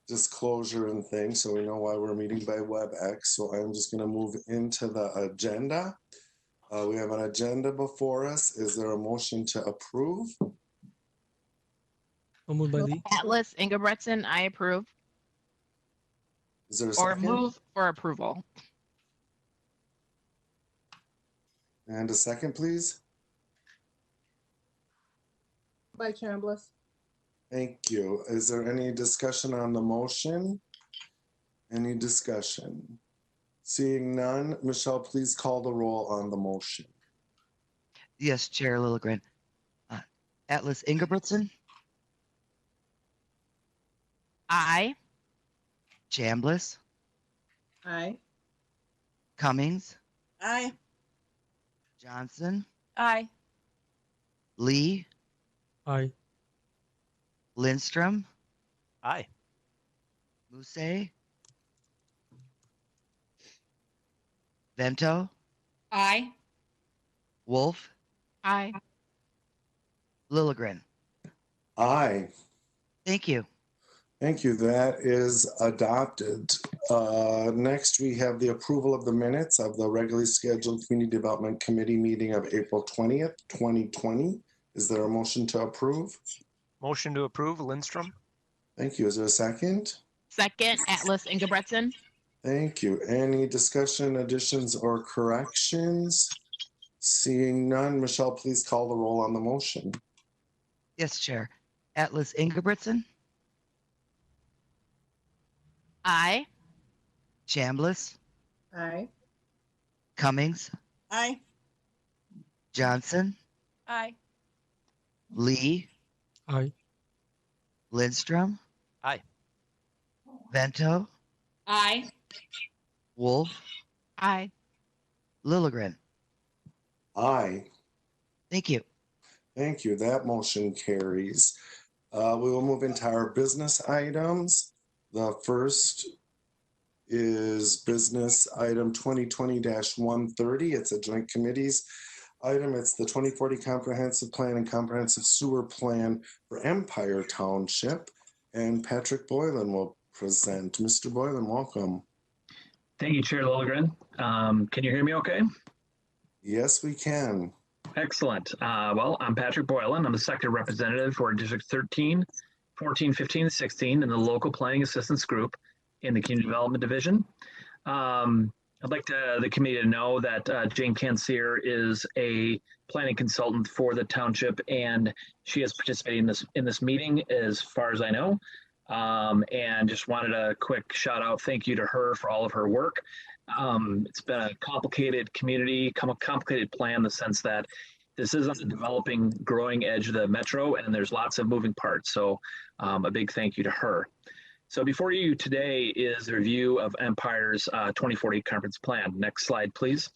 disclosure and things, so we know why we're meeting by WebEx. So I'm just going to move into the agenda. We have an agenda before us. Is there a motion to approve? Moved by Lee. Atlas Ingebretson, I approve. Is there a Or second? move for approval. And a second, please. By Chambliss. Thank you. Is there any discussion on the motion? Any discussion? Seeing none, Michelle, please call the roll on the motion. Yes, Chair Lilligren. Atlas Ingebretson, Aye. Chambliss, Aye. Cummings, Aye. Johnson, Aye. Lee, Aye. Lindstrom, Aye. Musse, Vento, Aye. Wolf, Aye. Lilligren. Aye. Thank you. Thank you. That is adopted. Next, we have the approval of the minutes of the regularly scheduled Community Development Committee meeting of April 20th, 2020. Is there a motion to approve? Motion to approve, Lindstrom. Thank you. Is there a second? Second, Atlas Ingebretson. Thank you. Any discussion, additions, or corrections? Seeing none, Michelle, please call the roll on the motion. Yes, Chair. Atlas Ingebretson, Aye. Chambliss, Aye. Cummings, Aye. Johnson, Aye. Lee, Aye. Lindstrom, Aye. Vento, Aye. Wolf, Aye. Lilligren. Aye. Thank you. Thank you. That motion carries. We will move into our business items. The first is business item 2020-130. It's a joint committees item. It's the 2040 comprehensive plan and comprehensive sewer plan for Empire Township. And Patrick Boylan will present. Mr. Boylan, welcome. Thank you, Chair Lilligren. Can you hear me okay? Yes, we can. Excellent. Well, I'm Patrick Boylan. I'm the sector representative for District 13, 14, 15, and 16 in the local planning assistance group in the Community Development Division. I'd like the committee to know that Jane Cansier is a planning consultant for the township, and she is participating in this meeting as far as I know. And just wanted a quick shout out, thank you to her for all of her work. It's been a complicated community, complicated plan in the sense that this is on the developing, growing edge of the metro, and there's lots of moving parts. So a big thank you to her. So before you today is a review of Empire's 2040 conference plan. Next slide, please.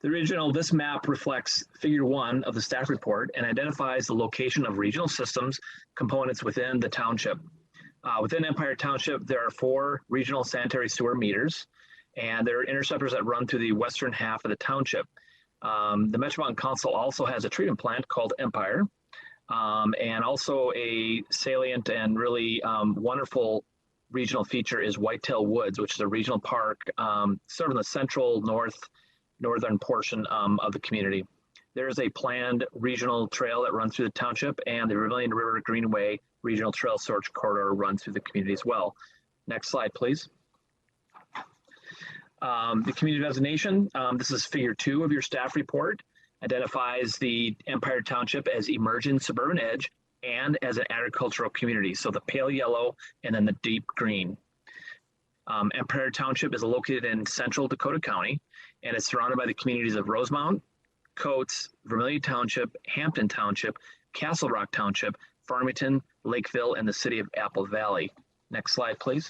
This map reflects figure 1 of the staff report and identifies the location of regional systems components within the township. Within Empire Township, there are 4 regional sanitary sewer meters, and there are interceptors that run through the western half of the township. The Metropolitan Council also has a treatment plant called Empire, and also a salient and really wonderful regional feature is Whitetail Woods, which is a regional park sort of in the central northern portion of the community. There is a planned regional trail that runs through the township, and the Vermilion River Greenway Regional Trail Search Corridor runs through the community as well. Next slide, please. The community designation, this is figure 2 of your staff report, identifies the Empire Township as emerging suburban edge and as an agricultural community. So the pale yellow and then the deep green. Empire Township is located in central Dakota County, and it's surrounded by the communities of Rosemount, Coates, Vermilion Township, Hampton Township, Castle Rock Township, Farmington, Lakeville, and the city of Apple Valley. Next slide, please.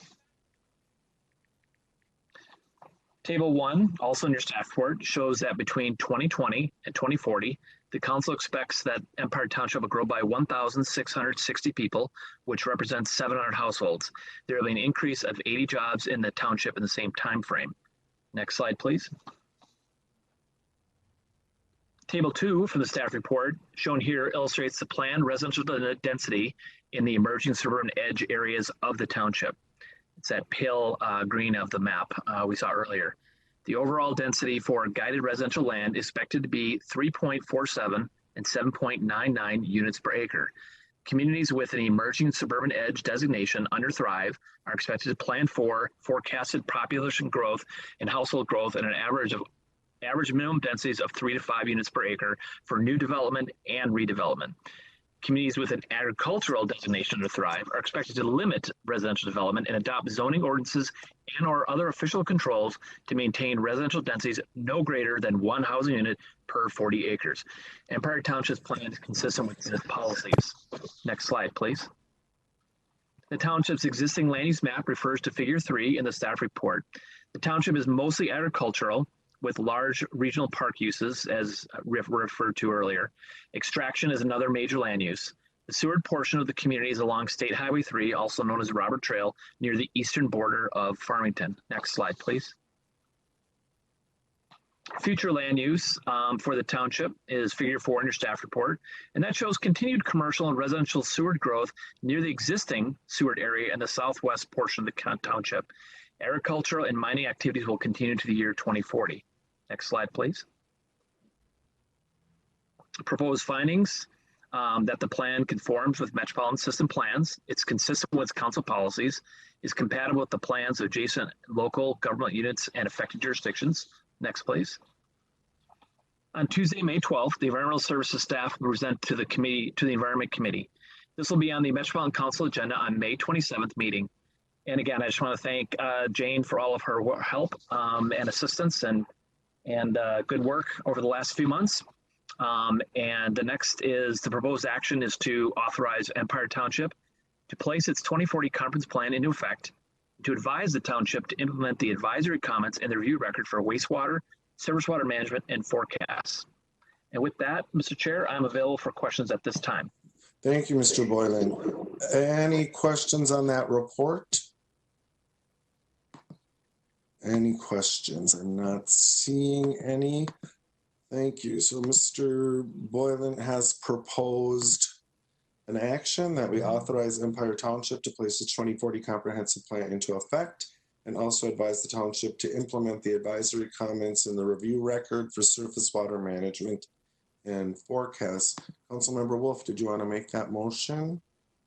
Table 1, also in your staff report, shows that between 2020 and 2040, the council expects that Empire Township will grow by 1,660 people, which represents 700 households. There will be an increase of 80 jobs in the township in the same time frame. Next slide, please. Table 2 from the staff report shown here illustrates the planned residential density in the emerging suburban edge areas of the township. It's that pale green of the map we saw earlier. The overall density for guided residential land is expected to be 3.47 and 7.99 units per acre. Communities with an emerging suburban edge designation under Thrive are expected to plan for forecasted population growth and household growth at an average minimum densities of 3 to 5 units per acre for new development and redevelopment. Communities with an agricultural designation under Thrive are expected to limit residential development and adopt zoning ordinances and or other official controls to maintain residential densities no greater than 1 housing unit per 40 acres. Empire Township's plan is consistent with these policies. Next slide, please. The township's existing land use map refers to figure 3 in the staff report. The township is mostly agricultural, with large regional park uses, as referred to earlier. Extraction is another major land use. The Seward portion of the community is along State Highway 3, also known as Robert Trail, near the eastern border of Farmington. Next slide, please. Future land use for the township is figure 4 in your staff report, and that shows continued commercial and residential Seward growth near the existing Seward area and the southwest portion of the township. Agricultural and mining activities will continue to the year 2040. Next slide, please. Proposed findings that the plan conforms with Metropolitan system plans, it's consistent with council policies, is compatible with the plans of adjacent local government units and affected jurisdictions. Next, please. On Tuesday, May 12th, the Environmental Services staff will present to the Environment Committee. This will be on the Metropolitan Council agenda on May 27th meeting. And again, I just want to thank Jane for all of her help and assistance and good work over the last few months. And the next is the proposed action is to authorize Empire Township to place its 2040 conference plan into effect, to advise the township to implement the advisory comments in the review record for wastewater, surface water management, and forecasts. And with that, Mr. Chair, I'm available for questions at this time. Thank you, Mr. Boylan. Any questions on that report? Any questions? I'm not seeing any. Thank you. So Mr. Boylan has proposed an action that we authorize Empire Township to place the 2040 comprehensive plan into effect and also advise the township to implement the advisory comments in the review record for surface water management and forecasts. Councilmember Wolf, did you want to make that motion?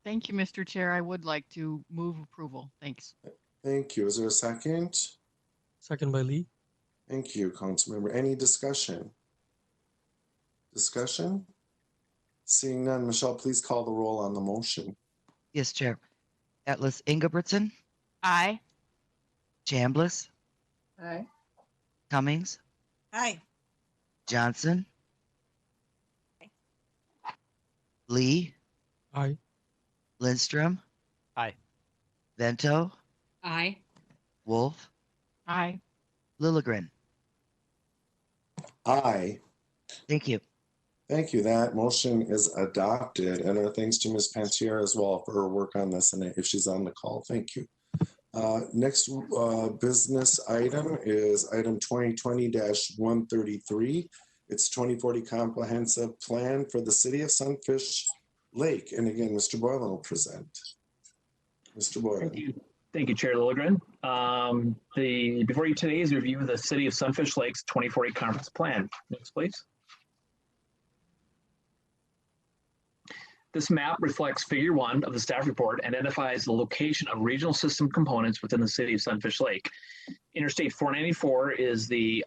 Thank you, Mr. Chair. I would like to move approval. Thanks. Thank you. Is there a second? Second by Lee. Thank you, Councilmember. Any discussion? Discussion? Seeing none, Michelle, please call the roll on the motion. Yes, Chair. Atlas Ingebrigtsen, Aye. Chambliss, Aye. Cummings, Aye. Johnson, Lee, Aye. Lindstrom, Aye. Vento, Aye. Wolf, Aye. Lilligren. Aye. Thank you. Thank you. That motion is adopted. And our thanks to Ms. Pantier as well for her work on this and if she's on the call. Thank you. Next business item is item 2020-133. It's 2040 comprehensive plan for the city of Sunfish Lake. And again, Mr. Boylan will present. Mr. Boylan. Thank you, Chair Lilligren. Before you today is a review of the city of Sunfish Lake's 2040 conference plan. Next, please. This map reflects figure 1 of the staff report and identifies the location of regional system components within the city of Sunfish Lake. Interstate 494 is the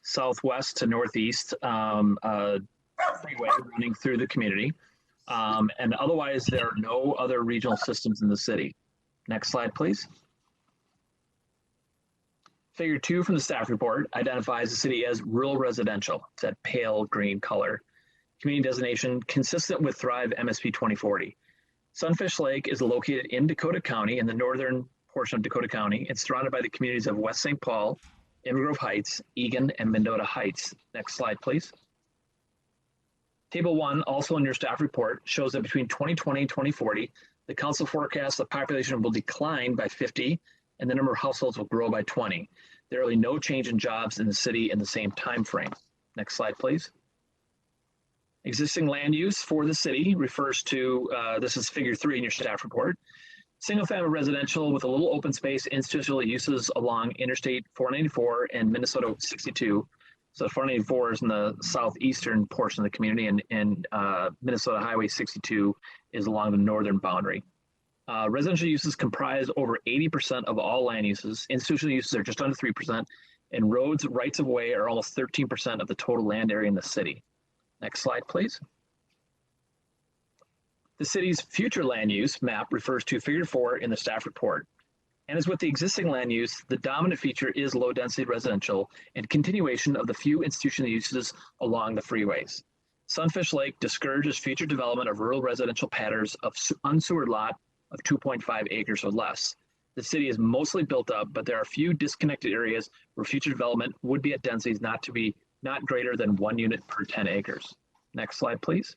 southwest to northeast freeway running through the community. And otherwise, there are no other regional systems in the city. Next slide, please. Figure 2 from the staff report identifies the city as rural residential. It's that pale green color. Community designation consistent with Thrive MSP 2040. Sunfish Lake is located in Dakota County, in the northern portion of Dakota County. It's surrounded by the communities of West St. Paul, Inver Grove Heights, Egan, and Mendota Heights. Next slide, please. Table 1, also in your staff report, shows that between 2020 and 2040, the council forecasts the population will decline by 50 and the number of households will grow by 20. There will be no change in jobs in the city in the same time frame. Next slide, please. Existing land use for the city refers to, this is figure 3 in your staff report. Single family residential with a little open space institutional uses along Interstate 494 and Minnesota 62. So 494 is in the southeastern portion of the community, and Minnesota Highway 62 is along the northern boundary. Residential uses comprise over 80% of all land uses. Institutional uses are just under 3%, and roads, rights of way are almost 13% of the total land area in the city. Next slide, please. The city's future land use map refers to figure 4 in the staff report. And as with the existing land use, the dominant feature is low density residential and continuation of the few institutional uses along the freeways. Sunfish Lake discourages future development of rural residential patterns of unsewered lot of 2.5 acres or less. The city is mostly built up, but there are a few disconnected areas where future development would be at densities not greater than 1 unit per 10 acres. Next slide, please.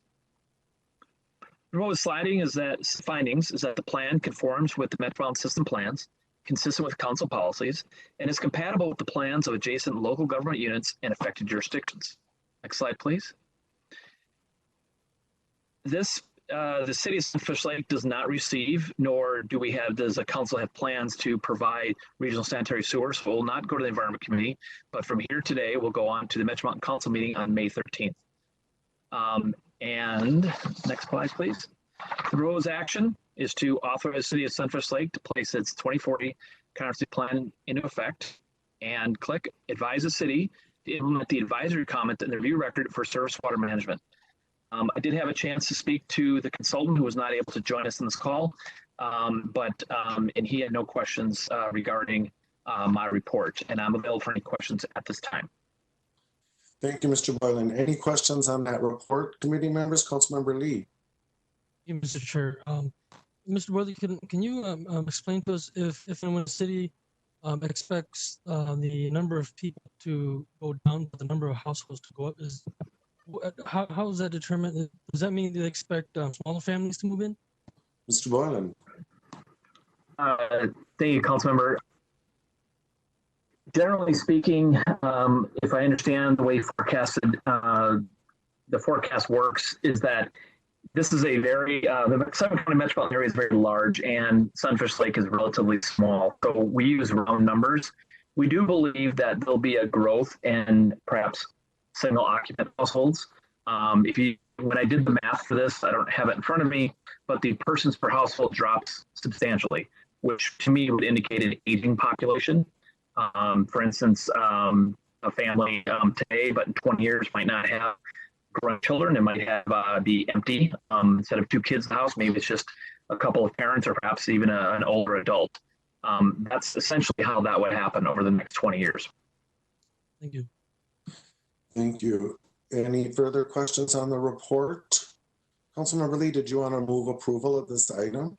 Proposed findings is that the plan conforms with the Metropolitan system plans, consistent with council policies, and is compatible with the plans of adjacent local government units and affected jurisdictions. Next slide, please. The city of Sunfish Lake does not receive, nor does the council have plans to provide regional sanitary sewers. So we'll not go to the Environment Committee, but from here today, we'll go on to the Metropolitan Council meeting on May 13th. And next slide, please. The proposed action is to authorize the city of Sunfish Lake to place its 2040 comprehensive plan into effect, and click advise the city to implement the advisory comment in the review record for surface water management. I did have a chance to speak to the consultant who was not able to join us in this call, and he had no questions regarding my report, and I'm available for any questions at this time. Thank you, Mr. Boylan. Any questions on that report, committee members? Councilmember Lee. Thank you, Mr. Chair. Mr. Worley, can you explain to us if and when the city expects the number of people to go down, but the number of households to go up? How is that determined? Does that mean they expect smaller families to move in? Mr. Boylan. Thank you, Councilmember. Generally speaking, if I understand the way the forecast works, is that this is a very, the Southern County metropolitan area is very large, and Sunfish Lake is relatively small. So we use round numbers. We do believe that there'll be a growth in perhaps single occupant households. When I did the math for this, I don't have it in front of me, but the persons per household drops substantially, which to me would indicate an aging population. For instance, a family today, but in 20 years might not have grown children. It might have be empty. Instead of 2 kids in the house, maybe it's just a couple of parents or perhaps even an older adult. That's essentially how that would happen over the next 20 years. Thank you. Thank you. Any further questions on the report? Councilmember Lee, did you want to move approval of this item?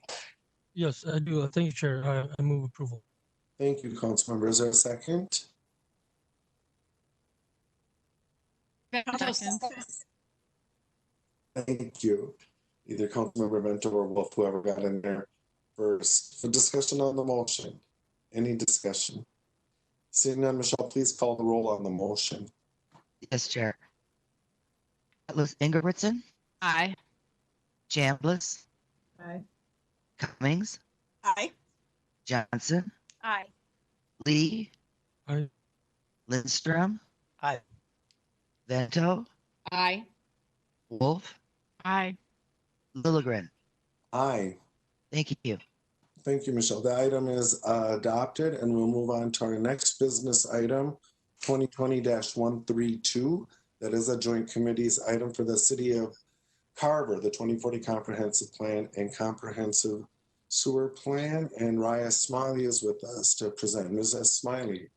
Yes, I do. Thank you, Chair. I move approval. Thank you, Councilmember. Is there a second? Thank you. Either Councilmember Vento or Wolf, whoever got in there first. For discussion on the motion. Any discussion? Seeing none, Michelle, please call the roll on the motion. Yes, Chair. Ingebrigtsen, Aye. Chambliss, Aye. Cummings, Aye. Johnson, Aye. Lee, Aye. Lindstrom, Aye. Vento, Aye. Wolf, Aye. Lilligren. Aye. Thank you. Thank you, Michelle. The item is adopted, and we'll move on to our next business item, 2020-132. That is a joint committee's item for the city of Carver, the 2040 comprehensive plan and comprehensive sewer plan. And Raya Smiley is with us to present. Ms. Smiley.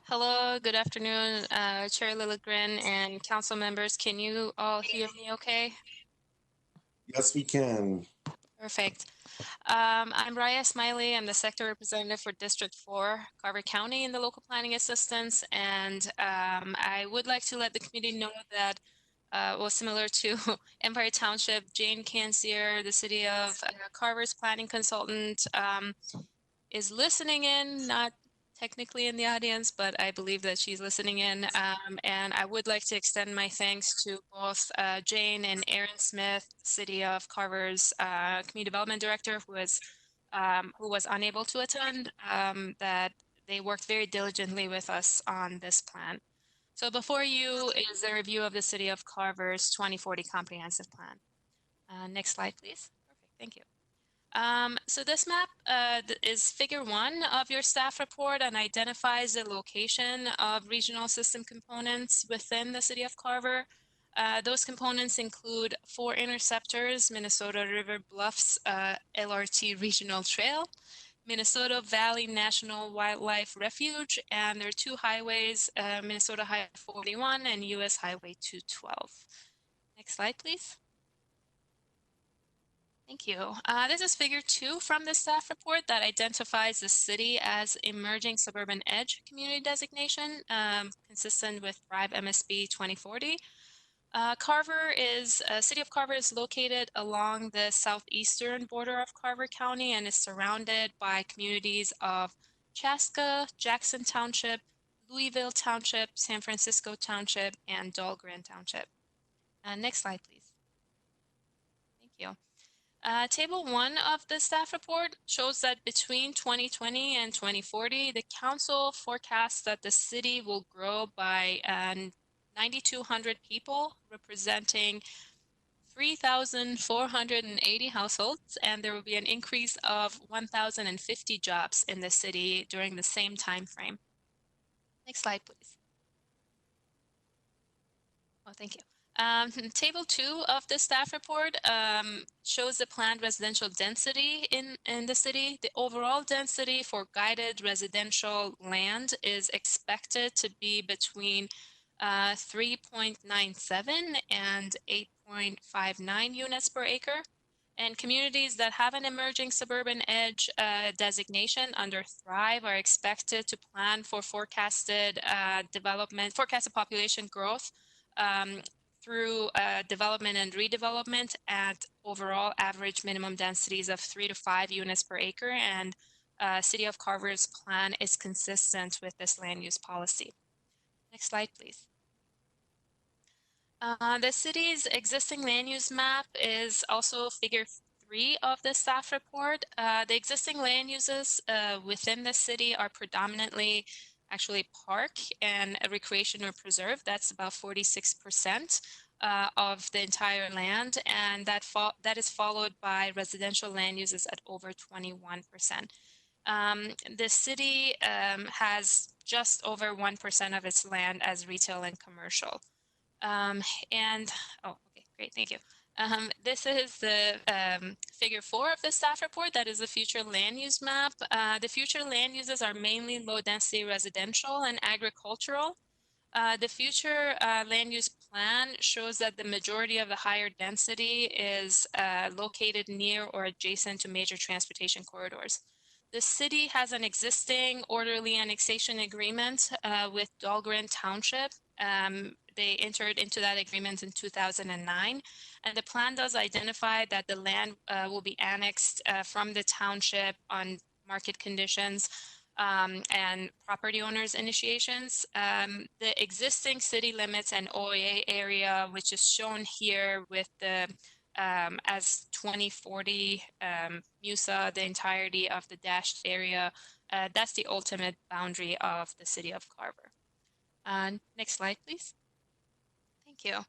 Hello, good afternoon, Chair Lilligren and council members. Can you all hear me okay? Yes, we can. Perfect. I'm Raya Smiley. I'm the sector representative for District 4, Carver County in the local planning assistance. And I would like to let the community know that, well, similar to Empire Township, Jane Cancier, the city of Carver's planning consultant, is listening in, not technically in the audience, but I believe that she's listening in. And I would like to extend my thanks to both Jane and Aaron Smith, City of Carver's Community Development Director, who was unable to attend, that they worked very diligently with us on this plan. So before you is a review of the City of Carver's 2040 Comprehensive Plan. Next slide, please. Perfect, thank you. So this map is figure 1 of your staff report and identifies the location of regional system components within the City of Carver. Those components include 4 interceptors, Minnesota River Bluffs LRT Regional Trail, Minnesota Valley National Wildlife Refuge, and there are 2 highways, Minnesota Highway 41 and US Highway 212. Next slide, please. Thank you. This is figure 2 from the staff report that identifies the city as emerging suburban edge community designation, consistent with Thrive MSB 2040. City of Carver is located along the southeastern border of Carver County and is surrounded by communities of Chaska, Jackson Township, Louisville Township, San Francisco Township, and Dahlgren Township. Next slide, please. Thank you. Table 1 of the staff report shows that between 2020 and 2040, the council forecasts that the city will grow by 9,200 people, representing 3,480 households, and there will be an increase of 1,050 jobs in the city during the same time frame. Next slide, please. Oh, thank you. Table 2 of the staff report shows the planned residential density in the city. The overall density for guided residential land is expected to be between 3.97 and 8.59 units per acre. And communities that have an emerging suburban edge designation under Thrive are expected to plan for forecasted population growth through development and redevelopment at overall average minimum densities of 3 to 5 units per acre, and City of Carver's plan is consistent with this land use policy. Next slide, please. The city's existing land use map is also figure 3 of the staff report. The existing land uses within the city are predominantly actually park and recreation or preserve. That's about 46% of the entire land, and that is followed by residential land uses at over 21%. The city has just over 1% of its land as retail and commercial. Okay, great, thank you. This is the figure 4 of the staff report. That is the future land use map. The future land uses are mainly low density residential and agricultural. The future land use plan shows that the majority of the higher density is located near or adjacent to major transportation corridors. The city has an existing orderly annexation agreement with Dahlgren Township. They entered into that agreement in 2009, and the plan does identify that the land will be annexed from the township on market conditions and property owners' initiations. The existing city limits and OAA area, which is shown here with the as 2040 MUSA, the entirety of the dashed area, that's the ultimate boundary of the City of Carver. Next slide, please. Thank you.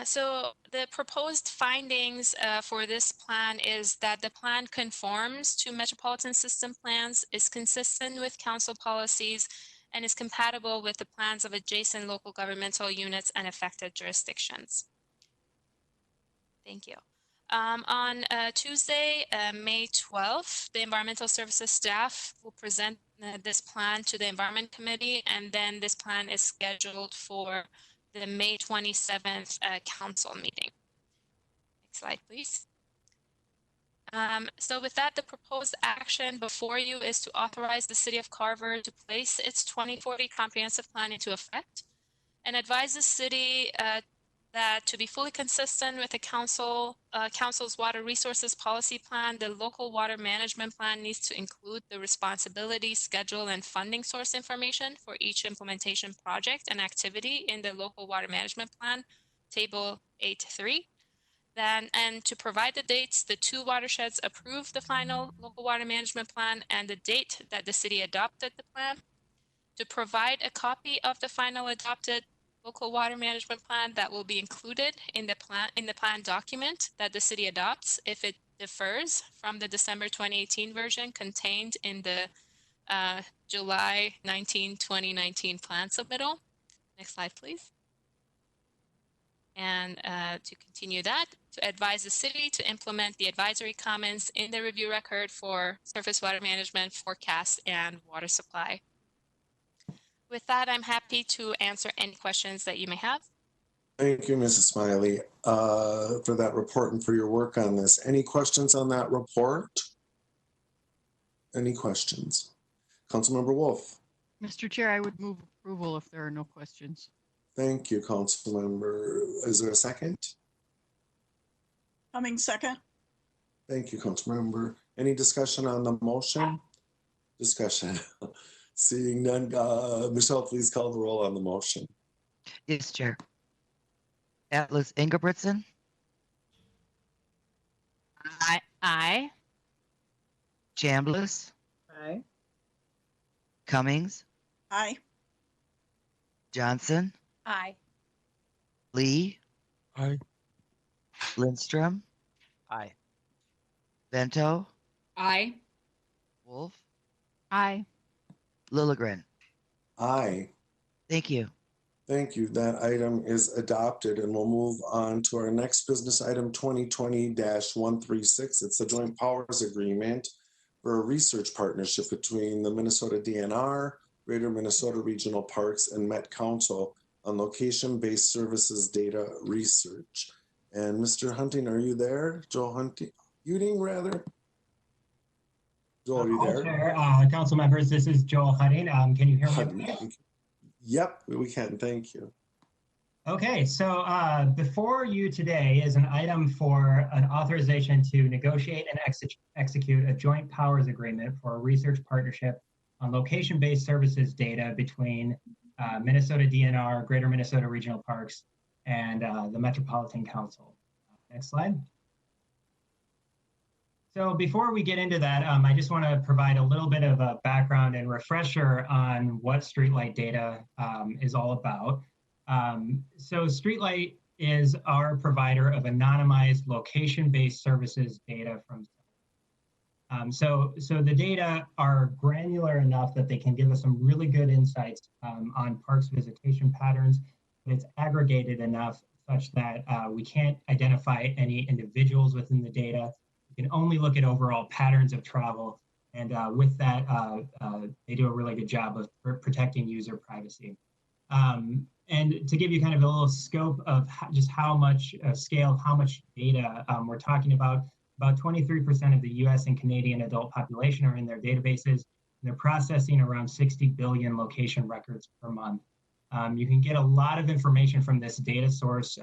So the proposed findings for this plan is that the plan conforms to Metropolitan system plans, is consistent with council policies, and is compatible with the plans of adjacent local governmental units and affected jurisdictions. Thank you. On Tuesday, May 12th, the Environmental Services staff will present this plan to the Environment Committee, and then this plan is scheduled for the May 27th council meeting. Next slide, please. So with that, the proposed action before you is to authorize the City of Carver to place its 2040 comprehensive plan into effect and advise the city that to be fully consistent with the council's water resources policy plan, the local water management plan needs to include the responsibility, schedule, and funding source information for each implementation project and activity in the local water management plan, table 8.3. Then, and to provide the dates, the two watersheds approved the final local water management plan and the date that the city adopted the plan. To provide a copy of the final adopted local water management plan that will be included in the plan document that the city adopts if it differs from the December 2018 version contained in the July 19, 2019 plan submittal. Next slide, please. And to continue that, to advise the city to implement the advisory comments in the review record for surface water management, forecast, and water supply. With that, I'm happy to answer any questions that you may have. Thank you, Mrs. Smiley, for that report and for your work on this. Any questions on that report? Any questions? Councilmember Wolf. Mr. Chair, I would move approval if there are no questions. Thank you, Councilmember. Is there a second? Coming second. Thank you, Councilmember. Any discussion on the motion? Discussion. Seeing none, Michelle, please call the roll on the motion. Yes, Chair. Atlas Ingebrigtsen, Aye. Chambliss, Aye. Cummings, Aye. Johnson, Aye. Lee, Aye. Lindstrom, Aye. Vento, Aye. Wolf, Aye. Lilligren. Aye. Thank you. Thank you. That item is adopted, and we'll move on to our next business item 2020-136. It's a joint powers agreement for a research partnership between the Minnesota DNR, Greater Minnesota Regional Parks, and Met Council on location-based services data research. And Mr. Hunting, are you there? Joel Hunting, rather? Joel, are you there? Chair, council members, this is Joel Hunting. Can you hear me? Yep, we can. Thank you. Okay, so before you today is an item for an authorization to negotiate and execute a joint powers agreement for a research partnership on location-based services data between Minnesota DNR, Greater Minnesota Regional Parks, and the Metropolitan Council. Next slide. So before we get into that, I just want to provide a little bit of a background and refresher on what Streetlight data is all about. So Streetlight is our provider of anonymized location-based services data from so the data are granular enough that they can give us some really good insights on parks visitation patterns, but it's aggregated enough such that we can't identify any individuals within the data. We can only look at overall patterns of travel. And with that, they do a really good job of protecting user privacy. And to give you kind of a little scope of just how much scale of how much data we're talking about 23% of the US and Canadian adult population are in their databases. And they're processing around 60 billion location records per month. You can get a lot of information from this data source,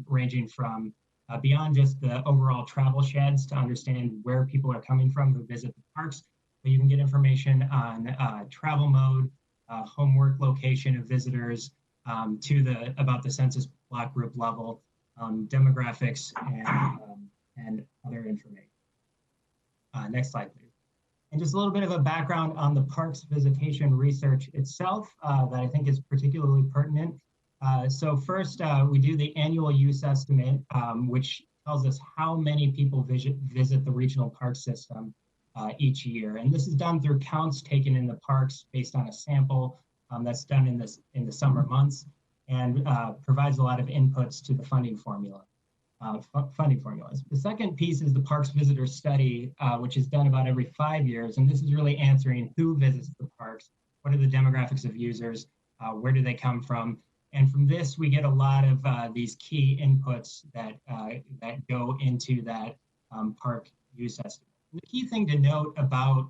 ranging from beyond just the overall travel sheds to understand where people are coming from who visit the parks, but you can get information on travel mode, homework location of visitors, to about the census block group level, demographics, and other information. Next slide, please. And just a little bit of a background on the parks visitation research itself that I think is particularly pertinent. So first, we do the annual use estimate, which tells us how many people visit the regional park system each year. And this is done through counts taken in the parks based on a sample that's done in the summer months, and provides a lot of inputs to the funding formula. Funding formulas. The second piece is the Parks Visitor Study, which is done about every 5 years. And this is really answering who visits the parks, what are the demographics of users, where do they come from? And from this, we get a lot of these key inputs that go into that park use estimate. And the key thing to note about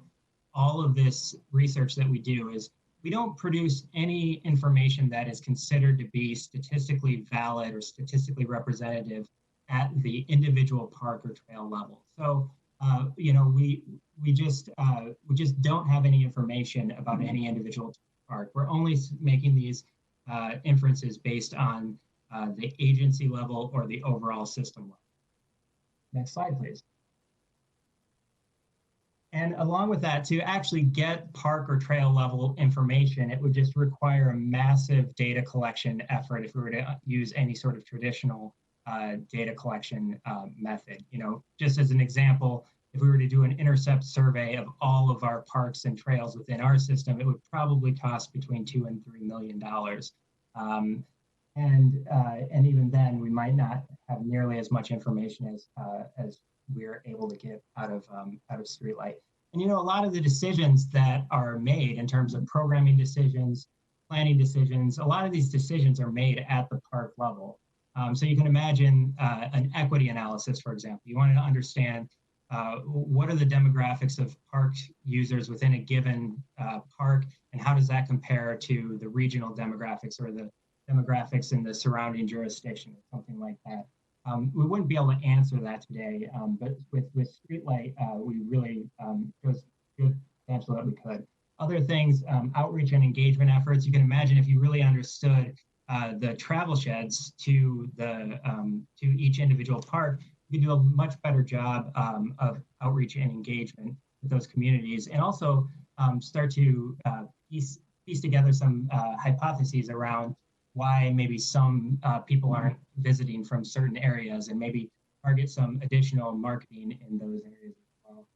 all of this research that we do is we don't produce any information that is considered to be statistically valid or statistically representative at the individual park or trail level. So, you know, we just don't have any information about any individual park. We're only making these inferences based on the agency level or the overall system level. Next slide, please. And along with that, to actually get park or trail level information, it would just require a massive data collection effort if we were to use any sort of traditional data collection method. You know, just as an example, if we were to do an intercept survey of all of our parks and trails within our system, it would probably cost between $2 and $3 million. And even then, we might not have nearly as much information as we're able to get out of Streetlight. And you know, a lot of the decisions that are made in terms of programming decisions, planning decisions, a lot of these decisions are made at the park level. So you can imagine an equity analysis, for example. You want to understand what are the demographics of park users within a given park, and how does that compare to the regional demographics or the demographics in the surrounding jurisdiction, or something like that. We wouldn't be able to answer that today, but with Streetlight, we really shows good potential that we could. Other things, outreach and engagement efforts. You can imagine if you really understood the travel sheds to each individual park, you could do a much better job of outreach and engagement with those communities, and also start to piece together some hypotheses around why maybe some people aren't visiting from certain areas, and maybe target some additional marketing in those areas as well.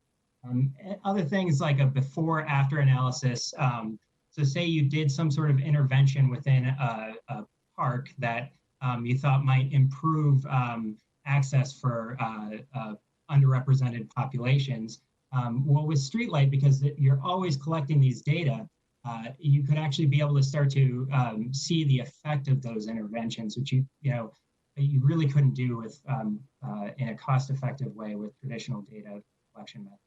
Other things like a before-after analysis. So say you did some sort of intervention within a park that you thought might improve access for underrepresented populations. Well, with Streetlight, because you're always collecting these data, you could actually be able to start to see the effect of those interventions, which you really couldn't do with in a cost-effective way with traditional data collection methods.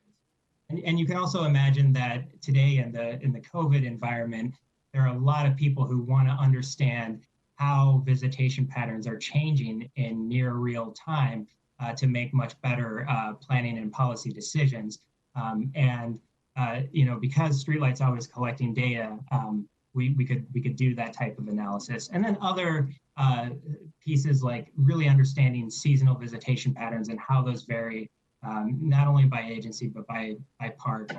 And you can also imagine that today in the COVID environment, there are a lot of people who want to understand how visitation patterns are changing in near real time to make much better planning and policy decisions. Because Streetlight's always collecting data, we could do that type of analysis. And then other pieces like really understanding seasonal visitation patterns and how those vary, not only by agency but by park,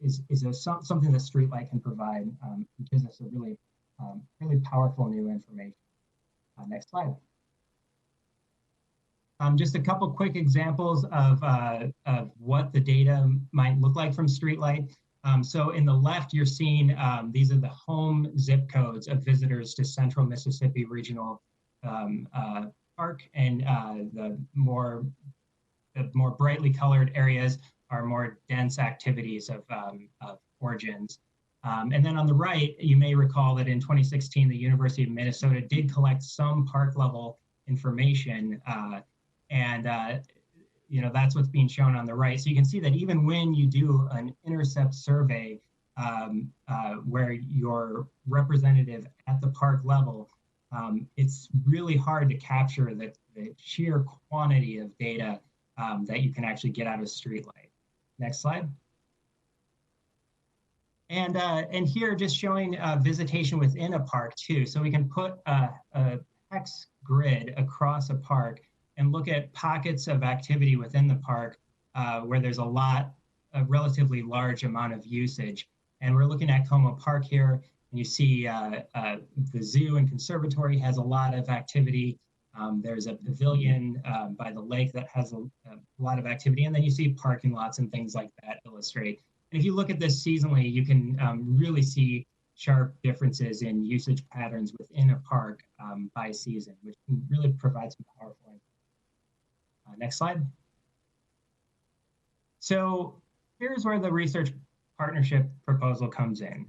is something that Streetlight can provide. It gives us a really powerful new information. Next slide. Just a couple quick examples of what the data might look like from Streetlight. So in the left, you're seeing these are the home zip codes of visitors to Central Mississippi Regional Park, and the more brightly colored areas are more dense activities of origins. And then on the right, you may recall that in 2016, the University of Minnesota did collect some park level information, and that's what's being shown on the right. So you can see that even when you do an intercept survey where you're representative at the park level, it's really hard to capture the sheer quantity of data that you can actually get out of Streetlight. Next slide. And here just showing visitation within a park too. So we can put a hex grid across a park and look at pockets of activity within the park where there's a relatively large amount of usage. And we're looking at Como Park here, and you see the zoo and conservatory has a lot of activity. There's a pavilion by the lake that has a lot of activity, and then you see parking lots and things like that illustrate. And if you look at this seasonally, you can really see sharp differences in usage patterns within a park by season, which can really provide some powerful information. Next slide. So here's where the research partnership proposal comes in.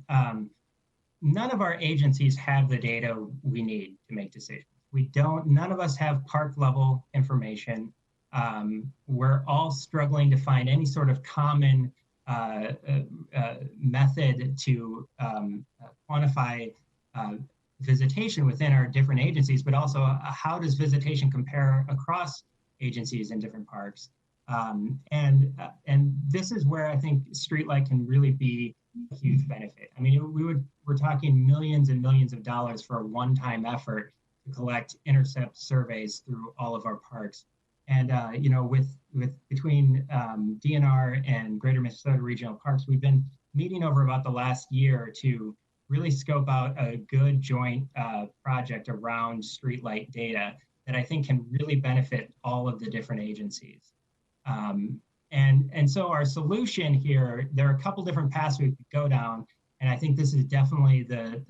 None of our agencies have the data we need to make decisions. None of us have park level information. We're all struggling to find any sort of common method to quantify visitation within our different agencies, but also how does visitation compare across agencies in different parks. And this is where I think Streetlight can really be a huge benefit. I mean, we're talking millions and millions of dollars for a one-time effort to collect intercept surveys through all of our parks. And you know, with between DNR and Greater Minnesota Regional Parks, we've been meeting over about the last year to really scope out a good joint project around streetlight data that I think can really benefit all of the different agencies. And so our solution here, there are a couple different paths we could go down, and I think this is definitely the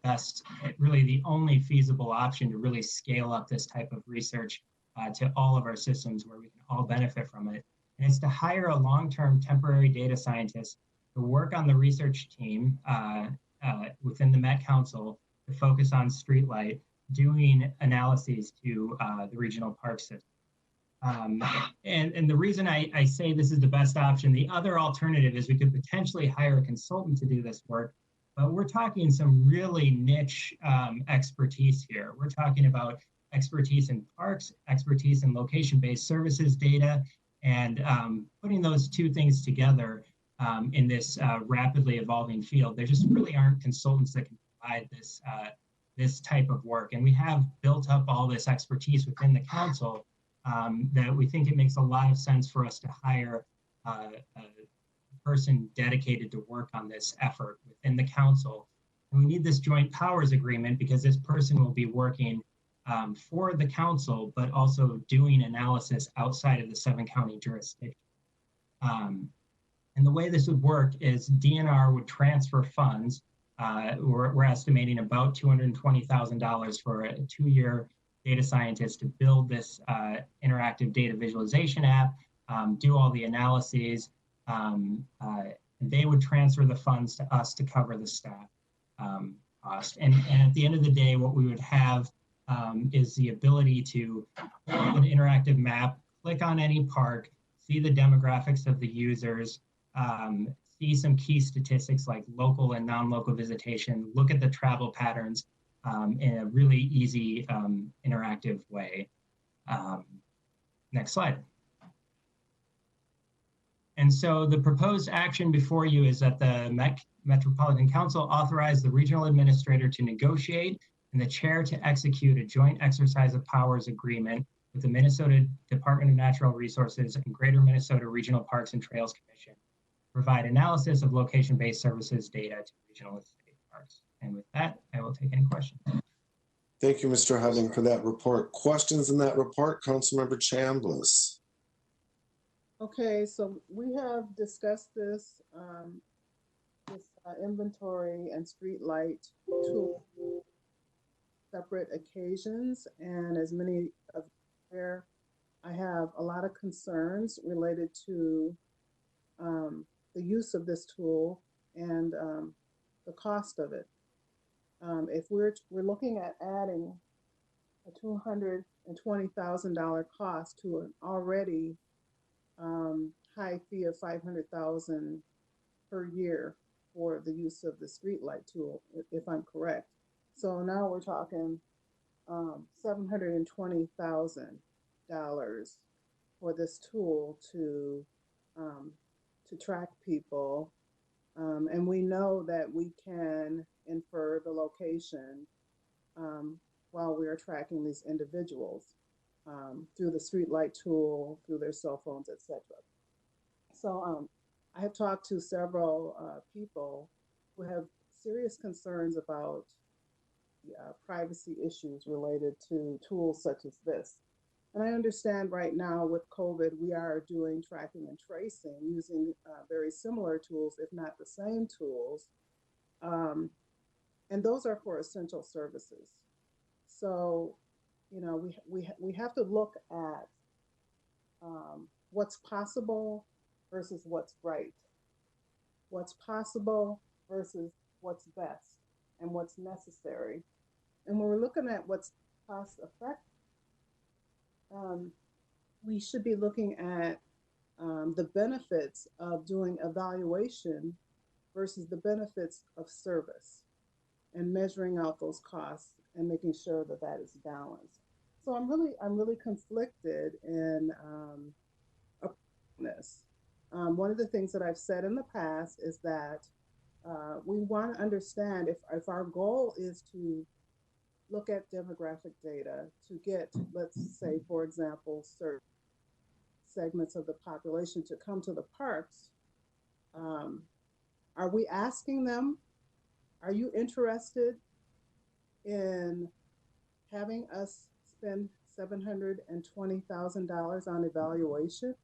best, really the only feasible option to really scale up this type of research to all of our systems where we can all benefit from it. And it's to hire a long-term temporary data scientist to work on the research team within the Met Council to focus on streetlight, doing analyses to the regional park system. And the reason I say this is the best option, the other alternative is we could potentially hire a consultant to do this work, but we're talking some really niche expertise here. We're talking about expertise in parks, expertise in location-based services data, and putting those two things together in this rapidly evolving field. There just really aren't consultants that can provide this type of work. And we have built up all this expertise within the council that we think it makes a lot of sense for us to hire a person dedicated to work on this effort within the council. And we need this joint powers agreement because this person will be working for the council, but also doing analysis outside of the 7-county jurisdiction. And the way this would work is DNR would transfer funds. We're estimating about $220,000 for a 2-year data scientist to build this interactive data visualization app, do all the analyses. They would transfer the funds to us to cover the staff cost. And at the end of the day, what we would have is the ability to pull an interactive map, click on any park, see the demographics of the users, see some key statistics like local and non-local visitation, look at the travel patterns in a really easy interactive way. Next slide. And so the proposed action before you is that the Metropolitan Council authorize the regional administrator to negotiate and the chair to execute a joint exercise of powers agreement with the Minnesota Department of Natural Resources and Greater Minnesota Regional Parks and Trails Commission, provide analysis of location-based services data to regional and state parks. And with that, I will take any questions. Thank you, Mr. Hutton, for that report. Questions in that report, Councilmember Chambliss? Okay, so we have discussed this, inventory and street light tool separate occasions, and as many of there, I have a lot of concerns related to the use of this tool and the cost of it. If we're looking at adding a $220,000 cost to an already high fee of $500,000 per year for the use of the streetlight tool, if I'm correct. So now we're talking $720,000 for this tool to track people, and we know that we can infer the location while we are tracking these individuals through the streetlight tool, through their cell phones, etc. So I have talked to several people who have serious concerns about privacy issues related to tools such as this. And I understand right now with COVID, we are doing tracking and tracing using very similar tools, if not the same tools. And those are for essential services. So, you know, we have to look at what's possible versus what's right. What's possible versus what's best and what's necessary. And when we're looking at what's cost effective, we should be looking at the benefits of doing evaluation versus the benefits of service, and measuring out those costs and making sure that that is balanced. So I'm really conflicted in this. One of the things that I've said in the past is that we want to understand if our goal is to look at demographic data to get, let's say, for example, certain segments of the population to come to the parks, are we asking them, are you interested in having us spend $720,000 on evaluation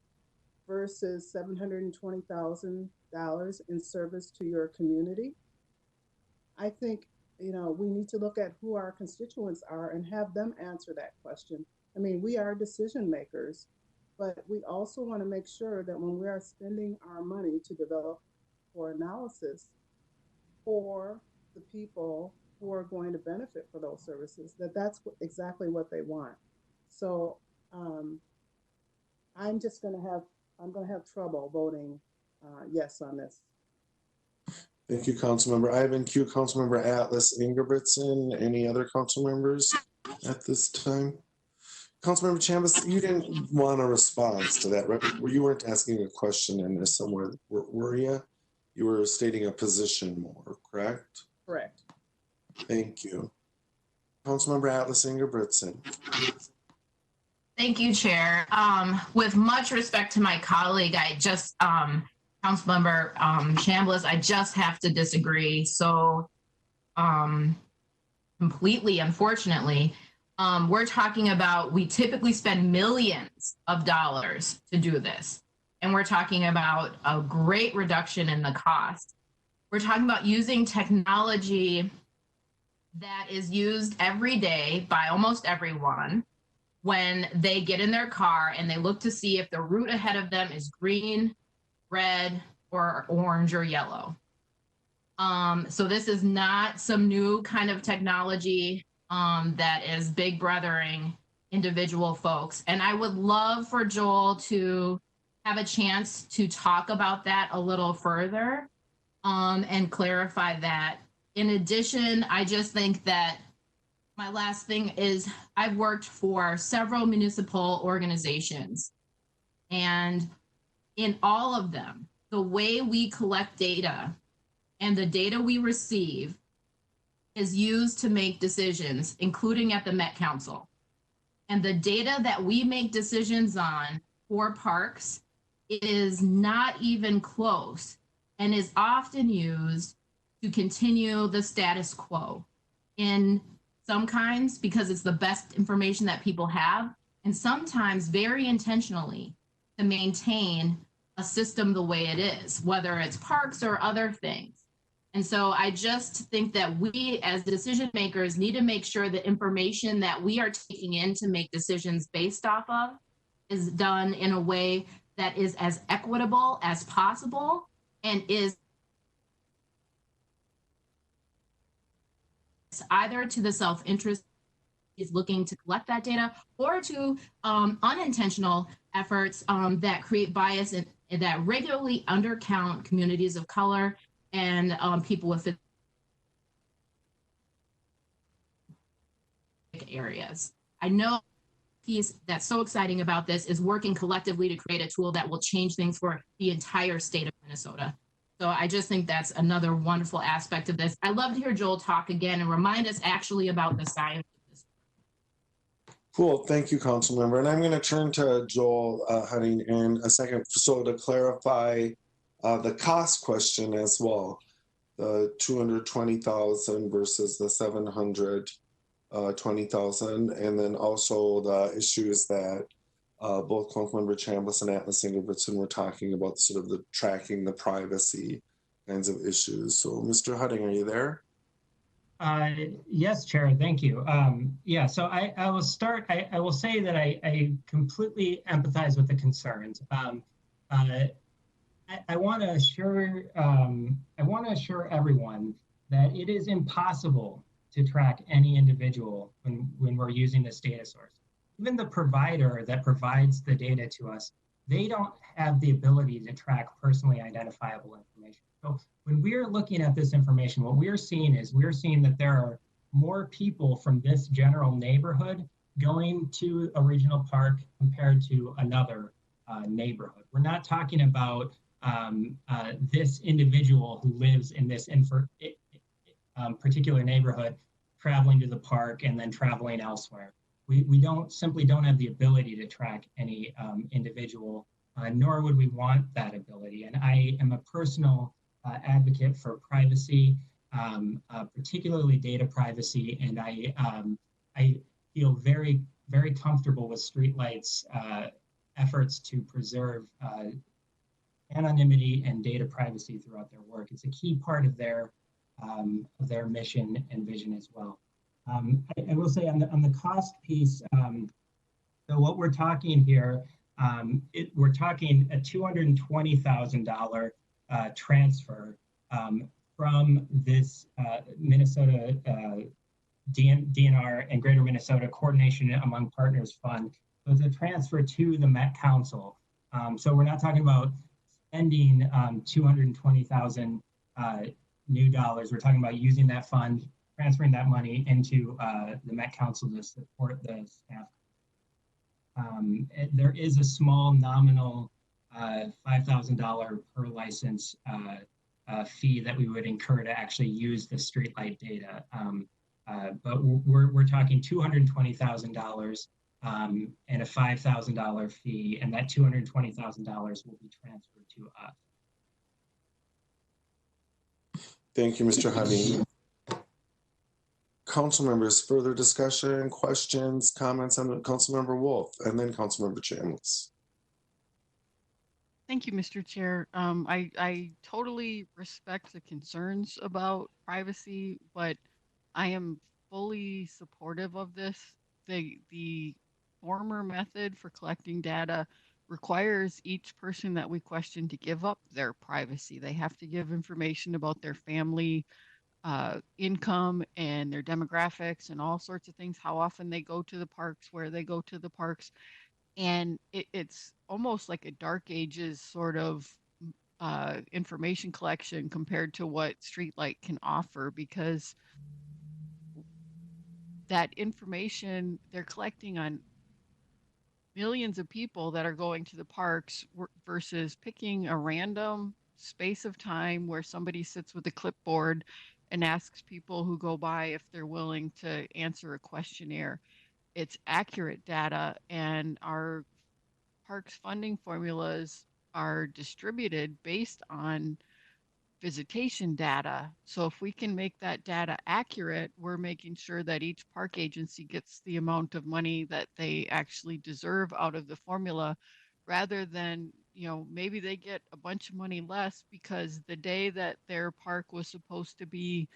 versus $720,000 in service to your community? I think, you know, we need to look at who our constituents are and have them answer that question. I mean, we are decision makers, but we also want to make sure that when we are spending our money to develop for analysis for the people who are going to benefit for those services, that's exactly what they want. So I'm going to have trouble voting yes on this. Thank you, Councilmember Ivan-Q. Councilmember Atlas Ingebrigtsen. Any other council members at this time? Councilmember Chambliss, you didn't want a response to that, right? You weren't asking a question in there somewhere, were you? You were stating a position more, correct? Correct. Thank you. Councilmember Atlas Ingebrigtsen. Thank you, Chair. With much respect to my colleague, Councilmember Chambliss, I just have to disagree. So completely, unfortunately, we're talking about, we typically spend millions of dollars to do this. And we're talking about a great reduction in the cost. We're talking about using technology that is used every day by almost everyone when they get in their car and they look to see if the route ahead of them is green, red, or orange or yellow. So this is not some new kind of technology that is big brothering individual folks. And I would love for Joel to have a chance to talk about that a little further and clarify that. In addition, I just think that my last thing is I've worked for several municipal organizations, and in all of them, the way we collect data and the data we receive is used to make decisions, including at the Met Council. And the data that we make decisions on for parks is not even close and is often used to continue the status quo in some kinds because it's the best information that people have, and sometimes very intentionally to maintain a system the way it is, whether it's parks or other things. And so I just think that we as decision makers need to make sure the information that we are taking in to make decisions based off of is done in a way that is as equitable as possible and is either to the self-interest is looking to collect that data or to unintentional efforts that create bias and that regularly undercount communities of color and people with areas. I know piece that's so exciting about this is working collectively to create a tool that will change things for the entire state of Minnesota. So I just think that's another wonderful aspect of this. I love to hear Joel talk again and remind us actually about the science of this. Cool, thank you, Councilmember. And I'm going to turn to Joel Hutting in a second. So to clarify the cost question as well, the 220,000 versus the 720,000, and then also the issues that both Councilmember Chambliss and Atlas Ingebrigtsen were talking about, sort of the tracking, the privacy kinds of issues. So Mr. Hutting, are you there? Yes, Chair, thank you. Yeah, so I will start, I will say that I completely empathize with the concerns. I want to assure everyone that it is impossible to track any individual when we're using this data source. Even the provider that provides the data to us they don't have the ability to track personally identifiable information. So when we're looking at this information, what we're seeing that there are more people from this general neighborhood going to a regional park compared to another neighborhood. We're not talking about this individual who lives in this particular neighborhood traveling to the park and then traveling elsewhere. We simply don't have the ability to track any individual, nor would we want that ability. And I am a personal advocate for privacy, particularly data privacy, and I feel very, very comfortable with Streetlight's efforts to preserve anonymity and data privacy throughout their work. It's a key part of their mission and vision as well. I will say on the cost piece, so what we're talking here, we're talking a $220,000 transfer from this Minnesota DNR and Greater Minnesota Coordination Among Partners Fund. So it's a transfer to the Met Council. So we're not talking about spending 220,000 new dollars. We're talking about using that fund, transferring that money into the Met Council to support the staff. There is a small nominal $5,000 per license fee that we would incur to actually use the Streetlight data. But we're talking $220,000 and a $5,000 fee, and that $220,000 will be transferred to us. Thank you, Mr. Honey. Council members, further discussion, questions, comments on Councilmember Wolf, and then Councilmember Chambliss. Thank you, Mr. Chair. I totally respect the concerns about privacy, but I am fully supportive of this. The former method for collecting data requires each person that we question to give up their privacy. They have to give information about their family income and their demographics and all sorts of things, how often they go to the parks, where they go to the parks. And it's almost like a dark ages sort of information collection compared to what Streetlight can offer, because that information they're collecting on millions of people that are going to the parks versus picking a random space of time where somebody sits with a clipboard and asks people who go by if they're willing to answer a questionnaire. It's accurate data, and our parks funding formulas are distributed based on visitation data. So if we can make that data accurate, we're making sure that each park agency gets the amount of money that they actually deserve out of the formula, rather than, maybe they get a bunch of money less because the day that their park was supposed to be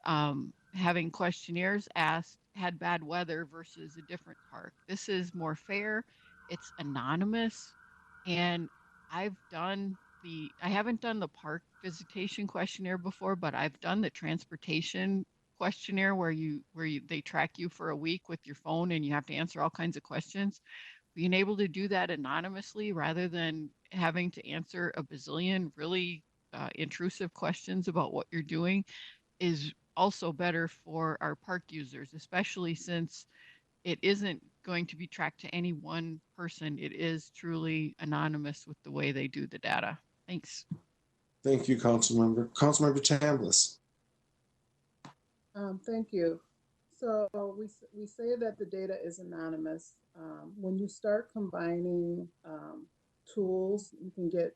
having questionnaires asked had bad weather versus a different park. This is more fair. It's anonymous. And I haven't done the park visitation questionnaire before, but I've done the transportation questionnaire where they track you for a week with your phone and you have to answer all kinds of questions. Being able to do that anonymously rather than having to answer a bazillion really intrusive questions about what you're doing is also better for our park users, especially since it isn't going to be tracked to any one person. It is truly anonymous with the way they do the data. Thanks. Thank you, Councilmember. Councilmember Chambliss. Thank you. So we say that the data is anonymous. When you start combining tools, you can get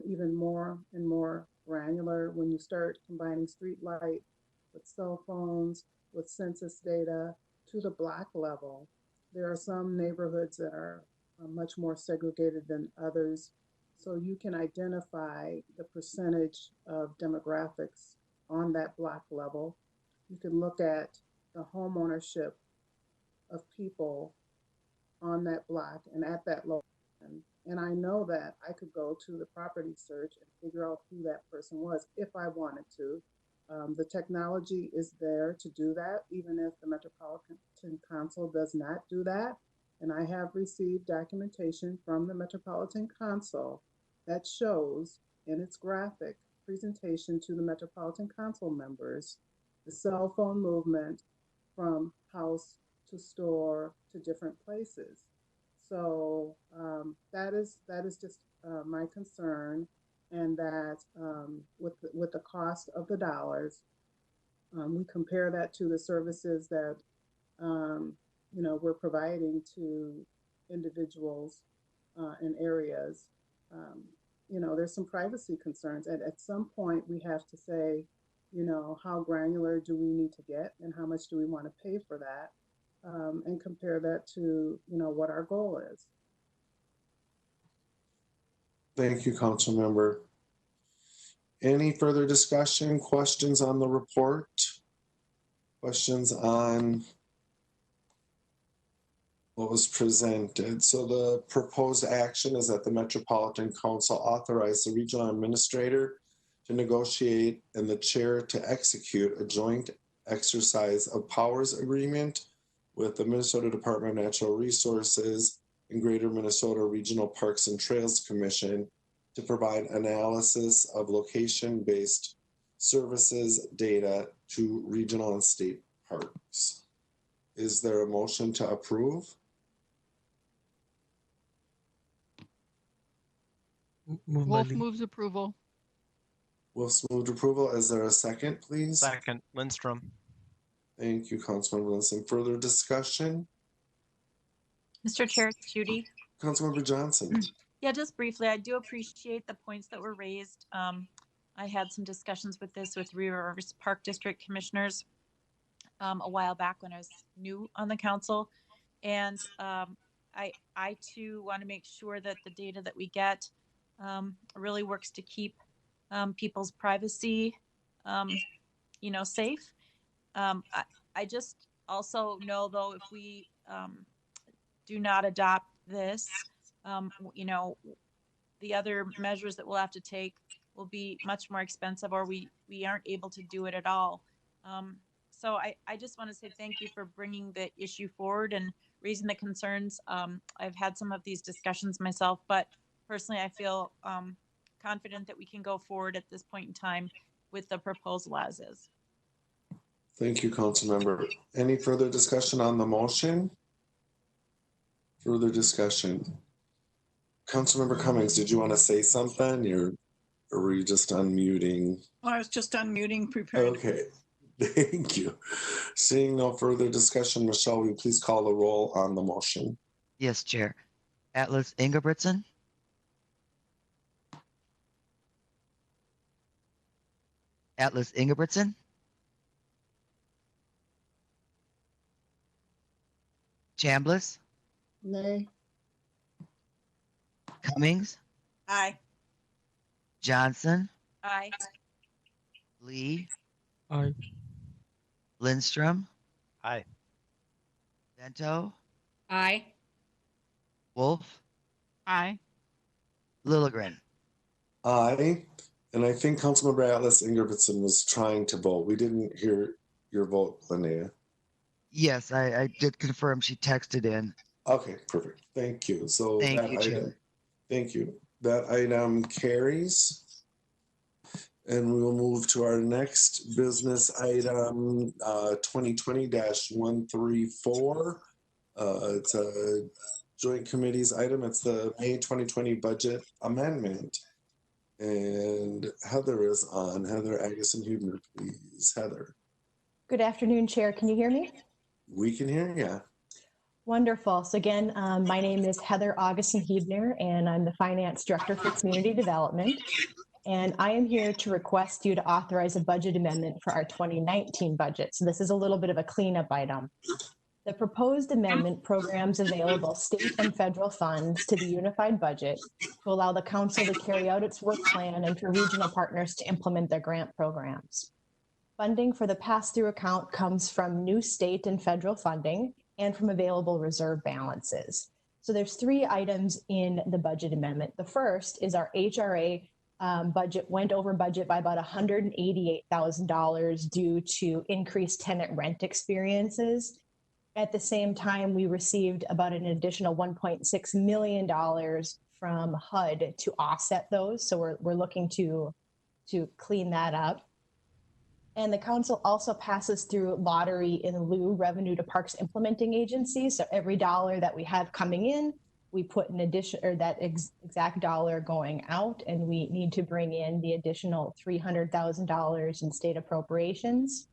even more and more granular. When you start combining Streetlight with cell phones, with census data to the block level, there are some neighborhoods that are much more segregated than others. So you can identify the percentage of demographics on that block level. You can look at the home ownership of people on that block and at that location. And I know that I could go to the property search and figure out who that person was if I wanted to. The technology is there to do that, even if the Metropolitan Council does not do that. And I have received documentation from the Metropolitan Council that shows in its graphic presentation to the Metropolitan Council members the cell phone movement from house to store to different places. So that is just my concern, and that with the cost of the dollars, we compare that to the services that we're providing to individuals in areas. There's some privacy concerns, and at some point we have to say, how granular do we need to get, and how much do we want to pay for that, and compare that to what our goal is. Thank you, Council Member. Any further discussion, questions on the report? Questions on what was presented? So the proposed action is that the Metropolitan Council authorize the regional administrator to negotiate and the chair to execute a joint exercise of powers agreement with the Minnesota Department of Natural Resources and Greater Minnesota Regional Parks and Trails Commission to provide analysis of location-based services data to regional and state parks. Is there a motion to approve? Wolf moves approval. Wolf's moved approval. Is there a second, please? Second, Lindstrom. Thank you, Councilmember Lindstrom. Further discussion? Mr. Chair, it's Judy. Councilmember Johnson. Yeah, just briefly, I do appreciate the points that were raised. I had some discussions with this with Rivers Park District commissioners a while back when I was new on the council. And I too want to make sure that the data that we get really works to keep people's privacy, safe. I just also know, though, if we do not adopt this, the other measures that we'll have to take will be much more expensive, or we aren't able to do it at all. So I just want to say thank you for bringing the issue forward and raising the concerns. I've had some of these discussions myself, but personally, I feel confident that we can go forward at this point in time with the proposal as is. Thank you, Councilmember. Any further discussion on the motion? Further discussion. Councilmember Cummings, did you want to say something? Or were you just unmuting? Well, I was just unmuting, prepared. Okay, thank you. Seeing no further discussion, Michelle, will you please call the roll on the motion? Yes, Chair. Atlas Ingebrigtsen. Atlas Ingebrigtsen. Chambliss. Nay. Cummings. Aye. Johnson. Aye. Lee. Aye. Lindstrom. Aye. Bento. Aye. Wolf. Aye. Lilligren. Aye. And I think Councilmember Atlas Ingebrigtsen was trying to vote. We didn't hear your vote, Linnea. Yes, I did confirm. She texted in. Okay, perfect. Thank you. So Thank you, Chair. Thank you. That item carries. And we will move to our next business item, 2020-134. It's a joint committees item. It's the May 2020 budget amendment. And Heather is on. Heather Agason-Huebner, please. Heather. Good afternoon, Chair. Can you hear me? We can hear you. Wonderful. So again, my name is Heather Agason-Huebner, and I'm the Finance Director for Community Development. And I am here to request you to authorize a budget amendment for our 2019 budget. So this is a little bit of a cleanup item. The proposed amendment programs available state and federal funds to the unified budget to allow the council to carry out its work plan and for regional partners to implement their grant programs. Funding for the pass-through account comes from new state and federal funding and from available reserve balances. So there's three items in the budget amendment. The first is our HRA budget went over budget by about $188,000 due to increased tenant rent experiences. At the same time, we received about an additional $1.6 million from HUD to offset those. So we're looking to clean that up. And the council also passes through lottery in lieu revenue to parks implementing agencies. So every dollar that we have coming in, we put an addition, or that exact dollar going out, and we need to bring in the additional $300,000 in state appropriations.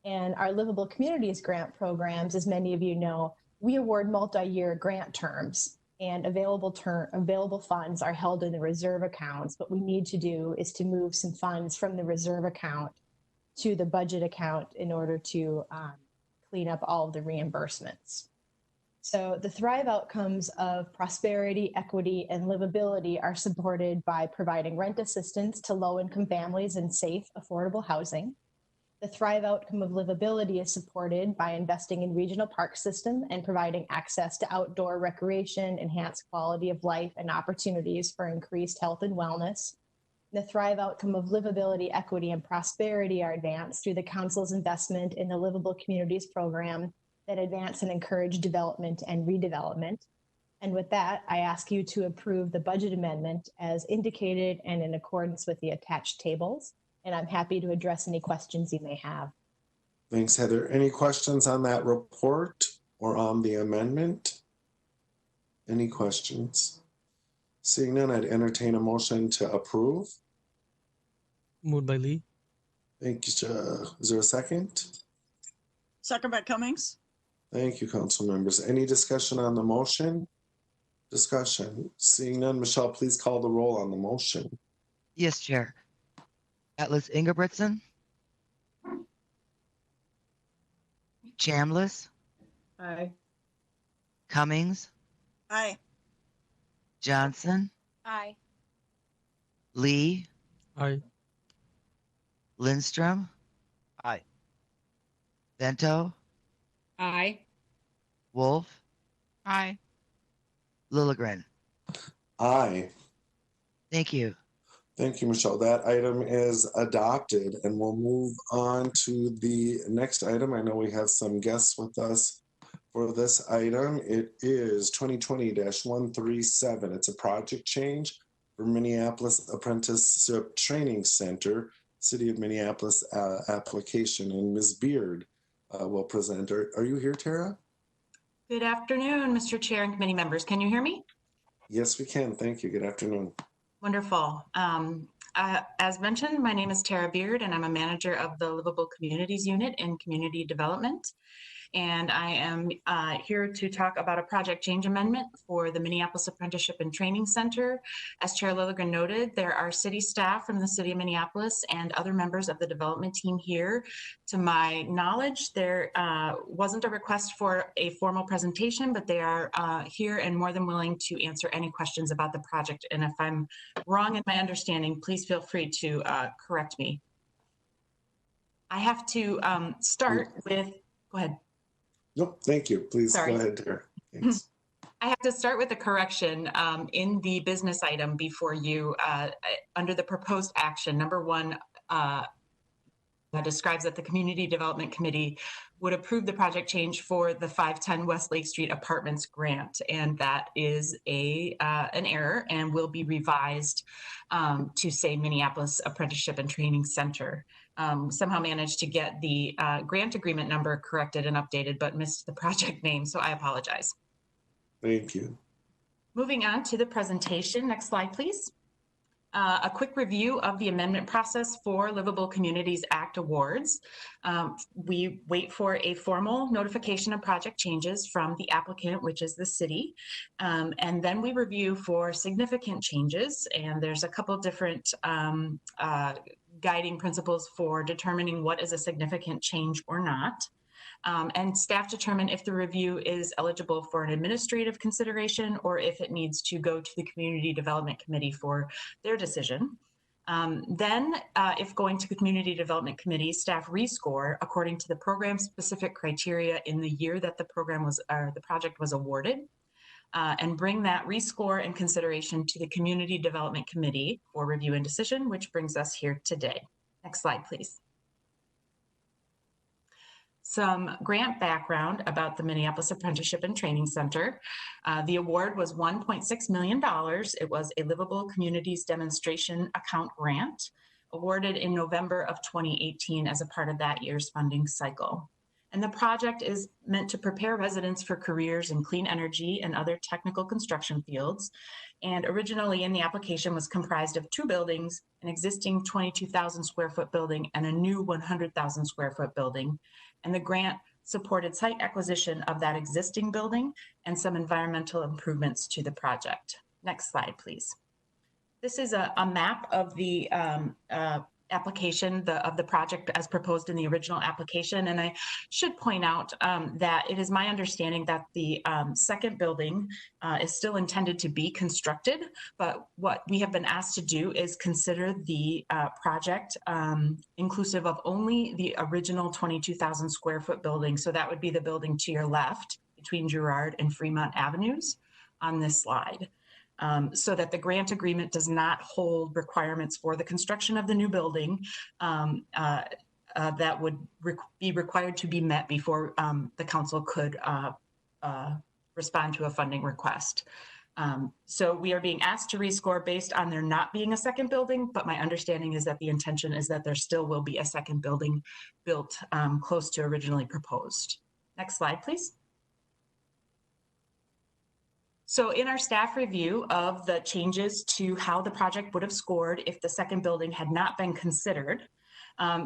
And our Livable Communities grant programs, as many of you know, we award multi-year grant terms, and available funds are held in the reserve accounts. What we need to do is to move some funds from the reserve account to the budget account in order to clean up all of the reimbursements. So the Thrive outcomes of prosperity, equity, and livability are supported by providing rent assistance to low-income families and safe, affordable housing. The Thrive outcome of livability is supported by investing in regional park system and providing access to outdoor recreation, enhanced quality of life, and opportunities for increased health and wellness. The Thrive outcome of livability, equity, and prosperity are advanced through the council's investment in the Livable Communities program that advance and encourage development and redevelopment. And with that, I ask you to approve the budget amendment as indicated and in accordance with the attached tables. And I'm happy to address any questions you may have. Thanks, Heather. Any questions on that report or on the amendment? Any questions? Seeing none, I'd entertain a motion to approve. Moved by Lee. Thank you. Is there a second? Second by Cummings. Thank you, council members. Any discussion on the motion? Discussion. Seeing none, Michelle, please call the roll on the motion. Yes, Chair. Atlas Ingebrigtsen. Chambliss. Aye. Cummings. Aye. Johnson. Aye. Lee. Aye. Lindstrom. Aye. Bento. Aye. Wolf. Aye. Lilligren. Aye. Thank you. Thank you, Michelle. That item is adopted, and we'll move on to the next item. I know we have some guests with us for this item. It is 2020-137. It's a project change for Minneapolis Apprenticeship Training Center, City of Minneapolis application, and Ms. Beard will present. Are you here, Tara? Good afternoon, Mr. Chair and committee members. Can you hear me? Yes, we can. Thank you. Good afternoon. Wonderful. As mentioned, my name is Tara Beard, and I'm a manager of the Livable Communities Unit in Community Development. And I am here to talk about a project change amendment for the Minneapolis Apprenticeship and Training Center. As Chair Lilligren noted, there are city staff from the city of Minneapolis and other members of the development team here. To my knowledge, there wasn't a request for a formal presentation, but they are here and more than willing to answer any questions about the project. And if I'm wrong in my understanding, please feel free to correct me. I have to start with, go ahead. Nope, thank you. Please Sorry. go ahead, Tara. Thanks. I have to start with a correction in the business item before you. Under the proposed action, number 1 describes that the Community Development Committee would approve the project change for the 510 West Lake Street Apartments grant, and that is an error and will be revised to say Minneapolis Apprenticeship and Training Center. Somehow managed to get the grant agreement number corrected and updated, but missed the project name, so I apologize. Thank you. Moving on to the presentation. Next slide, please. A quick review of the amendment process for Livable Communities Act awards. We wait for a formal notification of project changes from the applicant, which is the city, and then we review for significant changes, and there's a couple different guiding principles for determining what is a significant change or not. And staff determine if the review is eligible for an administrative consideration or if it needs to go to the Community Development Committee for their decision. Then, if going to the Community Development Committee, staff rescore according to the program-specific criteria in the year that the program was, or the project was awarded, and bring that rescore and consideration to the Community Development Committee for review and decision, which brings us here today. Next slide, please. Some grant background about the Minneapolis Apprenticeship and Training Center. The award was $1.6 million. It was a Livable Communities Demonstration Account grant awarded in November of 2018 as a part of that year's funding cycle. And the project is meant to prepare residents for careers in clean energy and other technical construction fields. And originally in the application was comprised of 2 buildings, an existing 22,000 square foot building and a new 100,000 square foot building. And the grant supported site acquisition of that existing building and some environmental improvements to the project. Next slide, please. This is a map of the application of the project as proposed in the original application. And I should point out that it is my understanding that the second building is still intended to be constructed, but what we have been asked to do is consider the project inclusive of only the original 22,000 square foot building. So that would be the building to your left between Girard and Fremont Avenues on this slide. So that the grant agreement does not hold requirements for the construction of the new building that would be required to be met before the council could respond to a funding request. So we are being asked to rescore based on there not being a second building, but my understanding is that the intention is that there still will be a second building built close to originally proposed. Next slide, please. So in our staff review of the changes to how the project would have scored if the second building had not been considered,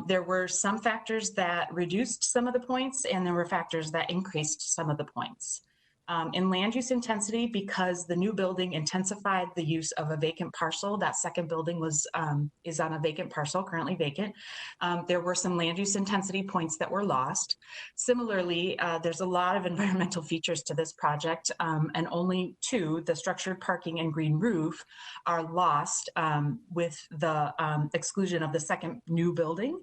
there were some factors that reduced some of the points and there were factors that increased some of the points. In land use intensity, because the new building intensified the use of a vacant parcel, that second building is on a vacant parcel, currently vacant. There were some land use intensity points that were lost. Similarly, there's a lot of environmental features to this project, and only 2, the structured parking and green roof, are lost with the exclusion of the second new building.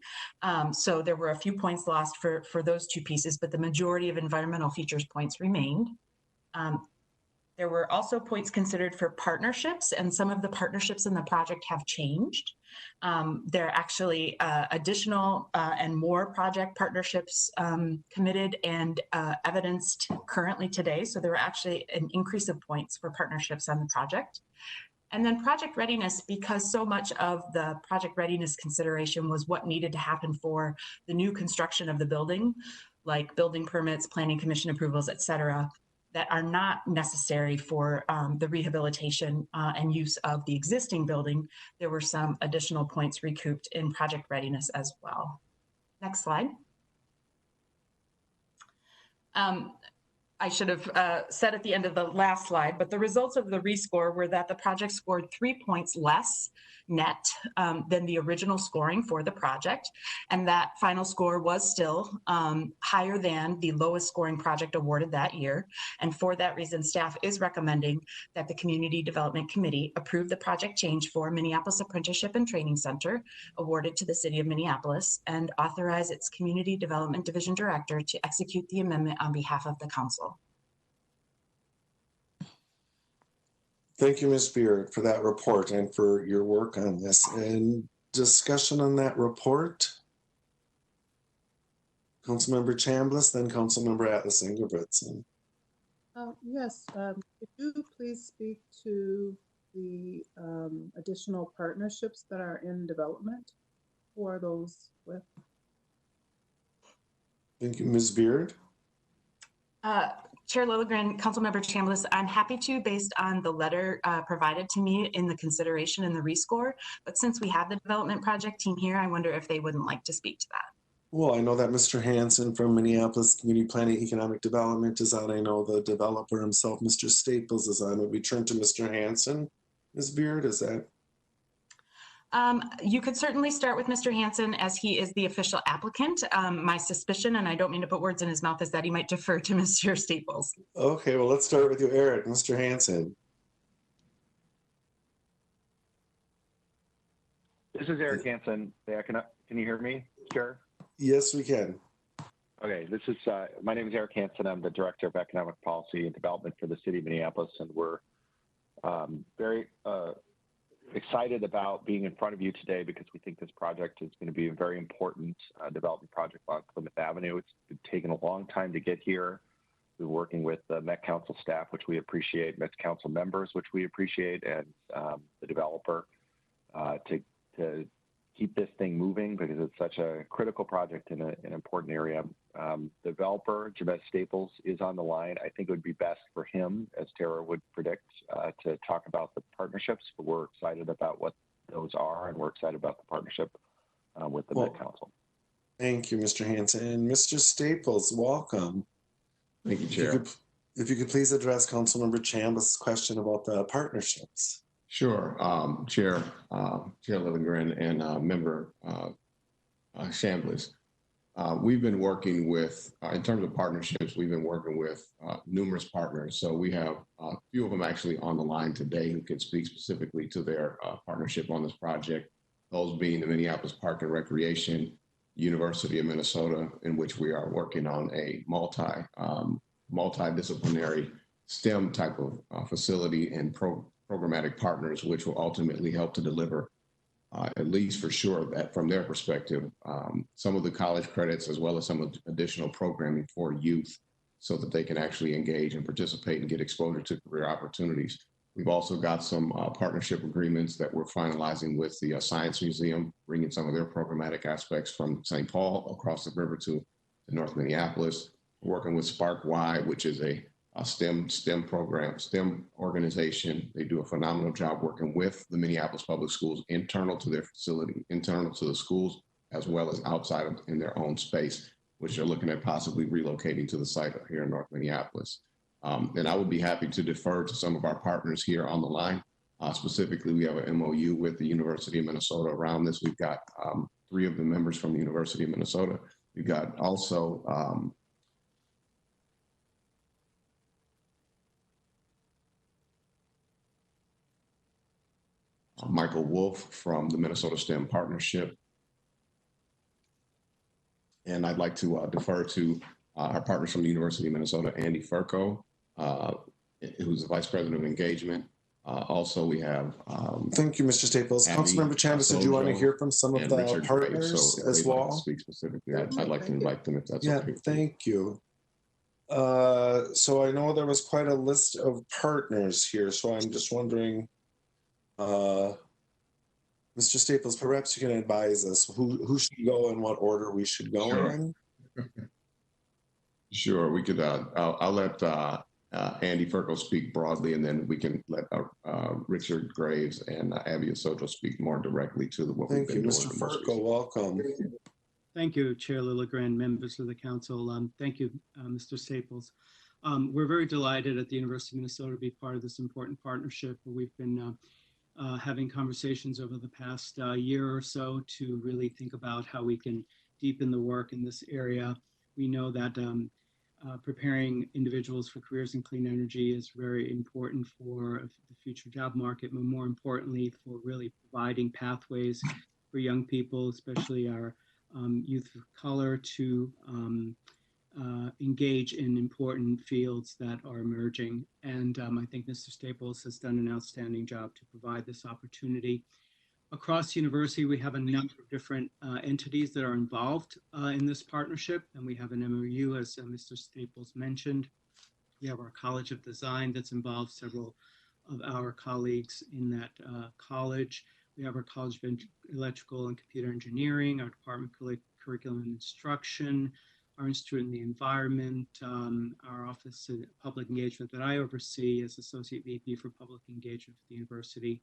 So there were a few points lost for those 2 pieces, but the majority of environmental features points remained. There were also points considered for partnerships, and some of the partnerships in the project have changed. There are actually additional and more project partnerships committed and evidenced currently today. So there were actually an increase of points for partnerships on the project. And then project readiness, because so much of the project readiness consideration was what needed to happen for the new construction of the building, like building permits, planning commission approvals, et cetera, that are not necessary for the rehabilitation and use of the existing building. There were some additional points recouped in project readiness as well. Next slide. I should have said at the end of the last slide, but the results of the rescore were that the project scored 3 points less net than the original scoring for the project. And that final score was still higher than the lowest scoring project awarded that year. And for that reason, staff is recommending that the Community Development Committee approve the project change for Minneapolis Apprenticeship and Training Center awarded to the City of Minneapolis and authorize its Community Development Division Director to execute the amendment on behalf of the council. Thank you, Ms. Beard, for that report and for your work on this. And discussion on that report? Councilmember Chambliss, then Councilmember Atlas Ingebrigtsen. Yes, could you please speak to the additional partnerships that are in development? Who are those with? Thank you, Ms. Beard. Chair Lilligren, Councilmember Chambliss, I'm happy to based on the letter provided to me in the consideration and the rescore. But since we have the development project team here, I wonder if they wouldn't like to speak to that. Well, I know that Mr. Hanson from Minneapolis Community Planning Economic Development is on. I know the developer himself, Mr. Staples, is on. Would we turn to Mr. Hanson, Ms. Beard? Is that? You could certainly start with Mr. Hanson as he is the official applicant. My suspicion, and I don't mean to put words in his mouth, is that he might defer to Mr. Staples. Okay, well, let's start with you, Eric. Mr. Hanson. This is Eric Hanson. Can you hear me, Chair? Yes, we can. Okay, this is my name is Eric Hanson. I'm the Director of Economic Policy and Development for the City of Minneapolis, and we're very excited about being in front of you today because we think this project is going to be a very important development project on Plymouth Avenue. It's been taking a long time to get here. We're working with the Met Council staff, which we appreciate, Met Council members, which we appreciate, and the developer to keep this thing moving because it's such a critical project in an important area. Developer, James Staples, is on the line. I think it would be best for him, as Tara would predict, to talk about the partnerships. But we're excited about what those are, and we're excited about the partnership with the Met Council. Thank you, Mr. Hanson. Mr. Staples, welcome. Thank you, Chair. If you could please address Councilmember Chambas' question about the partnerships. Sure, Chair Lilligren and Member Chambliss. We've been working with, in terms of partnerships, we've been working with numerous partners. So we have a few of them actually on the line today who can speak specifically to their partnership on this project. Those being the Minneapolis Park and Recreation, University of Minnesota, in which we are working on a multidisciplinary STEM type of facility and programmatic partners, which will ultimately help to deliver, at least for sure, that from their perspective, some of the college credits as well as some of the additional programming for youth so that they can actually engage and participate and get exposure to career opportunities. We've also got some partnership agreements that we're finalizing with the Science Museum, bringing some of their programmatic aspects from St. Paul across the river to North Minneapolis. We're working with Spark Y, which is a STEM program, STEM organization. They do a phenomenal job working with the Minneapolis Public Schools, internal to their facility, internal to the schools, as well as outside of in their own space, which they're looking at possibly relocating to the site here in North Minneapolis. And I would be happy to defer to some of our partners here on the line. Specifically, we have an MOU with the University of Minnesota around this. We've got 3 of the members from the University of Minnesota. We've got also Michael Wolf from the Minnesota STEM Partnership. And I'd like to defer to our partners from the University of Minnesota, Andy Furco, who's the Vice President of Engagement. Also, we have... Thank you, Mr. Staples. Councilmember Chambas, did you want to hear from some of the Richard partners so as well? Like to speak specifically, I'd like to invite them if that's okay. Thank you. So I know there was quite a list of partners here, so I'm just wondering, Mr. Staples, perhaps you can advise us who should go and what order we should go in? Sure, we could, I'll let Andy Furco speak broadly, and then we can let Richard Graves and Abby Soto speak more directly to what we've been doing. Thank you, Mr. Furco, welcome. Thank you, Chair Lilligren, members of the council. Thank you, Mr. Staples. We're very delighted at the University of Minnesota to be part of this important partnership. We've been having conversations over the past year or so to really think about how we can deepen the work in this area. We know that preparing individuals for careers in clean energy is very important for the future job market, but more importantly, for really providing pathways for young people, especially our youth of color, to engage in important fields that are emerging. And I think Mr. Staples has done an outstanding job to provide this opportunity. Across the university, we have a number of different entities that are involved in this partnership, and we have an MOU, as Mr. Staples mentioned. We have our College of Design that's involved, several of our colleagues in that college. We have our College of Electrical and Computer Engineering, our Department of Curriculum and Instruction, our Institute in the Environment, our Office of Public Engagement that I oversee as Associate VP for Public Engagement for the university,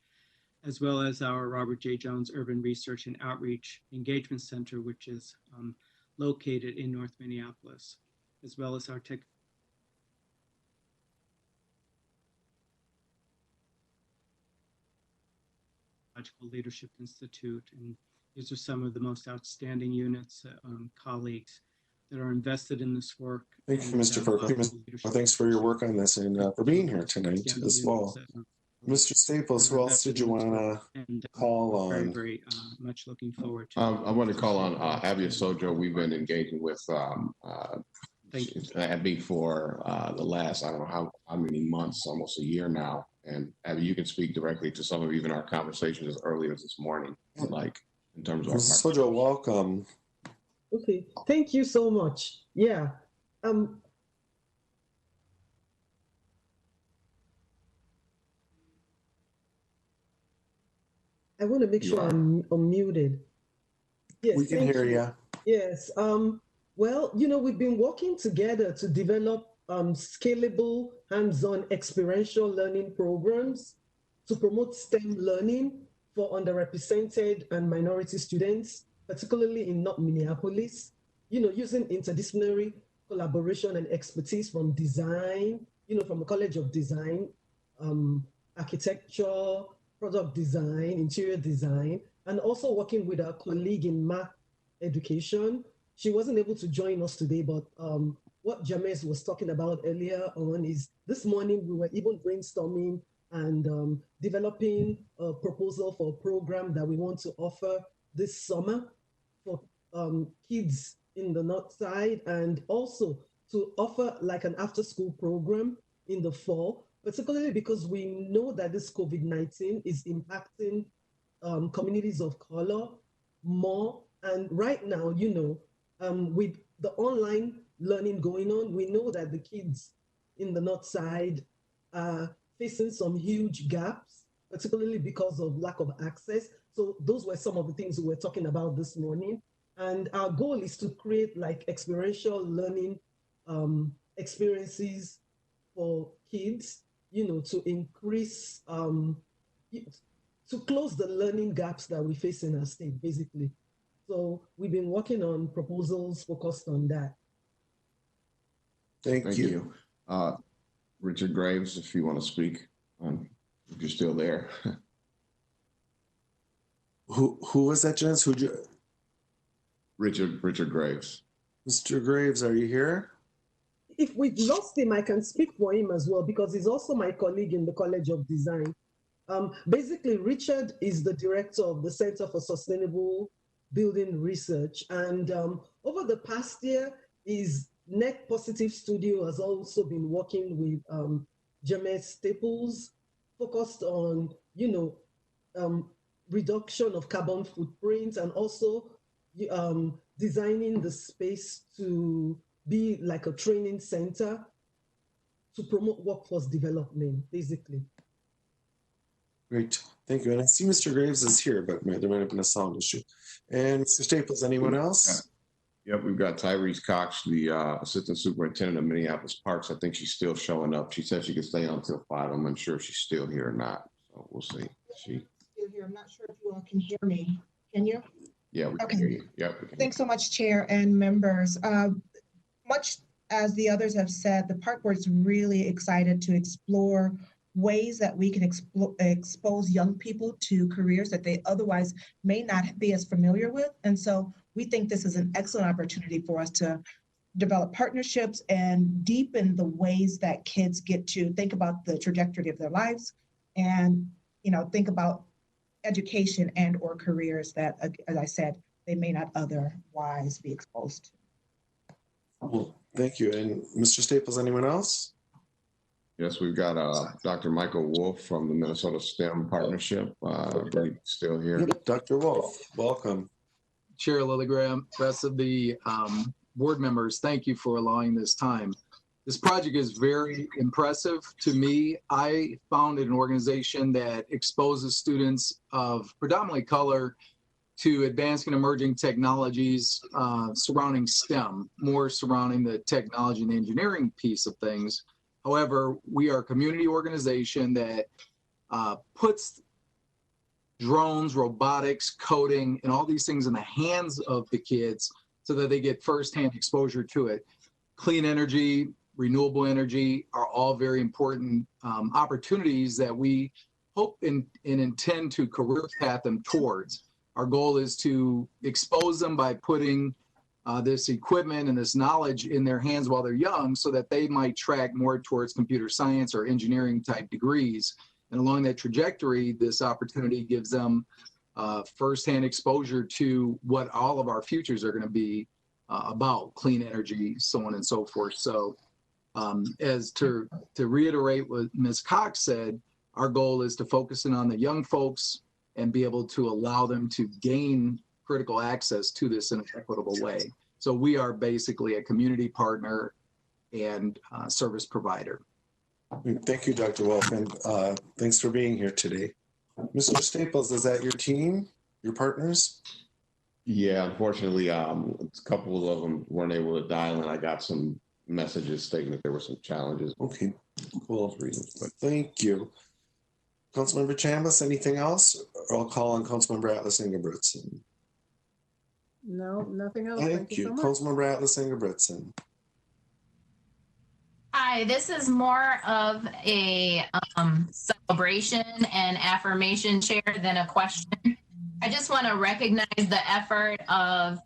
as well as our Robert J. Jones Urban Research and Outreach Engagement Center, which is located in North Minneapolis, as well as our Technological Leadership Institute. And these are some of the most outstanding units, colleagues that are invested in this work. Thank you, Mr. Furco. Thanks for your work on this and for being here tonight as well. Mr. Staples, who else did you want to call on? Very much looking forward to. I want to call on Abby Soto. We've been engaging with Abby for the last, I don't know how many months, almost a year now. And Abby, you can speak directly to some of even our conversations earlier this morning, like in terms of our Sojo, welcome. Okay, thank you so much. Yeah. I want to make sure I'm unmuted. Yes, we can hear you. Yes. Well, we've been working together to develop scalable, hands-on experiential learning programs to promote STEM learning for underrepresented and minority students, particularly in North Minneapolis, using interdisciplinary collaboration and expertise from design, from the College of Design, architecture, product design, interior design, and also working with a colleague in math education. She wasn't able to join us today, but what James was talking about earlier on is this morning we were even brainstorming and developing a proposal for a program that we want to offer this summer for kids in the North Side, and also to offer like an after-school program in the fall, particularly because we know that this COVID-19 is impacting communities of color more. And right now, with the online learning going on, we know that the kids in the North Side are facing some huge gaps, particularly because of lack of access. So those were some of the things we were talking about this morning. And our goal is to create like experiential learning experiences for kids, to increase, to close the learning gaps that we face in our state, basically. So we've been working on proposals focused on that. Thank you. Richard Graves, if you want to speak, if you're still there. Who was that, Jens? Richard Graves. Mr. Graves, are you here? If we've lost him, I can speak for him as well, because he's also my colleague in the College of Design. Basically, Richard is the director of the Center for Sustainable Building Research. And over the past year, his Net Positive Studio has also been working with James Staples, focused on, reduction of carbon footprint, and also designing the space to be like a training center to promote workforce development, basically. Great, thank you. And I see Mr. Graves is here, but there might have been a sound issue. And Mr. Staples, anyone else? Yep, we've got Tyrese Cox, the Assistant Superintendent of Minneapolis Parks. I think she's still showing up. She said she could stay on until 5. I'm unsure if she's still here or not, so we'll see. Still here. I'm not sure if you all can hear me. Can you? Yeah, we can hear you. Yep, we can. Thanks so much, Chair and members. Much as the others have said, the Park Board is really excited to explore ways that we can expose young people to careers that they otherwise may not be as familiar with. And so we think this is an excellent opportunity for us to develop partnerships and deepen the ways that kids get to think about the trajectory of their lives and, think about education and or careers that, as I said, they may not otherwise be exposed to. Well, thank you. And Mr. Staples, anyone else? Yes, we've got Dr. Michael Wolf from the Minnesota STEM Partnership. Still here. Yep, Dr. Wolf, welcome. Chair Lilligraham, rest of the board members, thank you for allowing this time. This project is very impressive to me. I founded an organization that exposes students of predominantly color to advanced and emerging technologies surrounding STEM, more surrounding the technology and engineering piece of things. However, we are a community organization that puts drones, robotics, coding, and all these things in the hands of the kids so that they get firsthand exposure to it. Clean energy, renewable energy are all very important opportunities that we hope and intend to career path them towards. Our goal is to expose them by putting this equipment and this knowledge in their hands while they're young so that they might track more towards computer science or engineering type degrees. And along that trajectory, this opportunity gives them firsthand exposure to what all of our futures are going to be about, clean energy, so on and so forth. So as to reiterate what Ms. Cox said, Our goal is to focus in on the young folks and be able to allow them to gain critical access to this in an equitable way. So we are basically a community partner and service provider. Thank you, Dr. Wolf, and thanks for being here today. Mr. Staples, is that your team, your partners? Yeah, unfortunately, a couple of them weren't able to dial in. I got some messages stating that there were some challenges. Okay, cool. Thank you. Councilmember Chambliss, anything else? Or I'll call on Councilmember Atlas Ingebrigtsen. No, nothing else. Thank you. So much. Councilmember Atlas Ingebrigtsen. Hi, this is more of a celebration and affirmation, Chair, than a question. I just want to recognize the effort of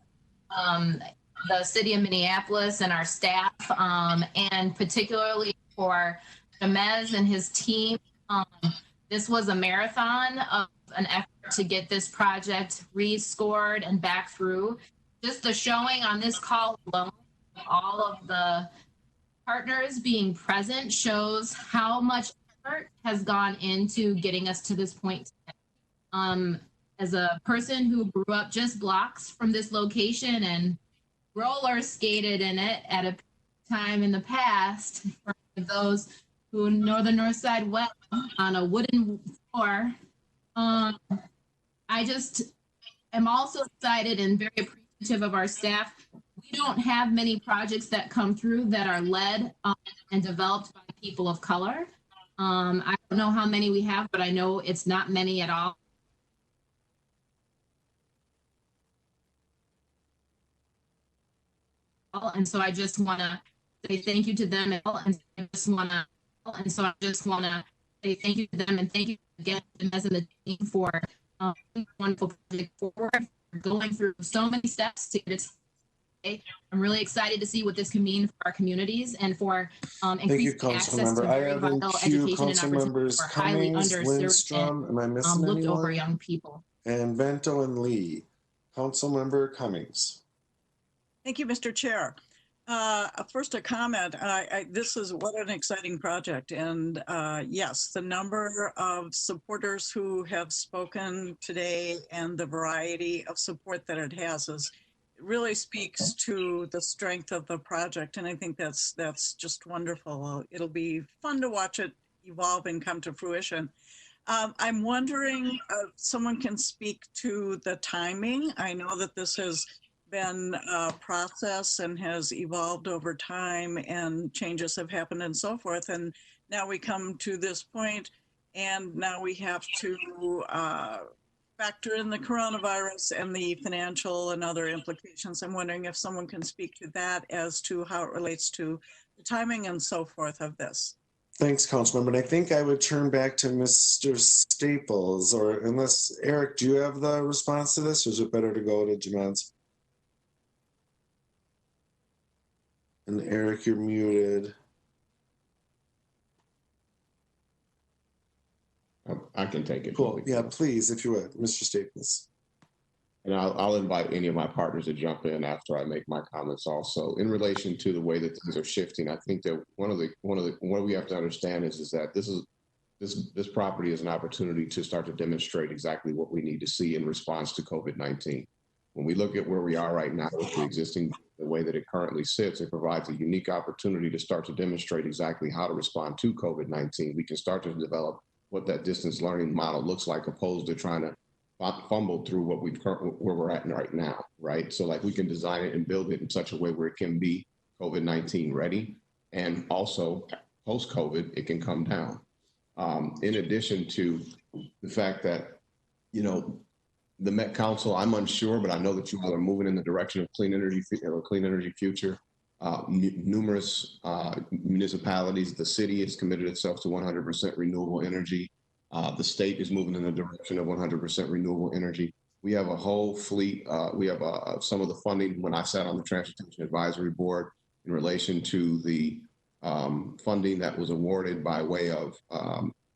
the city of Minneapolis and our staff, and particularly for Jamez and his team. This was a marathon of an effort to get this project rescored and back through. Just the showing on this call alone, all of the partners being present shows how much effort has gone into getting us to this point today. As a person who grew up just blocks from this location and roller skated in it at a time in the past, for those who know the North Side well, on a wooden floor, I just am also excited and very appreciative of our staff. We don't have many projects that come through that are led and developed by people of color. I don't know how many we have, but I know it's not many at all. And so I just want to say thank you to them, and I just want to say thank you to them, and thank you again as in the team for wonderful project forward, for going through so many steps to get it. I'm really excited to see what this can mean for our communities and for increasing access to very vital education and opportunities for highly underserved Lindstrom, am I missing looked anyone? over young people. And Vento and Lee. Councilmember Cummings. Thank you, Mr. Chair. First, a comment. This is what an exciting project. And yes, the number of supporters who have spoken today and the variety of support that it has really speaks to the strength of the project. And I think that's just wonderful. It'll be fun to watch it evolve and come to fruition. I'm wondering if someone can speak to the timing. I know that this has been a process and has evolved over time, and changes have happened and so forth. And now we come to this point, and now we have to factor in the coronavirus and the financial and other implications. I'm wondering if someone can speak to that as to how it relates to the timing and so forth of this. Thanks, Councilmember. And I think I would turn back to Mr. Staples, or unless, Eric, do you have the response to this, or is it better to go to Jamez? And Eric, you're muted. I can take it. Cool. Yeah, please, if you would, Mr. Staples. And I'll invite any of my partners to jump in after I make my comments also. In relation to the way that things are shifting, I think that what we have to understand is that this property is an opportunity to start to demonstrate exactly what we need to see in response to COVID-19. When we look at where we are right now with the way that it currently sits, it provides a unique opportunity to start to demonstrate exactly how to respond to COVID-19. We can start to develop what that distance learning model looks like, opposed to trying to fumble through where we're at right now, right? So like we can design it and build it in such a way where it can be COVID-19 ready, and also post-COVID, it can come down. In addition to the fact that, the Met Council, I'm unsure, but I know that you all are moving in the direction of clean energy future. Numerous municipalities, the city has committed itself to 100% renewable energy. The state is moving in the direction of 100% renewable energy. We have a whole fleet. We have some of the funding when I sat on the Transportation Advisory Board in relation to the funding that was awarded by way of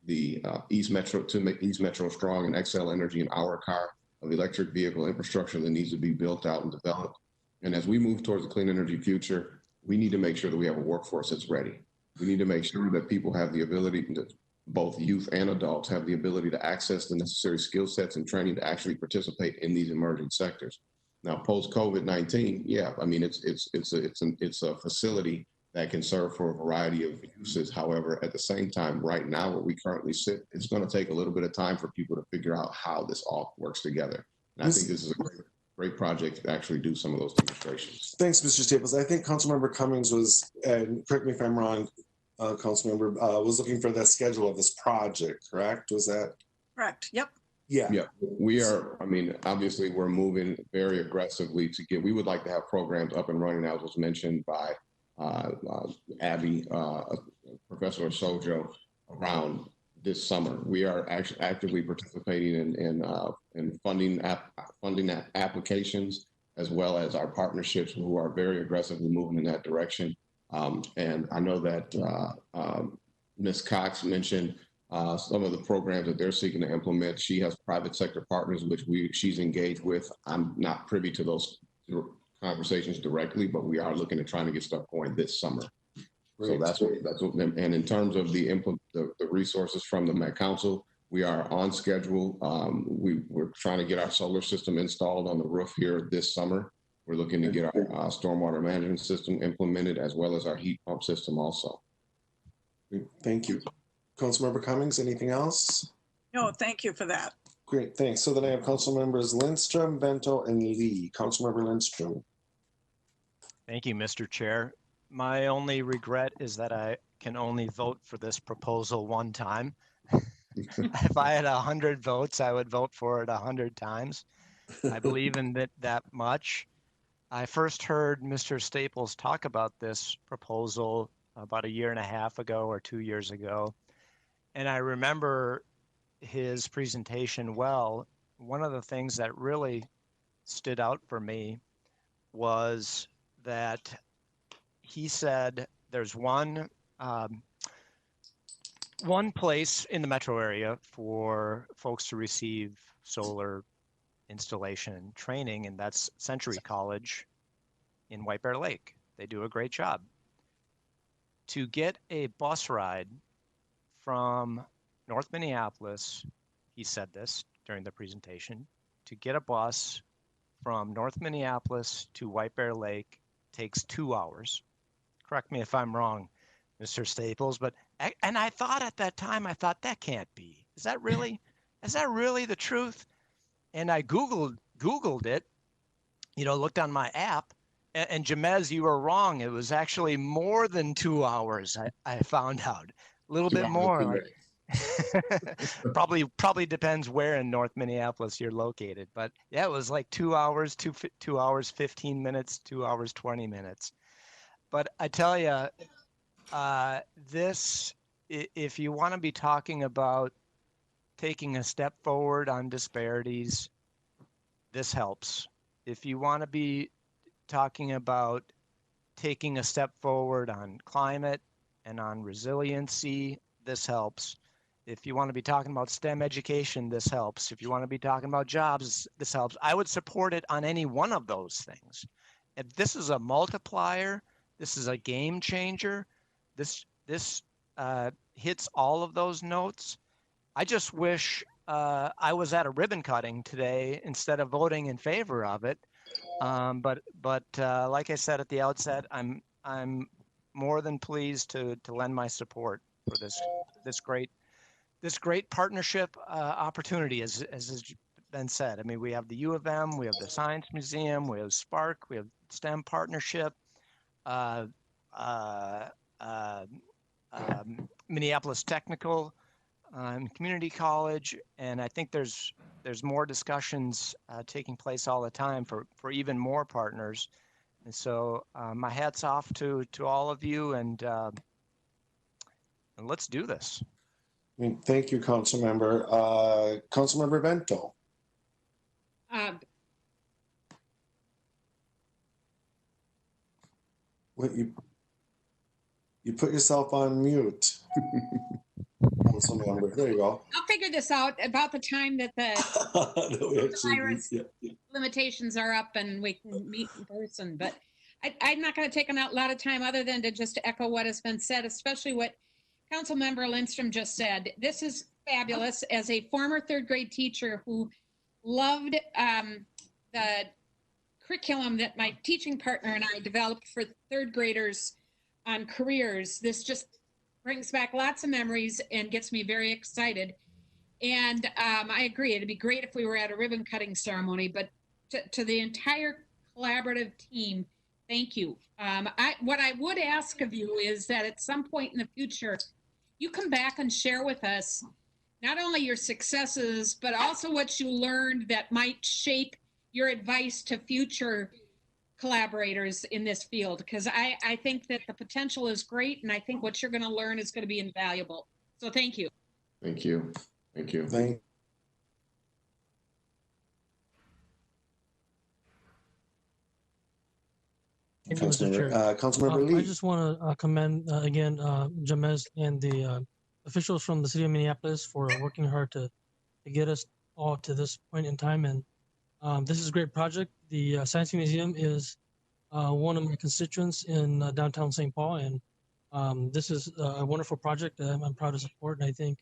the East Metro to make East Metro strong, and Xcel Energy and Our Car of electric vehicle infrastructure that needs to be built out and developed. And as we move towards a clean energy future, we need to make sure that we have a workforce that's ready. We need to make sure that people have the ability both youth and adults have the ability to access the necessary skill sets and training to actually participate in these emerging sectors. Now, post COVID-19, yeah, I mean, it's a facility that can serve for a variety of uses. However, at the same time, right now, where we currently sit, it's going to take a little bit of time for people to figure out how this all works together. And I think this is a great project to actually do some of those demonstrations. Thanks, Mr. Staples. I think Councilmember Cummings was, and correct me if I'm wrong, Councilmember, was looking for the schedule of this project, correct? Was that? Correct, yep. Yeah. Yeah, we are, I mean, obviously we're moving very aggressively we would like to have programs up and running, as was mentioned by Abby, Professor Sojo, around this summer. We are actually actively participating in funding applications, as well as our partnerships who are very aggressively moving in that direction. And I know that Ms. Cox mentioned some of the programs that they're seeking to implement. She has private sector partners, which she's engaged with. I'm not privy to those conversations directly, but we are looking at trying to get stuff going this summer. Great. So that's what, and in terms of the resources from the Met Council, we are on schedule. We're trying to get our solar system installed on the roof here this summer. We're looking to get our stormwater management system implemented, as well as our heat pump system also. Thank you. Councilmember Cummings, anything else? No, thank you for that. Great, thanks. So then I have Councilmembers Lindstrom, Bento, and Lee. Councilmember Lindstrom. Thank you, Mr. Chair. My only regret is that I can only vote for this proposal one time. If I had 100 votes, I would vote for it 100 times. I believe in it that much. I first heard Mr. Staples talk about this proposal about 1.5 years ago or 2 years ago. And I remember his presentation well. One of the things that really stood out for me was that he said there's one place in the metro area for folks to receive solar installation and training, and that's Century College in White Bear Lake. They do a great job. To get a bus ride from North Minneapolis, he said this during the presentation, to get a bus from North Minneapolis to White Bear Lake takes 2 hours. Correct me if I'm wrong, Mr. Staples, but, and I thought at that time, I thought that can't be. Is that really the truth? And I Googled it, looked on my app, and Jamez, you were wrong. It was actually more than 2 hours. I found out a little bit more. Like, probably depends where in North Minneapolis you're located, but yeah, it was like 2 hours, 2 hours, 15 minutes, 2 hours, 20 minutes. But I tell you, if you want to be talking about taking a step forward on disparities, this helps. If you want to be talking about taking a step forward on climate and on resiliency, this helps. If you want to be talking about STEM education, this helps. If you want to be talking about jobs, this helps. I would support it on any one of those things. If this is a multiplier, this is a game changer. This hits all of those notes. I just wish I was at a ribbon cutting today instead of voting in favor of it. But like I said at the outset, I'm more than pleased to lend my support for this great partnership opportunity, as has been said. I mean, we have the U of M, we have the Science Museum, we have Spark, we have STEM partnership, Minneapolis Technical, Community College, and I think there's more discussions taking place all the time for even more partners. And so my hat's off to all of you, and let's do this. Thank you, Councilmember. Councilmember Bento. What you put yourself on mute. Councilmember, there you go. I'll figure this out about the time that the virus limitations are up and we can meet in person. But I'm not going to take a lot of time other than to just echo what has been said, especially what Councilmember Lindstrom just said. This is fabulous. As a former third grade teacher who loved the curriculum that my teaching partner and I developed for third graders on careers, this just brings back lots of memories and gets me very excited. And I agree, it'd be great if we were at a ribbon cutting ceremony, but to the entire collaborative team, thank you. What I would ask of you is that at some point in the future, you come back and share with us not only your successes, but also what you learned that might shape your advice to future collaborators in this field, because I think that the potential is great, and I think what you're going to learn is going to be invaluable. So thank you. Thank you. Thank you. Thank you, Mr. Chair. Councilmember Lee. I just want to commend again Jamez and the officials from the city of Minneapolis for working hard to get us all to this point in time. And this is a great project. The Science Museum is one of my constituents in downtown St. Paul, and this is a wonderful project that I'm proud to support. And I think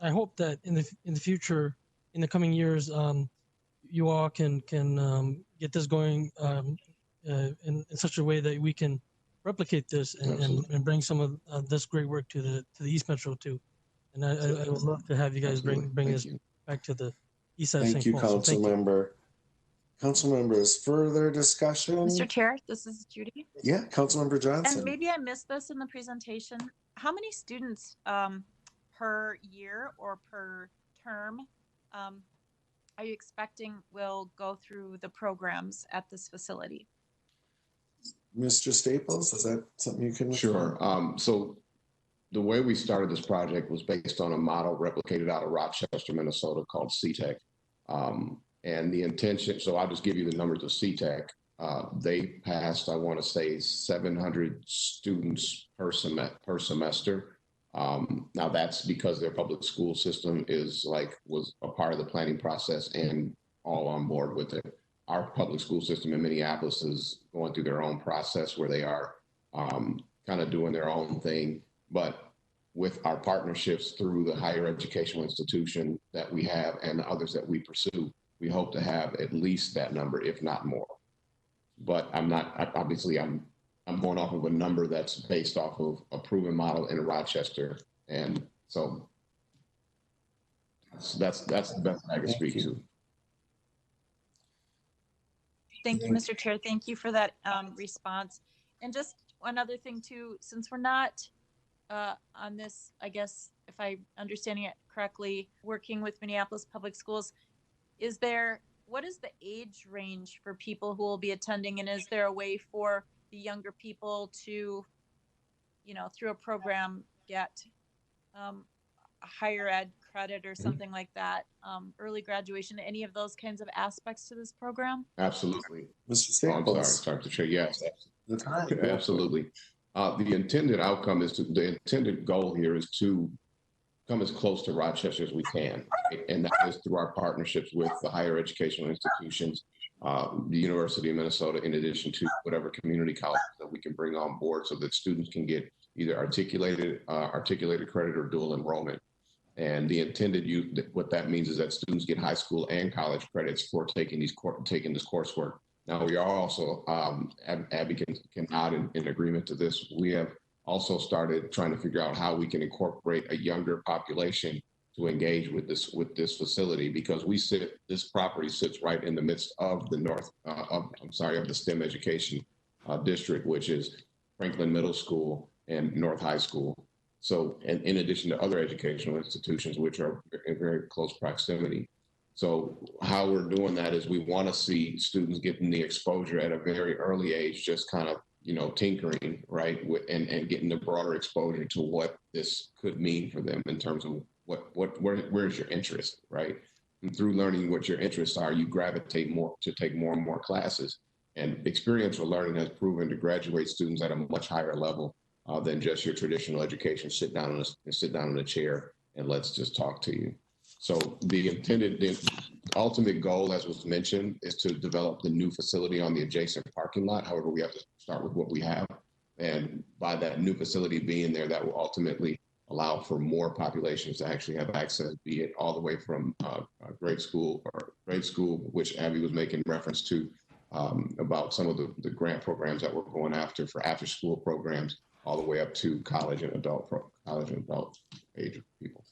I hope that in the future, in the coming years, you all can get this going in such a way that we can replicate this and bring some of this great work to the East Metro too. And I would love to have you guys bring this back to the east side of St. Paul. Thank you, Councilmember. Council members, further discussion? Mr. Chair, this is Judy. Yeah, Councilmember Johnson. And maybe I missed this in the presentation. How many students per year or per term are you expecting will go through the programs at this facility? Mr. Staples, is that something you can? Sure. So the way we started this project was based on a model replicated out of Rochester, Minnesota called CTEC. And the intention, so I'll just give you the numbers of CTEC. They passed, I want to say, 700 students per semester. Now that's because their public school system was a part of the planning process and all on board with it. Our public school system in Minneapolis is going through their own process where they are kind of doing their own thing. But with our partnerships through the higher educational institution that we have and others that we pursue, we hope to have at least that number, if not more. But I'm going off of a number that's based off of a proven model in Rochester. And so that's the best I can speak to. Thank you, Mr. Chair. Thank you for that response. And just one other thing too, since we're not on this, I guess, if I'm understanding it correctly, working with Minneapolis Public Schools, what is the age range for people who will be attending? And is there a way for the younger people to, through a program, get a higher ed credit or something like that, early graduation, any of those kinds of aspects to this program? Absolutely. Mr. Staples. I'm sorry, Dr. Chair. Yes, absolutely. The intended outcome the intended goal here is to come as close to Rochester as we can. Right? And that is through our partnerships with the higher educational institutions, the University of Minnesota, in addition to whatever community colleges that we can bring on board so that students can get either articulated credit or dual enrollment. And the intended what that means is that students get high school and college credits for taking this coursework. Now, we are also, Abby can nod in agreement to this. We have also started trying to figure out how we can incorporate a younger population to engage with this facility, because this property sits right in the midst of the of the STEM education district, which is Franklin Middle School and North High School. So, and in addition to other educational institutions, which are in very close proximity. So how we're doing that is we want to see students getting the exposure at a very early age, just kind of, tinkering, right? And getting the broader exposure to what this could mean for them in terms of where's your interest, right? And through learning what your interests are, you gravitate more to take more and more classes. And experiential learning has proven to graduate students at a much higher level than just your traditional education. Sit down in a chair and let's just talk to you. So the ultimate goal, as was mentioned, is to develop the new facility on the adjacent parking lot. However, we have to start with what we have. And by that new facility being there, that will ultimately allow for more populations to actually have access, be it all the way from grade school, which Abby was making reference to about some of the grant programs that we're going after for after school programs, all the way up to college and adult age people.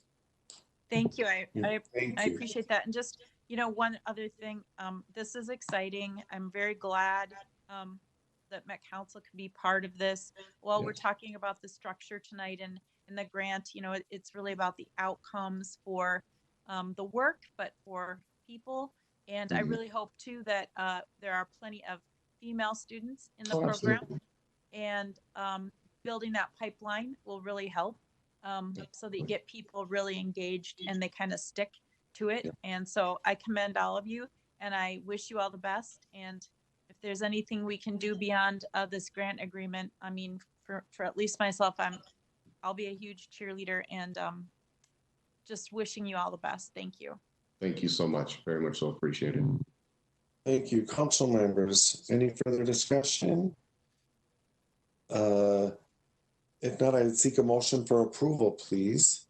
Thank you. I Thank I you. appreciate that. And just, one other thing, this is exciting. I'm very glad that Met Council can be part of this. While we're talking about the structure tonight and the grant, it's really about the outcomes for the work, but for people. And I really hope too that there are plenty of female students in the program. Absolutely. And building that pipeline will really help so that you get people really engaged and they kind of stick to it. And so I commend all of you and I wish you all the best. And if there's anything we can do beyond this grant agreement, I mean, for at least myself, I'll be a huge cheerleader and just wishing you all the best. Thank you. Thank you so much. Very much so appreciated. Thank you. Council members, any further discussion? If not, I'd seek a motion for approval, please.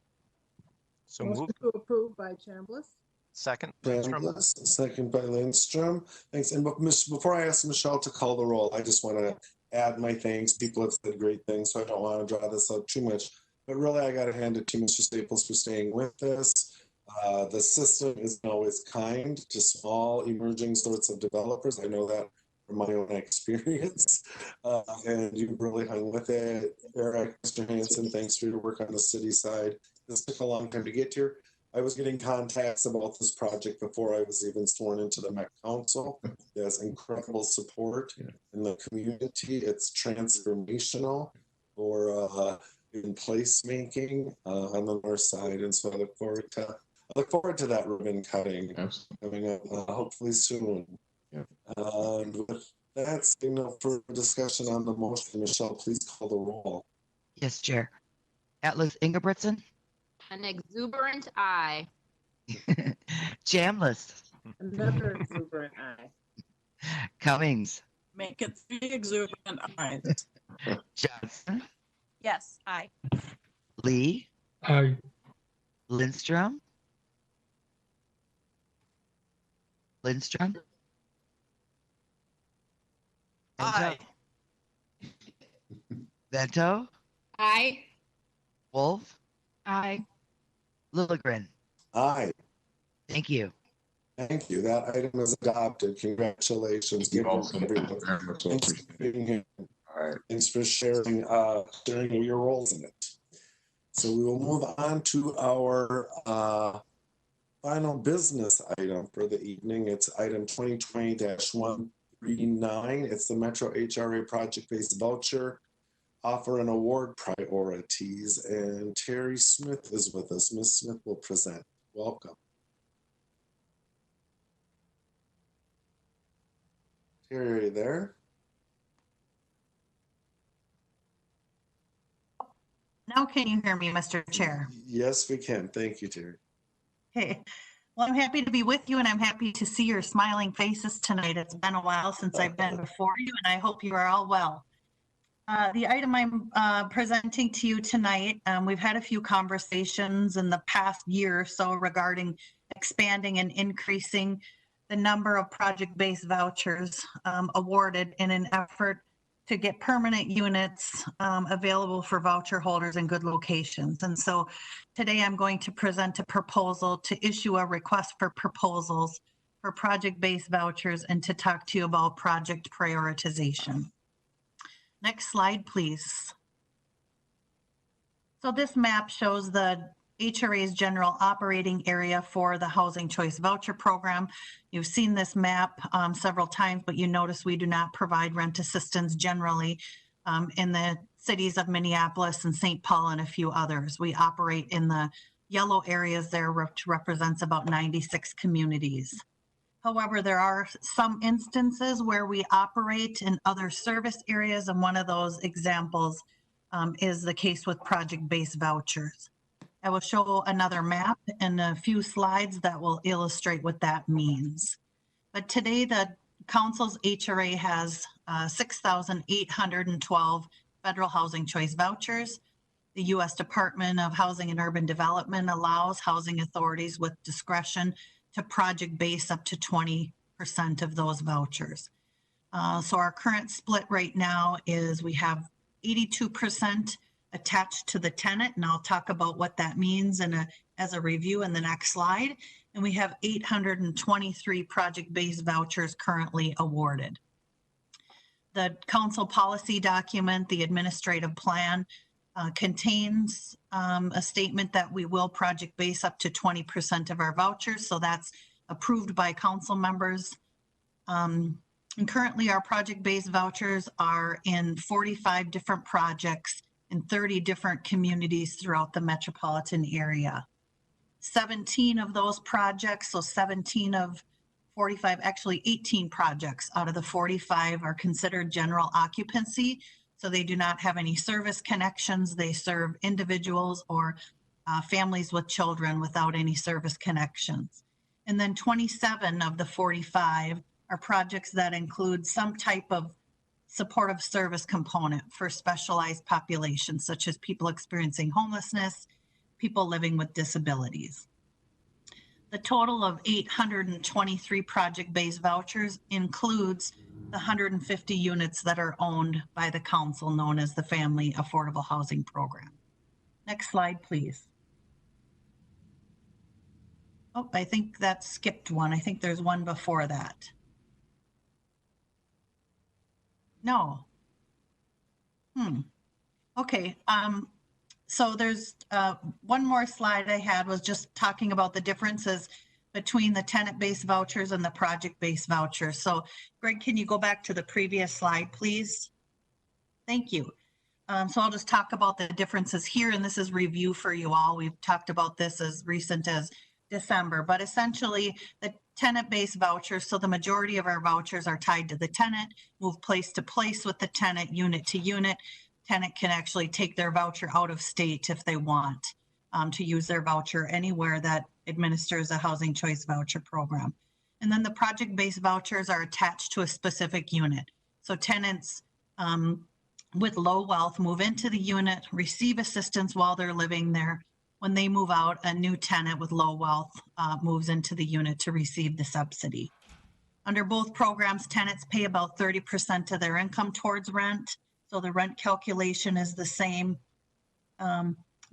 So Motion moved. to approve by Chambliss. Second. Chambliss, second by Lindstrom. Thanks. And before I ask Michelle to call the roll, I just want to add my thanks. People have said great things, so I don't want to draw this out too much. But really, I got to hand it to Mr. Staples for staying with this. The system isn't always kind to small emerging sorts of developers. I know that from my own experience. And you really hung with it. Eric, Mr. Hanson, thanks for your work on the city side. This took a long time to get here. I was getting contacts about this project before I was even sworn into the Met Council. There's incredible support in the community. It's transformational for in placemaking on the north side. And so I look forward to that ribbon cutting coming up hopefully soon. And with that, seeing no further discussion on the motion, Michelle, please call the roll. Yes, Chair. Atlas Ingebrigtsen. An exuberant eye. Chambliss. Another exuberant eye. Cummings. Make it 3 exuberant eyes. Johnson. Yes, aye. Lee. Aye. Lindstrom. Lindstrom. Aye. Vento. Aye. Wolf. Aye. Lilligren. Aye. Thank you. Thank you. That item is adopted. Congratulations. Thank you Given also. everyone. Very much so Thanks for appreciated. being here. All right. Thanks for sharing your roles in it. So we will move on to our final business item for the evening. It's item 2020-139. It's the Metro HRA project-based voucher offer and award priorities. And Terry Smith is with us. Ms. Smith will present. Welcome. Terry, are you there? Now can you hear me, Mr. Chair? Yes, we can. Thank you, Terry. Okay. Well, I'm happy to be with you and I'm happy to see your smiling faces tonight. It's been a while since I've been before you and I hope you are all well. The item I'm presenting to you tonight, we've had a few conversations in the past year or so regarding expanding and increasing the number of project-based vouchers awarded in an effort to get permanent units available for voucher holders in good locations. And so today I'm going to present a proposal to issue a request for proposals for project-based vouchers and to talk to you about project prioritization. Next slide, please. So this map shows the HRA's general operating area for the Housing Choice Voucher Program. You've seen this map several times, but you notice we do not provide rent assistance generally in the cities of Minneapolis and St. Paul and a few others. We operate in the yellow areas there, which represents about 96 communities. However, there are some instances where we operate in other service areas, and one of those examples is the case with project-based vouchers. I will show another map and a few slides that will illustrate what that means. But today, the Council's HRA has 6,812 federal housing choice vouchers. The U.S. Department of Housing and Urban Development allows housing authorities with discretion to project base up to 20% of those vouchers. So our current split right now is we have 82% attached to the tenant, and I'll talk about what that means as a review in the next slide. And we have 823 project-based vouchers currently awarded. The council policy document, the administrative plan, contains a statement that we will project base up to 20% of our vouchers. So that's approved by council members. And currently our project-based vouchers are in 45 different projects in 30 different communities throughout the metropolitan area. 17 of those projects, so 17 of 45, actually 18 projects out of the 45 are considered general occupancy. So they do not have any service connections. They serve individuals or families with children without any service connections. And then 27 of the 45 are projects that include some type of supportive service component for specialized populations, such as people experiencing homelessness, people living with disabilities. The total of 823 project-based vouchers includes the 150 units that are owned by the council, known as the Family Affordable Housing Program. Next slide, please. Oh, I think that skipped one. I think there's one before that. No. Okay. So there's one more slide I had was just talking about the differences between the tenant-based vouchers and the project-based vouchers. So Greg, can you go back to the previous slide, please? Thank you. So I'll just talk about the differences here, and this is review for you all. We've talked about this as recent as December, but essentially the tenant-based vouchers, so the majority of our vouchers are tied to the tenant, move place to place with the tenant, unit to unit. Tenant can actually take their voucher out of state if they want to use their voucher anywhere that administers a housing choice voucher program. And then the project-based vouchers are attached to a specific unit. So tenants with low wealth move into the unit, receive assistance while they're living there. When they move out, a new tenant with low wealth moves into the unit to receive the subsidy. Under both programs, tenants pay about 30% of their income towards rent. So the rent calculation is the same.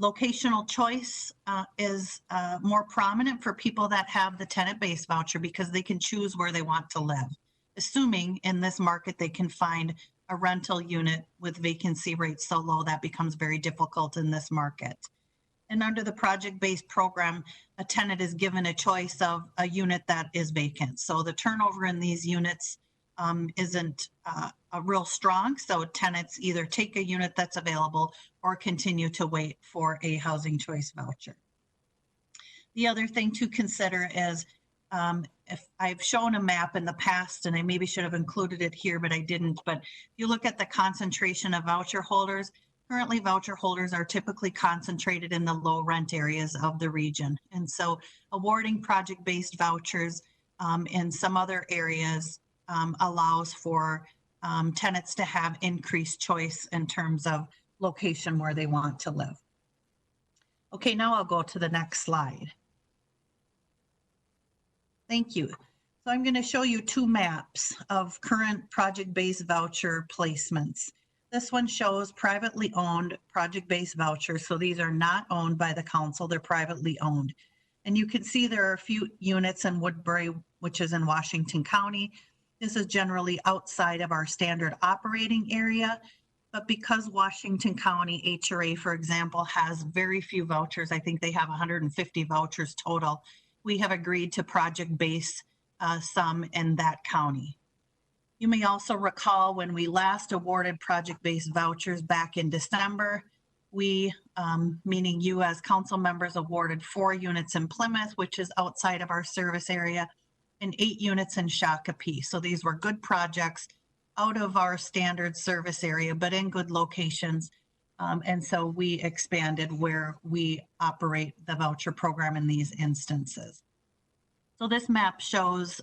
Locational choice is more prominent for people that have the tenant-based voucher because they can choose where they want to live. Assuming in this market they can find a rental unit with vacancy rates so low that becomes very difficult in this market. And under the project-based program, a tenant is given a choice of a unit that is vacant. So the turnover in these units isn't real strong. So tenants either take a unit that's available or continue to wait for a housing choice voucher. The other thing to consider is if I've shown a map in the past, and I maybe should have included it here, but I didn't. But if you look at the concentration of voucher holders, currently voucher holders are typically concentrated in the low rent areas of the region. And so awarding project-based vouchers in some other areas allows for tenants to have increased choice in terms of location where they want to live. Okay, now I'll go to the next slide. Thank you. So I'm going to show you two maps of current project-based voucher placements. This one shows privately owned project-based vouchers. So these are not owned by the council, they're privately owned. And you can see there are a few units in Woodbury, which is in Washington County. This is generally outside of our standard operating area, but because Washington County HRA, for example, has very few vouchers, I think they have 150 vouchers total, we have agreed to project base some in that county. You may also recall when we last awarded project-based vouchers back in December, we, meaning you as council members, awarded 4 units in Plymouth, which is outside of our service area, and 8 units in Shakopee. So these were good projects out of our standard service area, but in good locations. And so we expanded where we operate the voucher program in these instances. So this map shows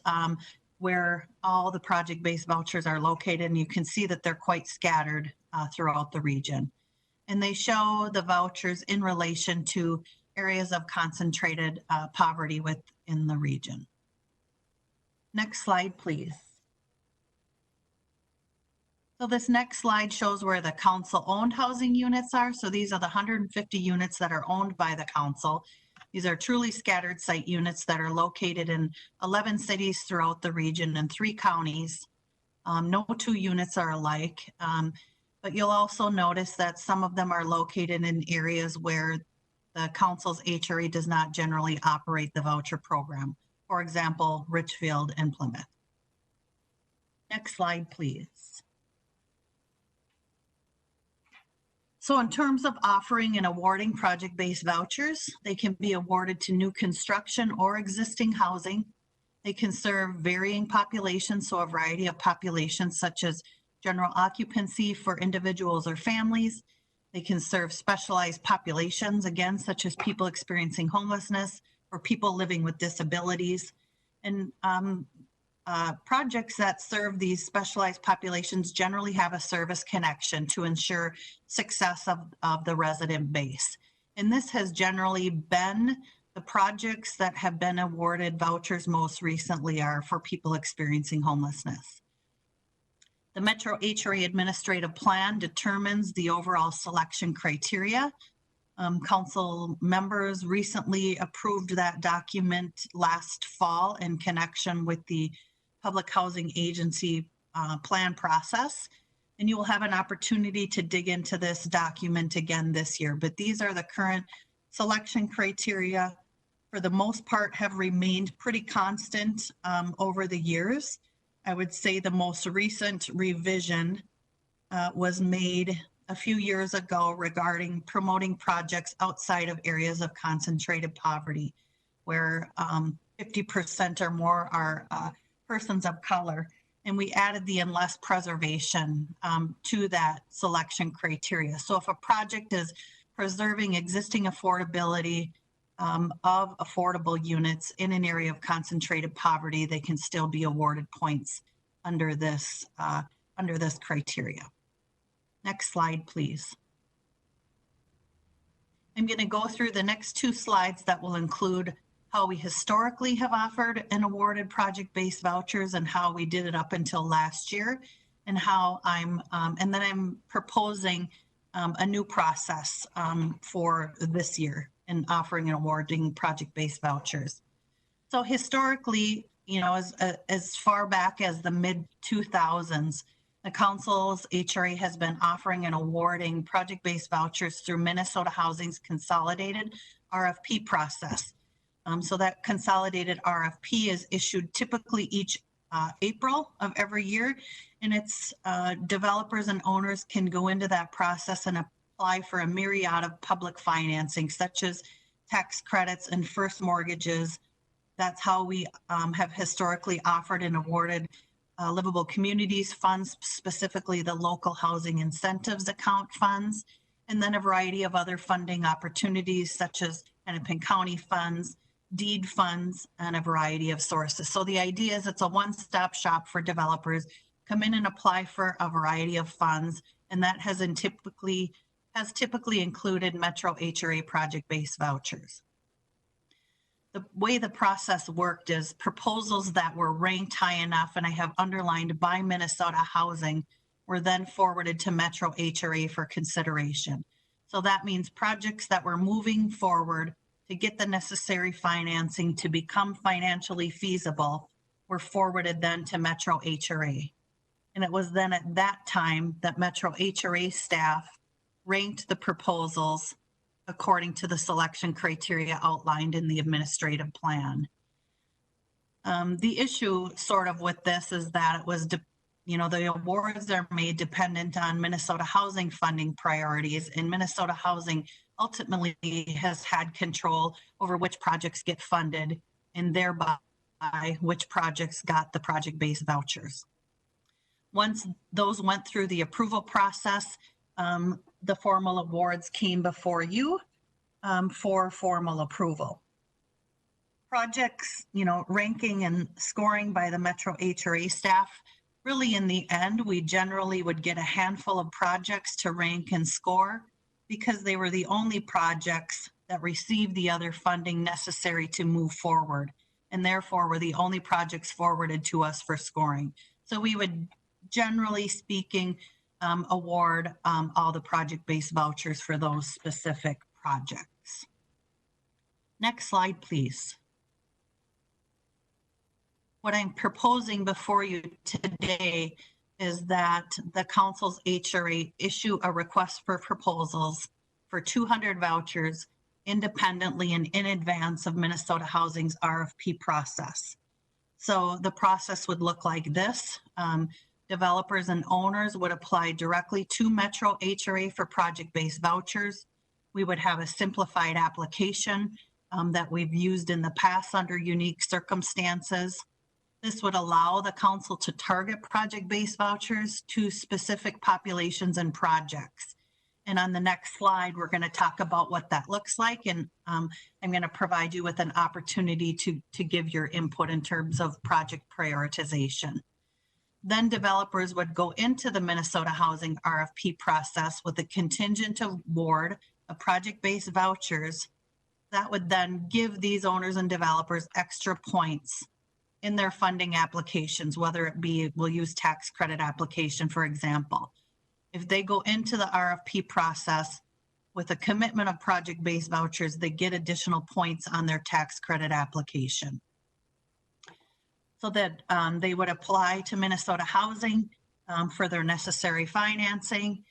where all the project-based vouchers are located, and you can see that they're quite scattered throughout the region. And they show the vouchers in relation to areas of concentrated poverty within the region. Next slide, please. So this next slide shows where the council-owned housing units are. So these are the 150 units that are owned by the council. These are truly scattered site units that are located in 11 cities throughout the region and 3 counties. No 2 units are alike, but you'll also notice that some of them are located in areas where the council's HRA does not generally operate the voucher program. For example, Richfield and Plymouth. Next slide, please. So in terms of offering and awarding project-based vouchers, they can be awarded to new construction or existing housing. They can serve varying populations, so a variety of populations such as general occupancy for individuals or families. They can serve specialized populations, again, such as people experiencing homelessness or people living with disabilities. And projects that serve these specialized populations generally have a service connection to ensure success of the resident base. And this has generally been the projects that have been awarded vouchers most recently are for people experiencing homelessness. The Metro HRA Administrative Plan determines the overall selection criteria. Council members recently approved that document last fall in connection with the Public Housing Agency plan process. And you will have an opportunity to dig into this document again this year. But these are the current selection criteria. For the most part, have remained pretty constant over the years. I would say the most recent revision was made a few years ago regarding promoting projects outside of areas of concentrated poverty, where 50% or more are persons of color. And we added the unless preservation to that selection criteria. So if a project is preserving existing affordability of affordable units in an area of concentrated poverty, they can still be awarded points under this criteria. Next slide, please. I'm going to go through the next 2 slides that will include how we historically have offered and awarded project-based vouchers and how we did it up until last year, and how and then I'm proposing a new process for this year in offering and awarding project-based vouchers. So historically, you know, as far back as the mid-2000s, the council's HRA has been offering and awarding project-based vouchers through Minnesota Housing's consolidated RFP process. So that consolidated RFP is issued typically each April of every year, and it's developers and owners can go into that process and apply for a myriad of public financing, such as tax credits and first mortgages. That's how we have historically offered and awarded livable communities funds, specifically the local housing incentives account funds, and then a variety of other funding opportunities such as Hennepin County funds, deed funds, and a variety of sources. So the idea is it's a one-stop shop for developers. Come in and apply for a variety of funds, and that has typically included Metro HRA project-based vouchers. The way the process worked is proposals that were ranked high enough, and I have underlined by Minnesota Housing, were then forwarded to Metro HRA for consideration. So that means projects that were moving forward to get the necessary financing to become financially feasible were forwarded then to Metro HRA. And it was then at that time that Metro HRA staff ranked the proposals according to the selection criteria outlined in the administrative plan. The issue sort of with this is that it was, the awards are made dependent on Minnesota Housing funding priorities, and Minnesota Housing ultimately has had control over which projects get funded and thereby which projects got the project-based vouchers. Once those went through the approval process, the formal awards came before you for formal approval. Projects, ranking and scoring by the Metro HRA staff Really, in the end, we generally would get a handful of projects to rank and score because they were the only projects that received the other funding necessary to move forward, and therefore were the only projects forwarded to us for scoring. So we would, generally speaking, award all the project-based vouchers for those specific projects. Next slide, please. What I'm proposing before you today is that the council's HRA issue a request for proposals for 200 vouchers independently and in advance of Minnesota Housing's RFP process. So the process would look like this. Developers and owners would apply directly to Metro HRA for project-based vouchers. We would have a simplified application that we've used in the past under unique circumstances. This would allow the council to target project-based vouchers to specific populations and projects. And on the next slide, we're going to talk about what that looks like. And I'm going to provide you with an opportunity to give your input in terms of project prioritization. Then developers would go into the Minnesota Housing RFP process with a contingent award of project-based vouchers that would then give these owners and developers extra points in their funding applications, whether it be, we'll use tax credit application, for example. If they go into the RFP process with a commitment of project-based vouchers, they get additional points on their tax credit application. So that they would apply to Minnesota Housing for their necessary financing.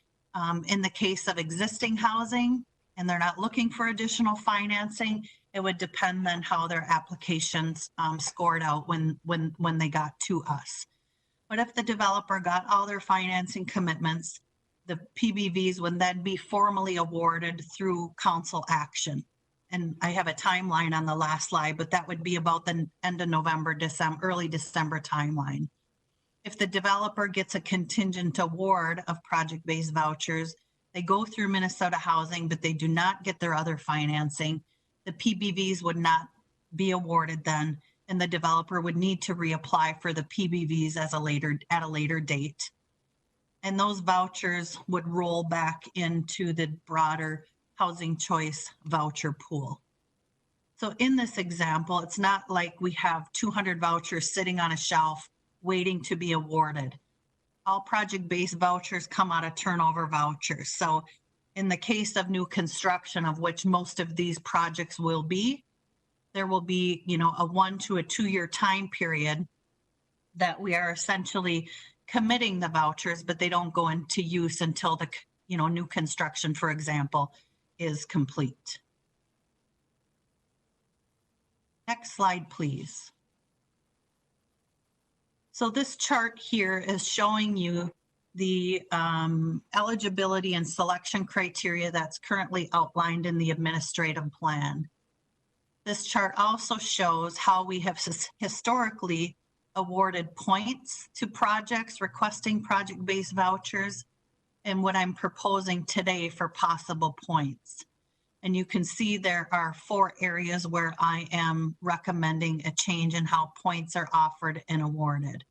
In the case of existing housing and they're not looking for additional financing, it would depend on how their applications scored out when they got to us. But if the developer got all their financing commitments, the PBVs would then be formally awarded through council action. And I have a timeline on the last slide, but that would be about the end of November, December, early December timeline. If the developer gets a contingent award of project-based vouchers, they go through Minnesota Housing, but they do not get their other financing. The PBVs would not be awarded then, and the developer would need to reapply for the PBVs at a later date. And those vouchers would roll back into the broader housing choice voucher pool. So in this example, it's not like we have 200 vouchers sitting on a shelf waiting to be awarded. All project-based vouchers come out of turnover vouchers. So in the case of new construction, of which most of these projects will be, there will be, a 1 to 2 year time period that we are essentially committing the vouchers, but they don't go into use until the, new construction, for example, is complete. Next slide, please. So this chart here is showing you the eligibility and selection criteria that's currently outlined in the administrative plan. This chart also shows how we have historically awarded points to projects requesting project-based vouchers and what I'm proposing today for possible points. And you can see there are 4 areas where I am recommending a change in how points are offered and awarded.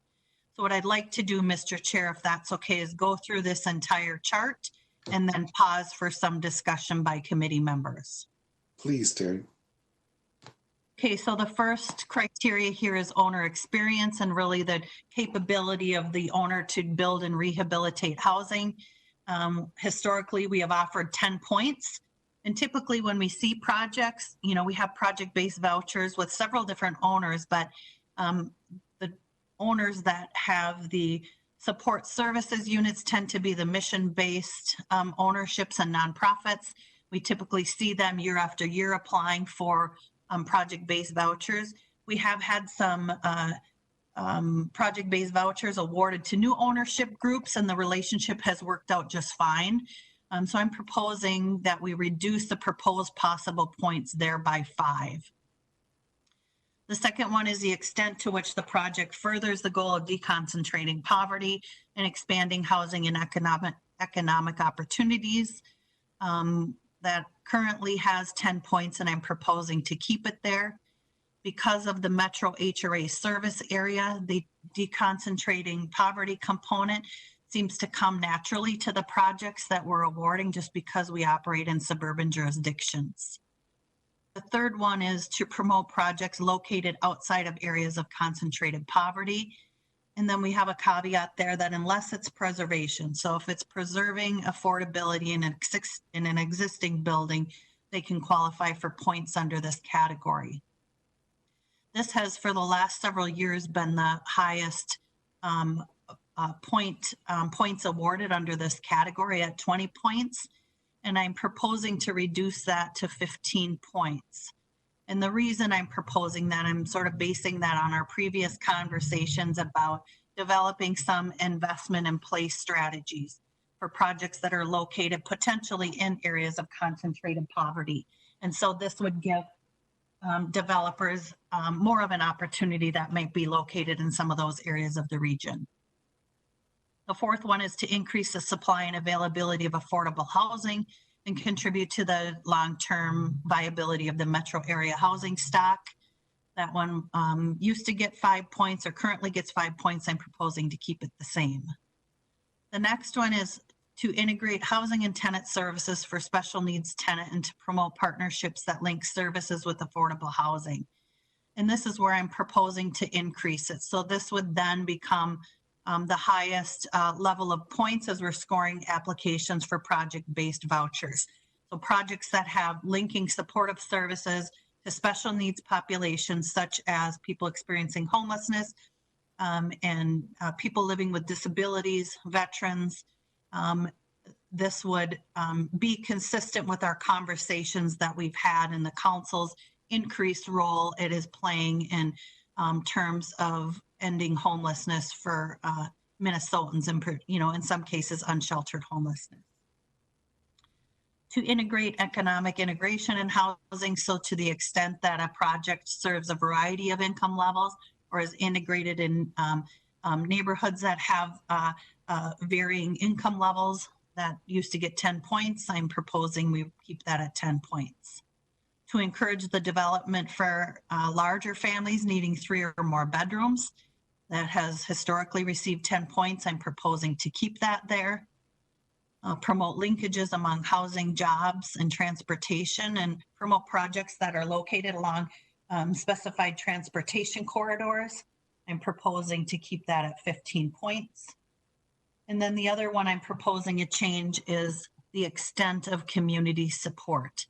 So what I'd like to do, Mr. Chair, if that's okay, is go through this entire chart and then pause for some discussion by committee members. Please, Terry. Okay, so the first criteria here is owner experience and really the capability of the owner to build and rehabilitate housing. Historically, we have offered 10 points. And typically when we see projects, we have project-based vouchers with several different owners, but the owners that have the support services units tend to be the mission-based ownerships and nonprofits. We typically see them year after year applying for project-based vouchers. We have had some project-based vouchers awarded to new ownership groups, and the relationship has worked out just fine. So I'm proposing that we reduce the proposed possible points there by 5. The second one is the extent to which the project furthers the goal of deconcentrating poverty and expanding housing and economic opportunities. That currently has 10 points, and I'm proposing to keep it there. Because of the Metro HRA service area, they deconcentrating poverty component seems to come naturally to the projects that we're awarding just because we operate in suburban jurisdictions. The third one is to promote projects located outside of areas of concentrated poverty. And then we have a caveat there that unless it's preservation, so if it's preserving affordability in an existing building, they can qualify for points under this category. This has for the last several years been the highest points awarded under this category at 20 points. And I'm proposing to reduce that to 15 points. And the reason I'm proposing that, I'm sort of basing that on our previous conversations about developing some investment in place strategies for projects that are located potentially in areas of concentrated poverty. And so this would give developers more of an opportunity that might be located in some of those areas of the region. The fourth one is to increase the supply and availability of affordable housing and contribute to the long-term viability of the metro area housing stock. That one used to get 5 points or currently gets 5 points. I'm proposing to keep it the same. The next one is to integrate housing and tenant services for special needs tenant and to promote partnerships that link services with affordable housing. And this is where I'm proposing to increase it. So this would then become the highest level of points as we're scoring applications for project-based vouchers. So projects that have linking supportive services to special needs populations, such as people experiencing homelessness and people living with disabilities, veterans. This would be consistent with our conversations that we've had in the council's increased role it is playing in terms of ending homelessness for Minnesotans and, in some cases, unsheltered homelessness. To integrate economic integration in housing, so to the extent that a project serves a variety of income levels or is integrated in neighborhoods that have varying income levels that used to get 10 points, I'm proposing we keep that at 10 points. To encourage the development for larger families needing 3 or more bedrooms, that has historically received 10 points. I'm proposing to keep that there. Promote linkages among housing, jobs, and transportation, and promote projects that are located along specified transportation corridors. I'm proposing to keep that at 15 points. And then the other one I'm proposing a change is the extent of community support.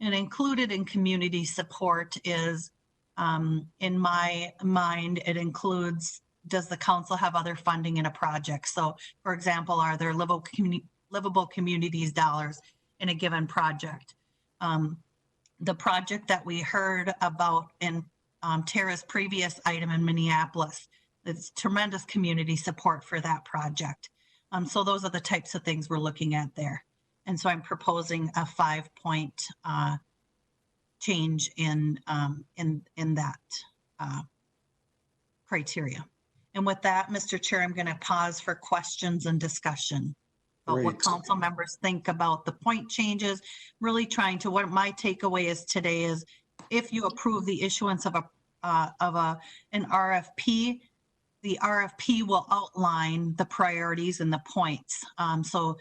And included in community support is, in my mind, it includes, does the council have other funding in a project? So, for example, are there livable communities dollars in a given project? The project that we heard about in Tara's previous item in Minneapolis, it's tremendous community support for that project. So those are the types of things we're looking at there. And so I'm proposing a 5-point change in that criteria. And with that, Mr. Chair, I'm going to pause for questions and discussion about what council members think about the point changes. Really trying to, what my takeaway is today is, if you approve the issuance of an RFP, the RFP will outline the priorities and the points. So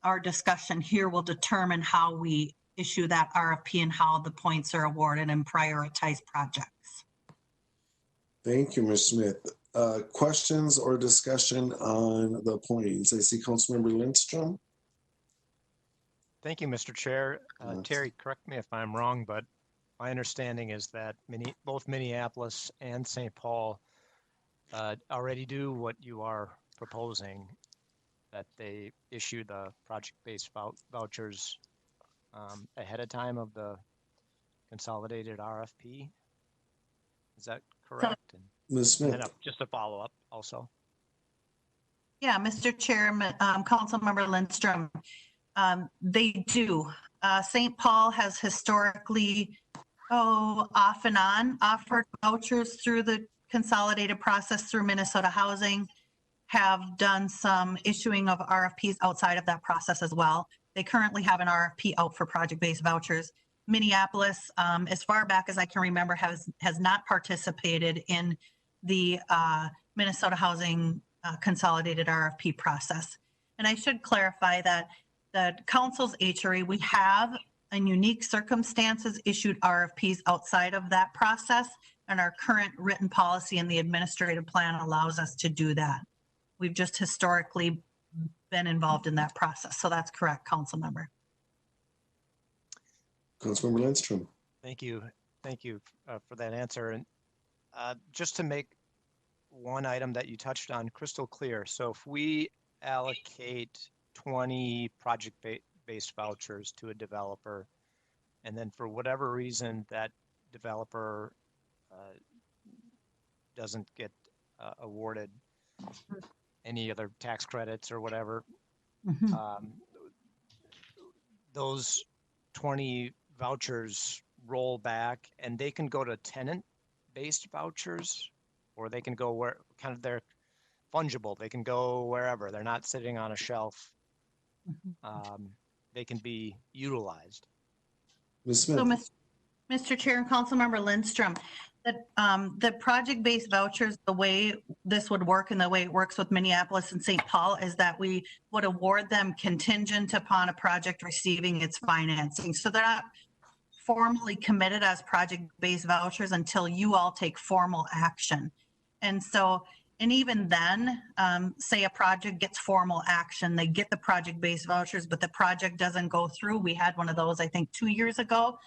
our discussion here will determine how we issue that RFP and how the points are awarded and prioritize projects. Thank you, Ms. Smith. Questions or discussion on the points? I see Councilmember Lindstrom. Thank you, Mr. Chair. Terry, correct me if I'm wrong, but my understanding is that both Minneapolis and St. Paul already do what you are proposing, that they issue the project-based vouchers ahead of time of the consolidated RFP. Is that correct? Ms. Smith. And just a follow-up also. Yeah, Mr. Chairman, Councilmember Lindstrom, they do. St. Paul has historically, off and on, offered vouchers through the consolidated process through Minnesota Housing, have done some issuing of RFPs outside of that process as well. They currently have an RFP out for project-based vouchers. Minneapolis, as far back as I can remember, has not participated in the Minnesota Housing Consolidated RFP process. And I should clarify that the council's HRA, we have in unique circumstances issued RFPs outside of that process, and our current written policy in the administrative plan allows us to do that. We've just historically been involved in that process. So that's correct, council member. Councilmember Lindstrom. Thank you. Thank you for that answer. And just to make one item that you touched on crystal clear. So if we allocate 20 project-based vouchers to a developer, and then for whatever reason that developer doesn't get awarded any other tax credits or whatever, those 20 vouchers roll back and they can go to tenant-based vouchers, or they can go where kind of they're fungible. They can go wherever. They're not sitting on a shelf. They can be utilized. Ms. Smith. So, Mr. Chair and Councilmember Lindstrom, the project-based vouchers, the way this would work and the way it works with Minneapolis and St. Paul is that we would award them contingent upon a project receiving its financing. So they're not formally committed as project-based vouchers until you all take formal action. And so, and even then, say a project gets formal action, they get the project-based vouchers, but the project doesn't go through. We had one of those, I think, 2 years ago.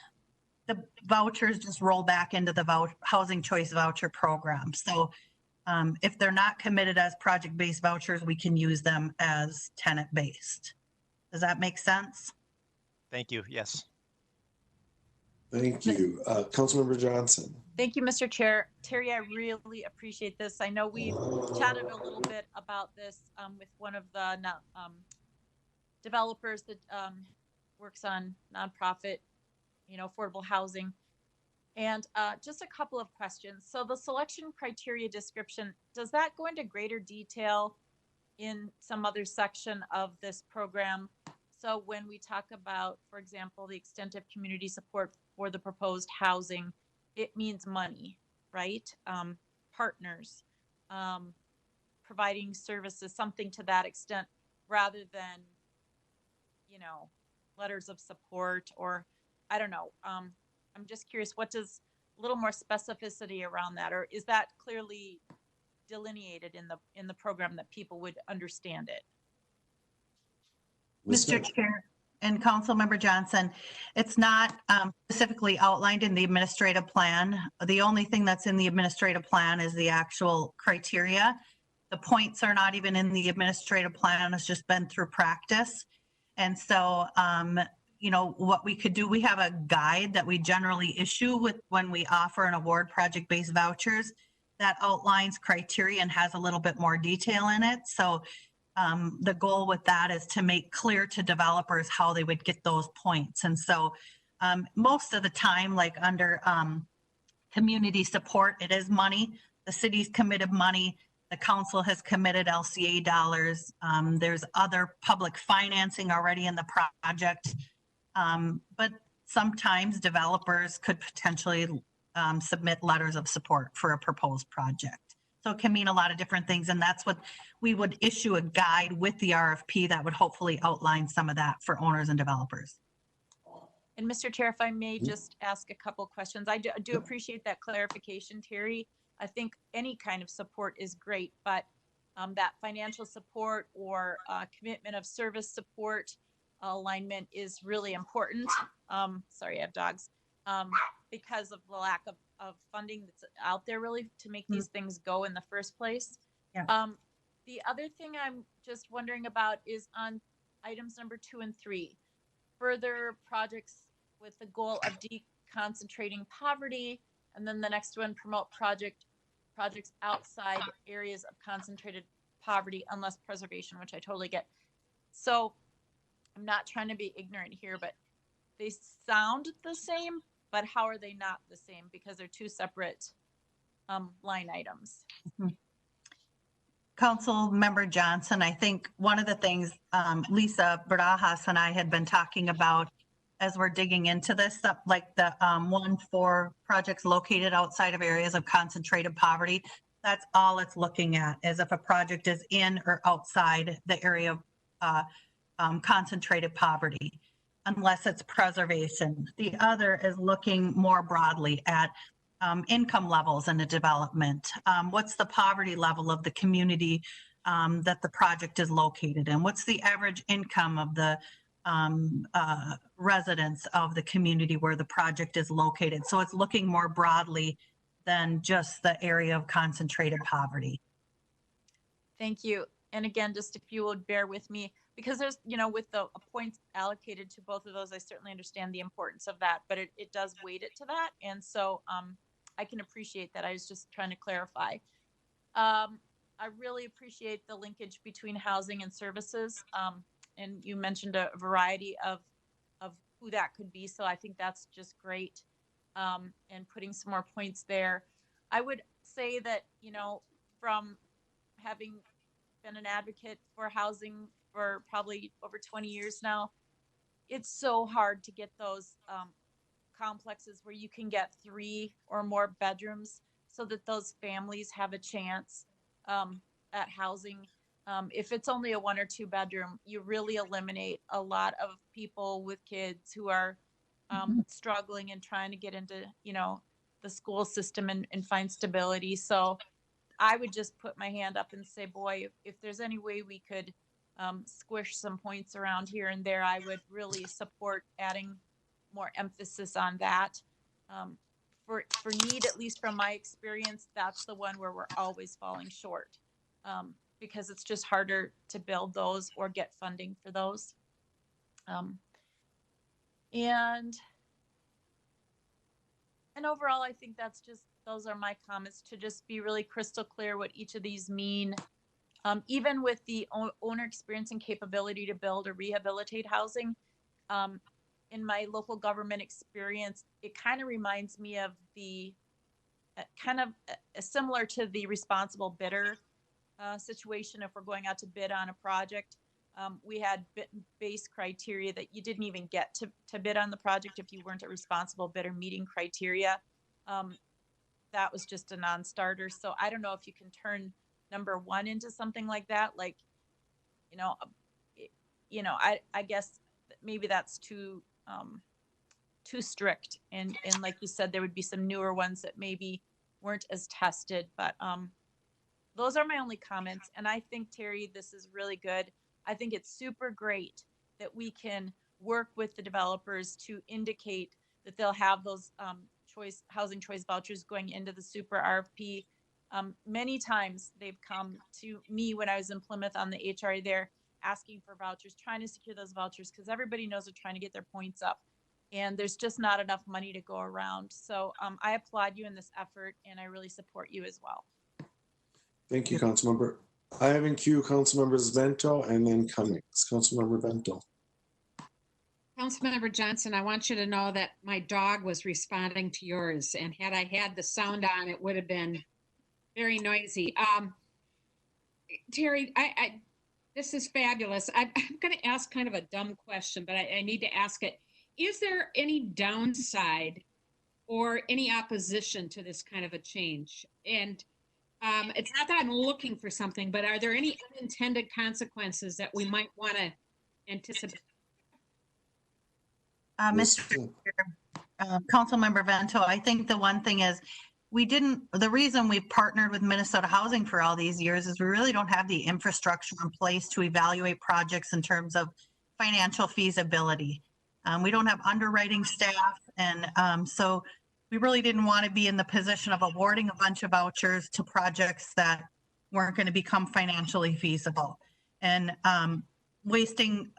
The vouchers just roll back into the Housing Choice Voucher program. So if they're not committed as project-based vouchers, we can use them as tenant-based. Does that make sense? Thank you. Yes. Thank you. Councilmember Johnson. Thank you, Mr. Chair. Terry, I really appreciate this. I know we've chatted a little bit about this with one of the developers that works on nonprofit, affordable housing. And just a couple of questions. So the selection criteria description, does that go into greater detail in some other section of this program? So when we talk about, for example, the extent of community support for the proposed housing, it means money, right? Partners, providing services, something to that extent, rather than, letters of support, or I don't know. I'm just curious, what does a little more specificity around that, or is that clearly delineated in the program that people would understand it? Mr. Chair and Councilmember Johnson, it's not specifically outlined in the administrative plan. The only thing that's in the administrative plan is the actual criteria. The points are not even in the administrative plan. It's just been through practice. And so, what we could do, we have a guide that we generally issue with when we offer an award project-based vouchers that outlines criteria and has a little bit more detail in it. So the goal with that is to make clear to developers how they would get those points. And so most of the time, like under community support, it is money. The city's committed money. The council has committed LCA dollars. There's other public financing already in the project. But sometimes developers could potentially submit letters of support for a proposed project. So it can mean a lot of different things. And that's what we would issue a guide with the RFP that would hopefully outline some of that for owners and developers. And Mr. Chair, if I may just ask a couple questions. I do appreciate that clarification, Terry. I think any kind of support is great, but that financial support or commitment of service support alignment is really important. Sorry, I have dogs. Because of the lack of funding that's out there really to make these things go in the first place. Yeah. The other thing I'm just wondering about is on items number 2 and 3, further projects with the goal of deconcentrating poverty. And then the next one, promote projects outside areas of concentrated poverty unless preservation, which I totally get. So I'm not trying to be ignorant here, but they sound the same, but how are they not the same? Because they're two separate line items. Council Member Johnson, I think one of the things Lisa Barajas and I had been talking about as we're digging into this, like the one for projects located outside of areas of concentrated poverty, That's all it's looking at, is if a project is in or outside the area of concentrated poverty, unless it's preservation. The other is looking more broadly at income levels in the development. What's the poverty level of the community that the project is located in? What's the average income of the residents of the community where the project is located? So it's looking more broadly than just the area of concentrated poverty. Thank you. And again, just if you would bear with me, because there's, with the points allocated to both of those, I certainly understand the importance of that, but it does weight it to that. And so I can appreciate that. I was just trying to clarify. I really appreciate the linkage between housing and services. And you mentioned a variety of who that could be. So I think that's just great. And putting some more points there. I would say that, from having been an advocate for housing for probably over 20 years now, it's so hard to get those complexes where you can get 3 or more bedrooms so that those families have a chance at housing. If it's only a 1 or 2 bedroom, you really eliminate a lot of people with kids who are struggling and trying to get into, the school system and find stability. So I would just put my hand up and say, boy, if there's any way we could squish some points around here and there, I would really support adding more emphasis on that. For need, at least from my experience, that's the one where we're always falling short, because it's just harder to build those or get funding for those. And overall, I think those are my comments, to just be really crystal clear what each of these mean. Even with the owner experience and capability to build or rehabilitate housing, in my local government experience, it kind of reminds me of the similar to the responsible bidder situation. If we're going out to bid on a project, we had base criteria that you didn't even get to bid on the project if you weren't a responsible bidder meeting criteria. That was just a non-starter. So I don't know if you can turn number 1 into something like that. Like, I guess maybe that's too strict. And like you said, there would be some newer ones that maybe weren't as tested, but those are my only comments. And I think, Terry, this is really good. I think it's super great that we can work with the developers to indicate that they'll have those housing choice vouchers going into the super RFP. Many times they've come to me when I was in Plymouth on the HRA there, asking for vouchers, trying to secure those vouchers, because everybody knows they're trying to get their points up, and there's just not enough money to go around. So I applaud you in this effort, and I really support you as well. Thank you, Councilmember. I have in queue Councilmembers Vento and then Cummings. Councilmember Vento. Councilmember Johnson, I want you to know that my dog was responding to yours, and had I had the sound on, it would have been very noisy. Terry, this is fabulous. I'm going to ask kind of a dumb question, but I need to ask it. Is there any downside or any opposition to this kind of a change? And it's not that I'm looking for something, but are there any unintended consequences that we might want to anticipate? Councilmember Vento, I think the one thing is the reason we've partnered with Minnesota Housing for all these years is we really don't have the infrastructure in place to evaluate projects in terms of financial feasibility. We don't have underwriting staff. And so we really didn't want to be in the position of awarding a bunch of vouchers to projects that weren't going to become financially feasible. And wasting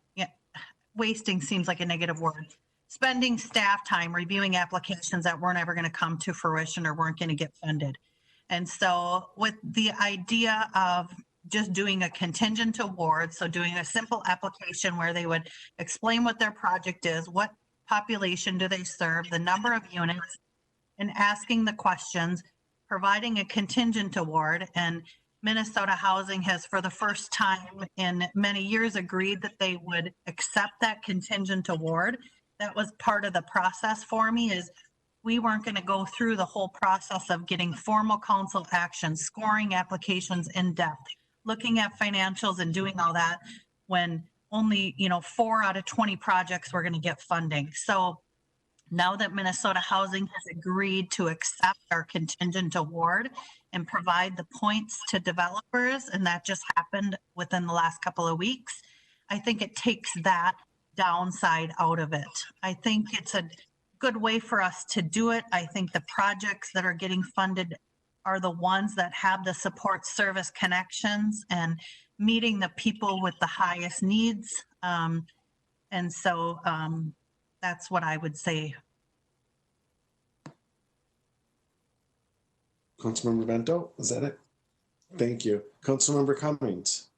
seems like a negative word. Spending staff time reviewing applications that weren't ever going to come to fruition or weren't going to get funded. And so with the idea of just doing a contingent award, so doing a simple application where they would explain what their project is, what population do they serve, the number of units, and asking the questions, providing a contingent award. And Minnesota Housing has, for the first time in many years, agreed that they would accept that contingent award. That was part of the process for me, is we weren't going to go through the whole process of getting formal council action, scoring applications in depth, looking at financials and doing all that when only, 4 out of 20 projects were going to get funding. So now that Minnesota Housing has agreed to accept our contingent award and provide the points to developers, and that just happened within the last couple of weeks, I think it takes that downside out of it. I think it's a good way for us to do it. I think the projects that are getting funded are the ones that have the support service connections and meeting the people with the highest needs. And so that's what I would say. Councilmember Bento, is that it? Thank you. Councilmember Cummings.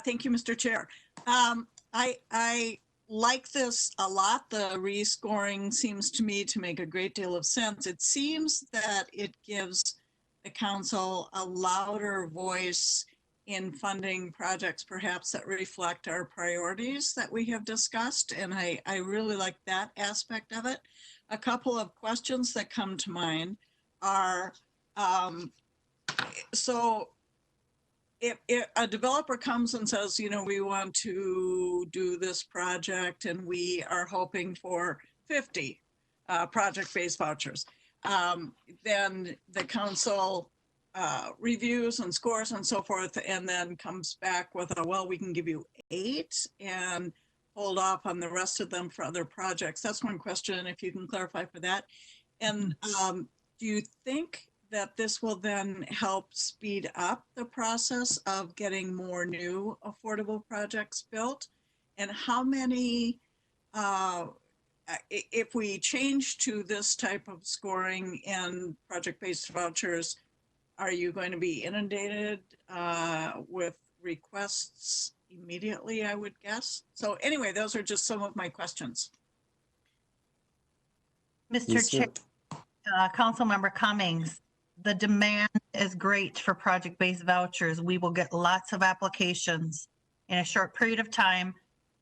Thank you, Mr. Chair. I like this a lot. The rescoring seems to me to make a great deal of sense. It seems that it gives the council a louder voice in funding projects perhaps that reflect our priorities that we have discussed. And I really like that aspect of it. A couple of questions that come to mind are, so if a developer comes and says, we want to do this project and we are hoping for 50 project-based vouchers, then the council reviews and scores and so forth, and then comes back with well, we can give you 8 and hold off on the rest of them for other projects. That's one question, if you can clarify for that. And do you think that this will then help speed up the process of getting more new affordable projects built? And how many, if we change to this type of scoring and project-based vouchers, are you going to be inundated with requests immediately, I would guess? So anyway, those are just some of my questions. Mr. Chair, Councilmember Cummings, the demand is great for project-based vouchers. We will get lots of applications in a short period of time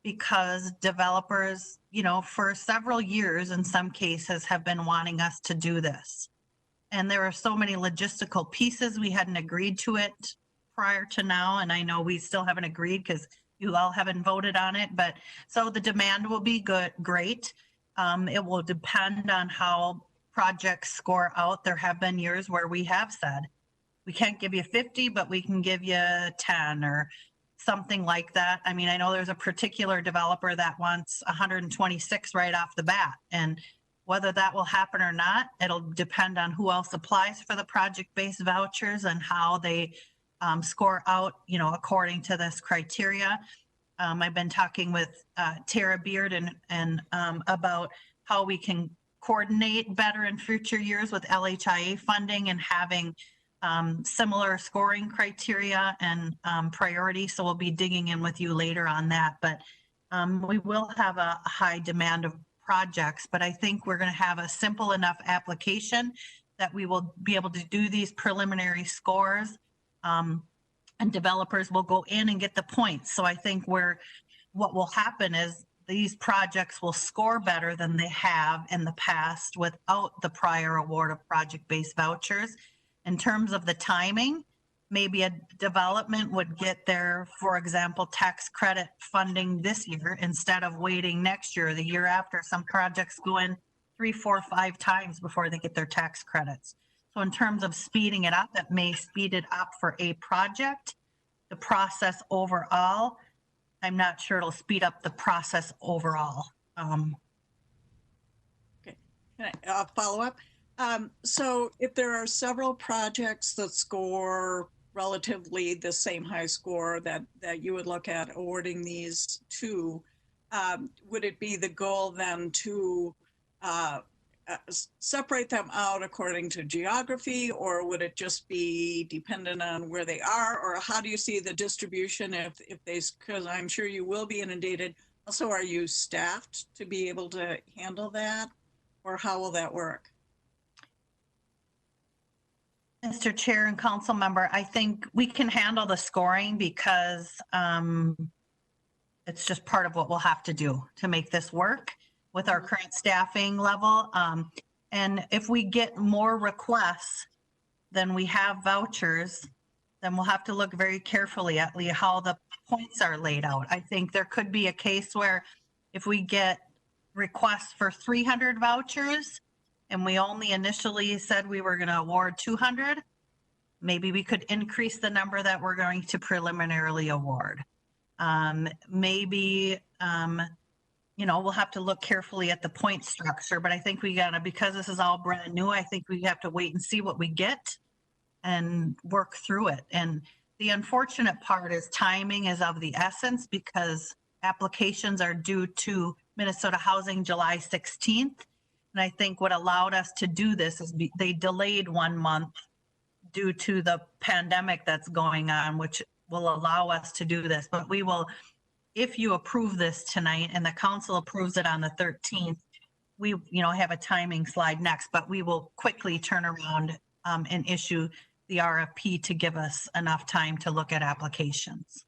because developers, for several years in some cases have been wanting us to do this. And there are so many logistical pieces. We hadn't agreed to it prior to now. And I know we still haven't agreed because you all haven't voted on it. But so the demand will be great. It will depend on how projects score out. There have been years where we have said, we can't give you 50, but we can give you 10 or something like that. I mean, I know there's a particular developer that wants 126 right off the bat. And whether that will happen or not, it'll depend on who else applies for the project-based vouchers and how they score out, according to this criteria. I've been talking with Tara Beard and about how we can coordinate better in future years with LHIA funding and having similar scoring criteria and priority. So we'll be digging in with you later on that. But we will have a high demand of projects, but I think we're going to have a simple enough application that we will be able to do these preliminary scores and developers will go in and get the points. So I think what will happen is these projects will score better than they have in the past without the prior award of project-based vouchers. In terms of the timing, maybe a development would get their, for example, tax credit funding this year instead of waiting next year or the year after. Some projects go in 3, 4, 5 times before they get their tax credits. So in terms of speeding it up, that may speed it up for a project. The process overall, I'm not sure it'll speed up the process overall. Okay, can I follow up? So if there are several projects that score relatively the same high score that you would look at awarding these to, would it be the goal then to separate them out according to geography, or would it just be dependent on where they are, or how do you see the distribution if they, because I'm sure you will be inundated. Also, are you staffed to be able to handle that, or how will that work? Mr. Chair and Council Member, I think we can handle the scoring because it's just part of what we'll have to do to make this work with our current staffing level. And if we get more requests than we have vouchers, then we'll have to look very carefully at how the points are laid out. I think there could be a case where if we get requests for 300 vouchers and we only initially said we were going to award 200, maybe we could increase the number that we're going to preliminarily award. Maybe, we'll have to look carefully at the point structure, but I think we gotta, because this is all brand new, I think we have to wait and see what we get and work through it. And the unfortunate part is timing is of the essence because applications are due to Minnesota Housing July 16th. And I think what allowed us to do this is they delayed 1 month due to the pandemic that's going on, which will allow us to do this. But we will, if you approve this tonight and the council approves it on the 13th, we have a timing slide next, but we will quickly turn around and issue the RFP to give us enough time to look at applications.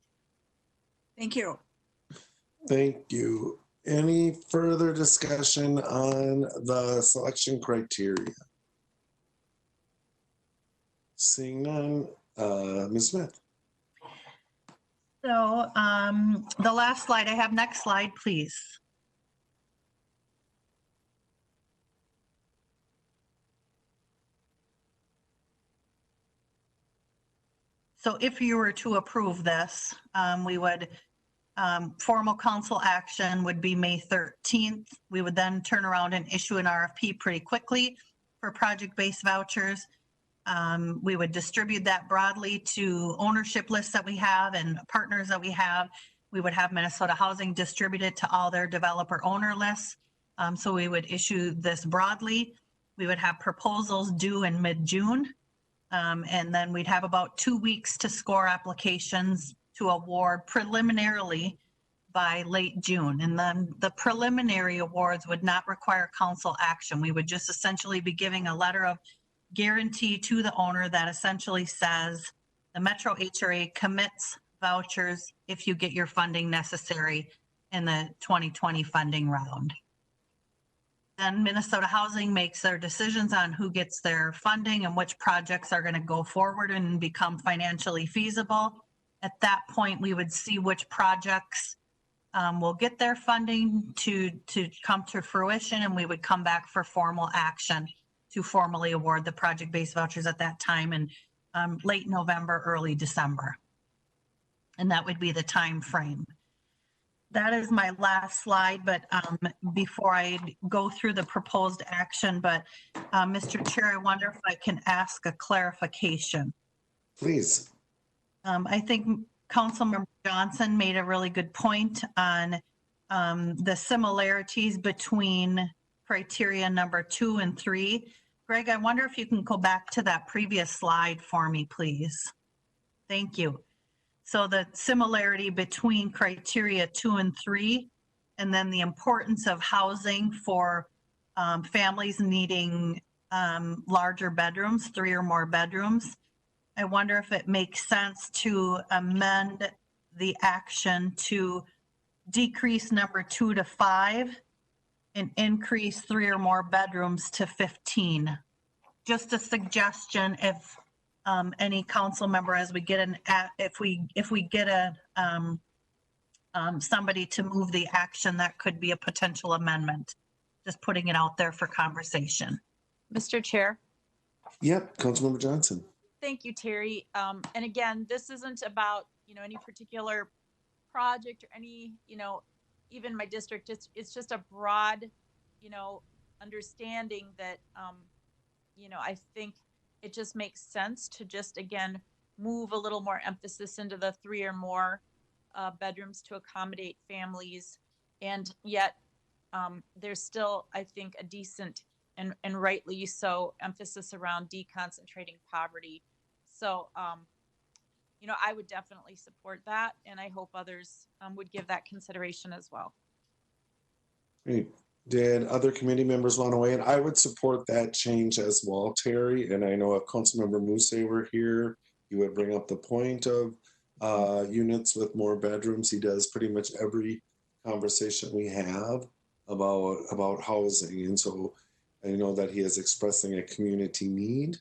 Thank you. Thank you. Any further discussion on the selection criteria? Seeing none, Ms. Smith. So the last slide I have, next slide, please. So if you were to approve this, we would, formal council action would be May 13th. We would then turn around and issue an RFP pretty quickly for project-based vouchers. We would distribute that broadly to ownership lists that we have and partners that we have. We would have Minnesota Housing distributed to all their developer owner lists. So we would issue this broadly. We would have proposals due in mid-June. And then we'd have about 2 weeks to score applications to award preliminarily by late June. And then the preliminary awards would not require council action. We would just essentially be giving a letter of guarantee to the owner that essentially says the Metro HRA commits vouchers if you get your funding necessary in the 2020 funding round. Then Minnesota Housing makes their decisions on who gets their funding and which projects are going to go forward and become financially feasible. At that point, we would see which projects will get their funding to come to fruition, and we would come back for formal action to formally award the project-based vouchers at that time in late November, early December. And that would be the time frame. That is my last slide, but before I go through the proposed action, but Mr. Chair, I wonder if I can ask a clarification. Please. I think Councilmember Johnson made a really good point on the similarities between criteria number 2 and 3. Greg, I wonder if you can go back to that previous slide for me, please. Thank you. So the similarity between criteria 2 and 3, and then the importance of housing for families needing larger bedrooms, 3 or more bedrooms. I wonder if it makes sense to amend the action to decrease number 2 to 5 and increase 3 or more bedrooms to 15. Just a suggestion if any council member, as we get if we get a somebody to move the action, that could be a potential amendment. Just putting it out there for conversation. Mr. Chair. Yep, Councilmember Johnson. Thank you, Terry. And again, this isn't about, any particular project or any, even my district. It's just a broad, understanding that, I think it just makes sense to just, again, move a little more emphasis into the 3 or more bedrooms to accommodate families. And yet there's still, I think, a decent and rightly so emphasis around deconcentrating poverty. So, I would definitely support that, and I hope others would give that consideration as well. Great. Did other committee members want to weigh in? I would support that change as well, Terry. And I know if Councilmember Mousse were here, he would bring up the point of units with more bedrooms. He does pretty much every conversation we have about housing. And so I know that he is expressing a community need.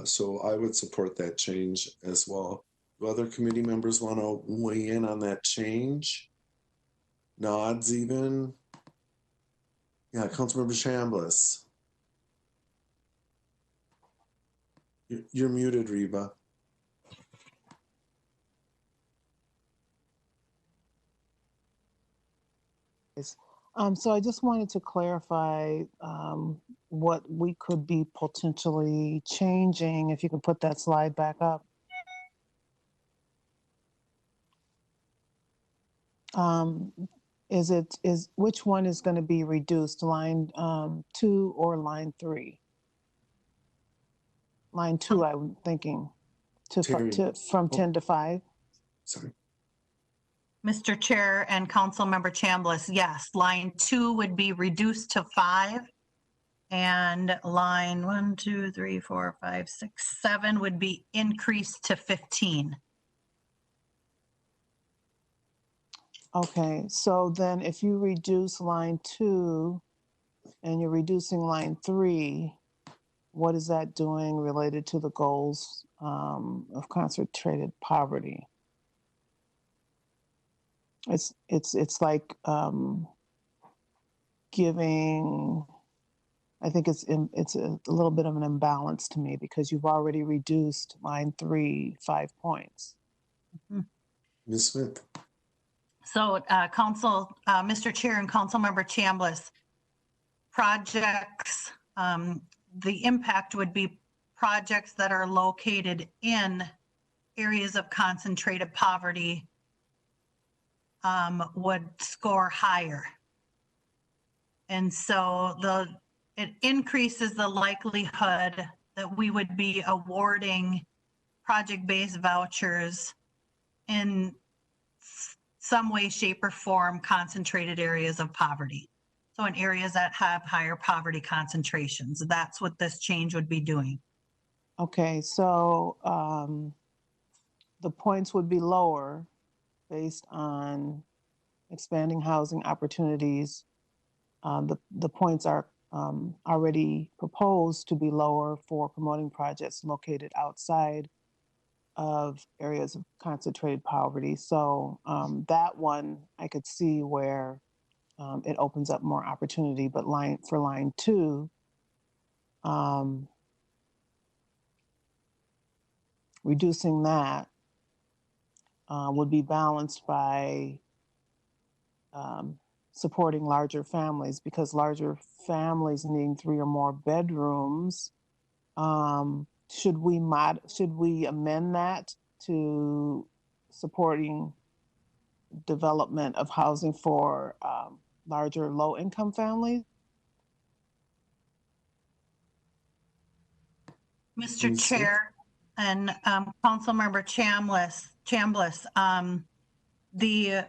So I would support that change as well. Do other committee members want to weigh in on that change? Nods even? Yeah, Councilmember Chambliss. You're muted, Reba. So I just wanted to clarify what we could be potentially changing. If you could put that slide back up. Which one is going to be reduced, line 2 or line 3? Line 2, I'm thinking, from 10 to 5. Sorry. Mr. Chair and Councilmember Chambliss, yes, line 2 would be reduced to 5, and line 1, 2, 3, 4, 5, 6, 7 would be increased to 15. Okay, so then if you reduce line 2 and you're reducing line 3, what is that doing related to the goals of concentrated poverty? It's like giving. I think it's a little bit of an imbalance to me because you've already reduced line 3 5 points. Ms. Smith. So, Mr. Chair and Councilmember Chambliss, projects. The impact would be projects that are located in areas of concentrated poverty would score higher. And so it increases the likelihood that we would be awarding project-based vouchers in some way, shape, or form concentrated areas of poverty. So in areas that have higher poverty concentrations, that's what this change would be doing. Okay, so the points would be lower based on expanding housing opportunities. The points are already proposed to be lower for promoting projects located outside of areas of concentrated poverty. So that one I could see where it opens up more opportunity, but for line 2, reducing that would be balanced by supporting larger families, because larger families needing 3 or more bedrooms. Should we amend that to supporting development of housing for larger low-income families? Mr. Chair and Councilmember Chambliss, the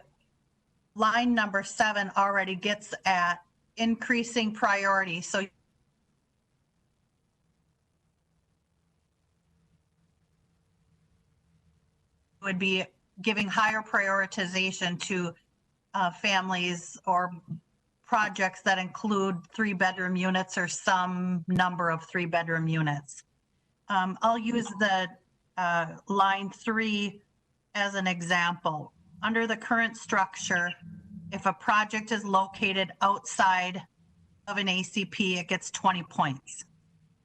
line number 7 already gets at increasing priority. So would be giving higher prioritization to families or projects that include 3-bedroom units or some number of 3-bedroom units. I'll use the line 3 as an example. Under the current structure, if a project is located outside of an ACP, it gets 20 points.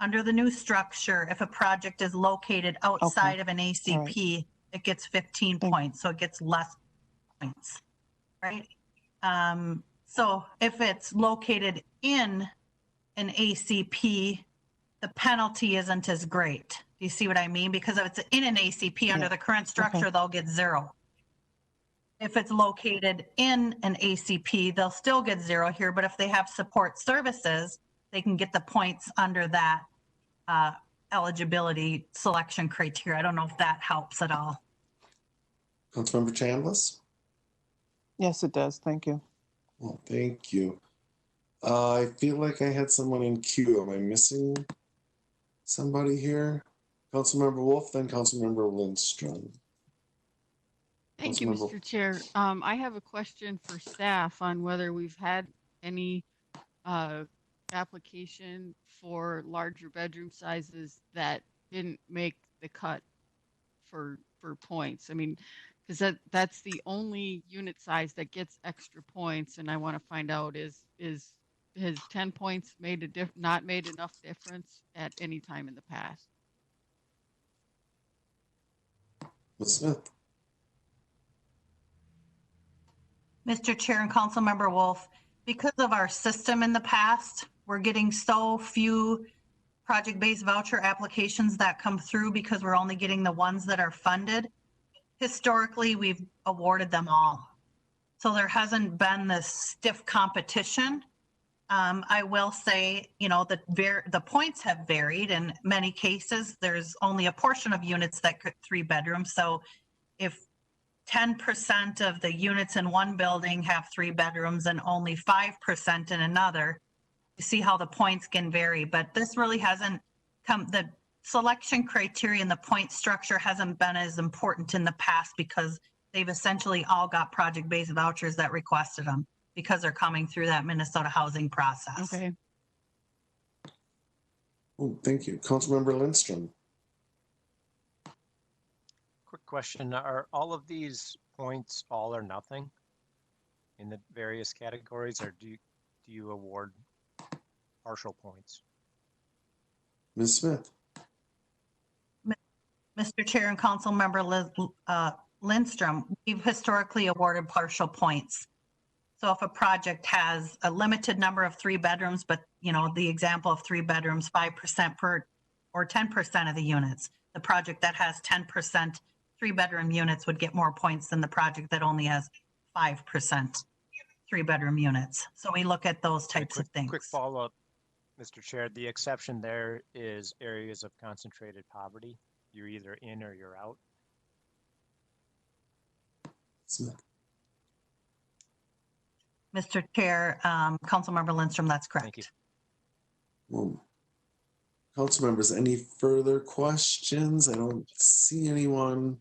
Under the new structure, if a project is located outside of an ACP, it gets 15 points, so it gets less points, right? So if it's located in an ACP, the penalty isn't as great. Do you see what I mean? Because if it's in an ACP under the current structure, they'll get 0. If it's located in an ACP, they'll still get 0 here, but if they have support services, they can get the points under that eligibility selection criteria. I don't know if that helps at all. Councilmember Chambliss? Yes, it does. Thank you. Well, thank you. I feel like I had someone in queue. Am I missing somebody here? Councilmember Wolf, then Councilmember Lindstrom. Thank you, Mr. Chair. I have a question for staff on whether we've had any application for larger bedroom sizes that didn't make the cut for points? I mean, because that's the only unit size that gets extra points, and I want to find out has 10 points made not made enough difference at any time in the past? Ms. Smith. Mr. Chair and Councilmember Wolf, because of our system in the past, we're getting so few project-based voucher applications that come through because we're only getting the ones that are funded. Historically, we've awarded them all. So there hasn't been this stiff competition. I will say, you know, the points have varied. In many cases, there's only a portion of units that could 3 bedrooms. So if 10% of the units in one building have 3 bedrooms and only 5% in another, you see how the points can vary. But this really hasn't come, the selection criteria and the point structure hasn't been as important in the past because they've essentially all got project-based vouchers that requested them because they're coming through that Minnesota housing process. Okay. Oh, thank you. Councilmember Lindstrom. Quick question. Are all of these points all or nothing in the various categories, or do you award partial points? Ms. Smith. Mr. Chair and Councilmember Lindstrom, we've historically awarded partial points. So if a project has a limited number of 3 bedrooms, but you know, the example of 3 bedrooms, 5% per, or 10% of the units, the project that has 10% 3-bedroom units would get more points than the project that only has 5% 3-bedroom units. So we look at those types of things. Quick follow-up, Mr. Chair. The exception there is areas of concentrated poverty. You're either in or you're out. Smith. Mr. Chair, Councilmember Lindstrom, that's correct. Thank you. Well, council members, any further questions? I don't see anyone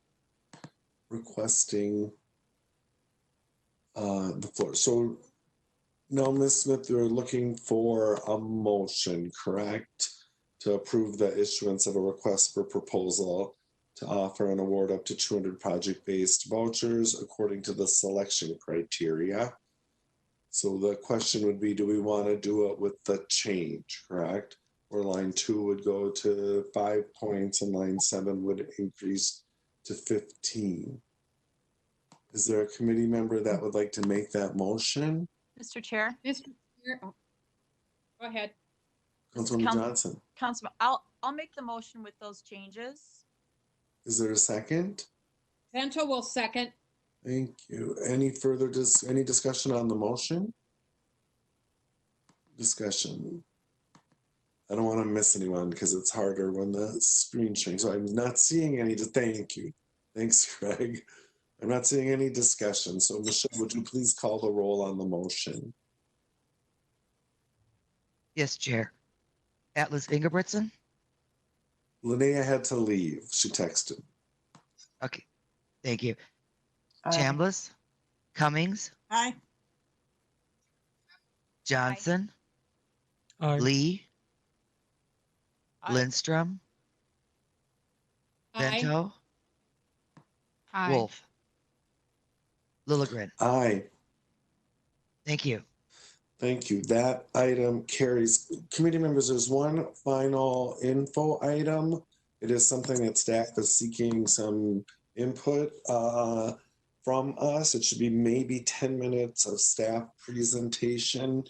requesting the floor. So now, Ms. Smith, you're looking for a motion, correct? To approve the issuance of a request for proposal to offer an award up to 200 project-based vouchers according to the selection criteria. So the question would be, do we want to do it with the change, correct? Or line 2 would go to 5 points and line 7 would increase to 15. Is there a committee member that would like to make that motion? Mr. Chair. Mr. Chair, oh, go ahead. Councilwoman Johnson. Councilman, I'll make the motion with those changes. Is there a second? Vento will second. Thank you. Any further any discussion on the motion? Discussion. I don't want to miss anyone because it's harder when the screen shrinks. So I'm not seeing any. Thank you. Thanks, Greg. I'm not seeing any discussion. So Michelle, would you please call the roll on the motion? Yes, Chair. Atlas Ingebrigtsen. Linnea had to leave. She texted. Okay. Thank you. Chambliss. Cummings. Aye. Johnson. Aye. Lee. Aye. Lindstrom. Aye. Vento. Aye. Wolf. Lilligren. Aye. Thank you. Thank you. That item carries. Committee members, there's one final info item. It is something that staff is seeking some input from us. It should be maybe 10 minutes of staff presentation.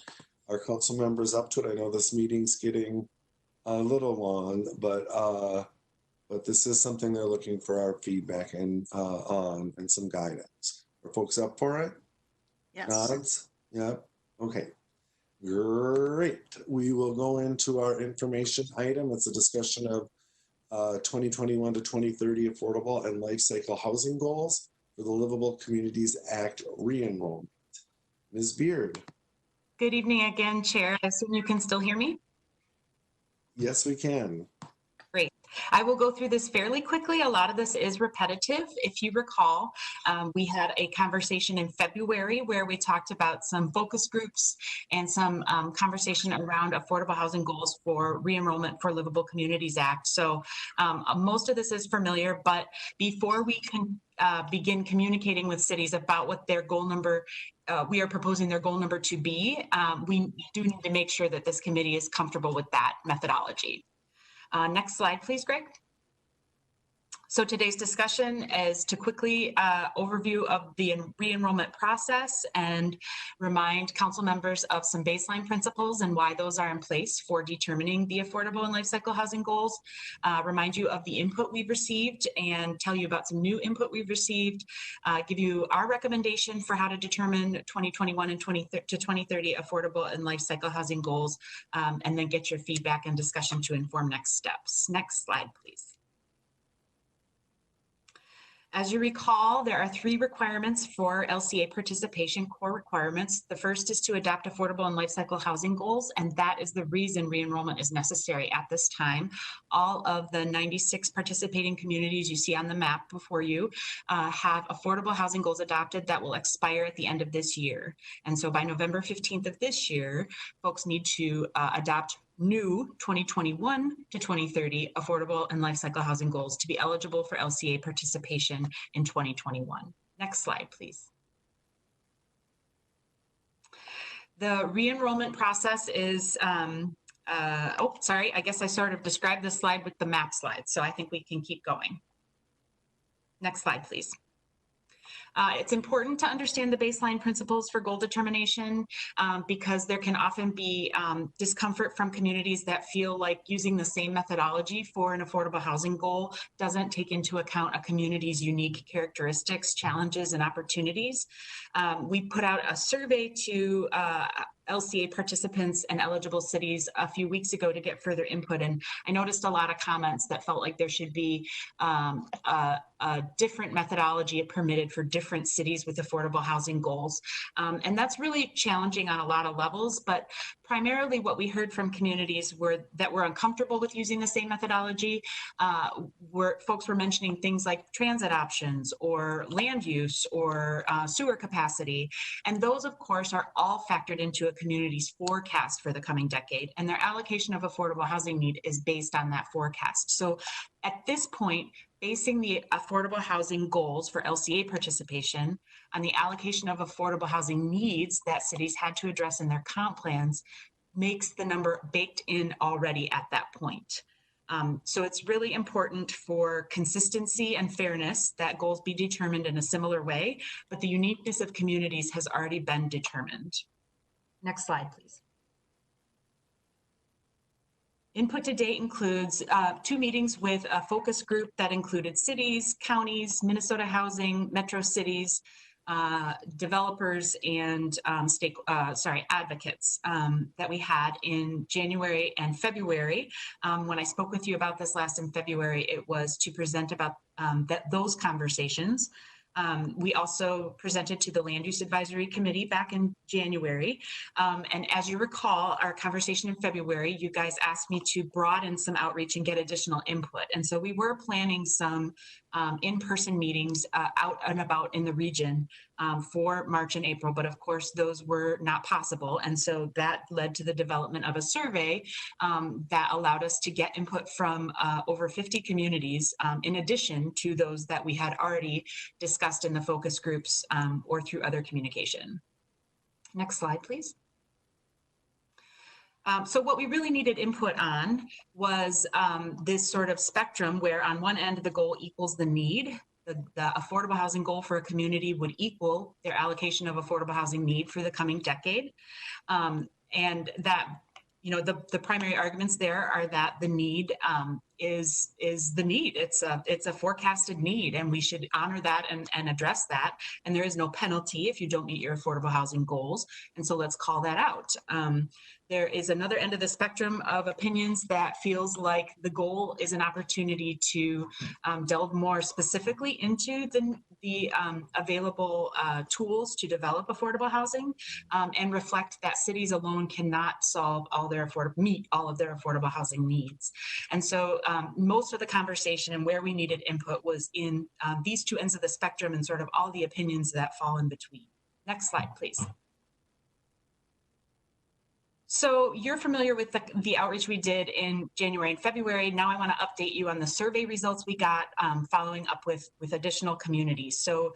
Our council members up to it. I know this meeting's getting a little long, but this is something they're looking for our feedback and on and some guidance. Are folks up for it? Yes. Nods? Yep. Okay. Great. We will go into our information item. It's a discussion of 2021 to 2030 affordable and life cycle housing goals for the Livable Communities Act re-enrollment. Ms. Beard. Good evening again, Chair. I assume you can still hear me? Yes, we can. Great. I will go through this fairly quickly. A lot of this is repetitive. If you recall, we had a conversation in February where we talked about some focus groups and some conversation around affordable housing goals for re-enrollment for Livable Communities Act. So most of this is familiar, but before we can begin communicating with cities about what their goal number, we are proposing their goal number to be, we do need to make sure that this committee is comfortable with that methodology. Next slide, please, Greg. So today's discussion is to quickly overview of the re-enrollment process and remind council members of some baseline principles and why those are in place for determining the affordable and life cycle housing goals, remind you of the input we've received and tell you about some new input we've received, give you our recommendation for how to determine 2021 and 2030 affordable and life cycle housing goals, and then get your feedback and discussion to inform next steps. Next slide, please. As you recall, there are 3 requirements for LCA participation, core requirements. The first is to adopt affordable and life cycle housing goals, and that is the reason re-enrollment is necessary at this time. All of the 96 participating communities you see on the map before you have affordable housing goals adopted that will expire at the end of this year. And so by November 15th of this year, folks need to adopt new 2021 to 2030 affordable and life cycle housing goals to be eligible for LCA participation in 2021. Next slide, please. The re-enrollment process is, oh, sorry, I guess I sort of described this slide with the map slide, so I think we can keep going. Next slide, please. It's important to understand the baseline principles for goal determination because there can often be discomfort from communities that feel like using the same methodology for an affordable housing goal doesn't take into account a community's unique characteristics, challenges, and opportunities. We put out a survey to LCA participants and eligible cities a few weeks ago to get further input, and I noticed a lot of comments that felt like there should be a different methodology permitted for different cities with affordable housing goals, and that's really challenging on a lot of levels. But primarily what we heard from communities were that were uncomfortable with using the same methodology. Folks were mentioning things like transit options or land use or sewer capacity, and those of course are all factored into a community's forecast for the coming decade, and their allocation of affordable housing need is based on that forecast. So at this point, basing the affordable housing goals for LCA participation on the allocation of affordable housing needs that cities had to address in their comp plans makes the number baked in already at that point. So it's really important for consistency and fairness that goals be determined in a similar way, but the uniqueness of communities has already been determined. Next slide, please. Input to date includes 2 meetings with a focus group that included cities, counties, Minnesota Housing, metro cities, developers, and advocates that we had in January and February. When I spoke with you about this last in February, it was to present about those conversations. We also presented to the Land Use Advisory Committee back in January. And as you recall, our conversation in February, you guys asked me to broaden some outreach and get additional input. And so we were planning some in-person meetings out and about in the region for March and April, but of course those were not possible. And so that led to the development of a survey that allowed us to get input from over 50 communities, in addition to those that we had already discussed in the focus groups or through other communication. Next slide, please. So what we really needed input on was this sort of spectrum where on one end the goal equals the need. The affordable housing goal for a community would equal their allocation of affordable housing need for the coming decade. And that, you know, the primary arguments there are that the need is the need. It's a forecasted need, and we should honor that and address that. And there is no penalty if you don't meet your affordable housing goals. And so let's call that out. There is another end of the spectrum of opinions that feels like the goal is an opportunity to delve more specifically into the available tools to develop affordable housing and reflect that cities alone cannot solve all their meet all of their affordable housing needs. And so most of the conversation and where we needed input was in these two ends of the spectrum and sort of all the opinions that fall in between. Next slide, please. So you're familiar with the outreach we did in January and February. Now I want to update you on the survey results we got following up with additional communities. So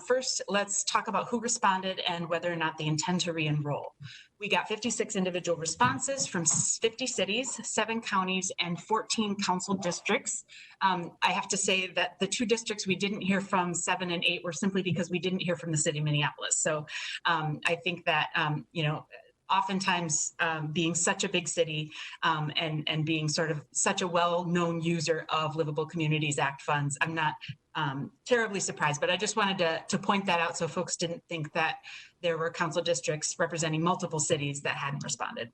first, let's talk about who responded and whether or not they intend to re-enroll. We got 56 individual responses from 50 cities, 7 counties, and 14 council districts. I have to say that the 2 districts we didn't hear from, 7 and 8, were simply because we didn't hear from the city of Minneapolis. So I think that, you know, oftentimes being such a big city and being sort of such a well-known user of Livable Communities Act funds, I'm not terribly surprised, but I just wanted to point that out so folks didn't think that there were council districts representing multiple cities that hadn't responded.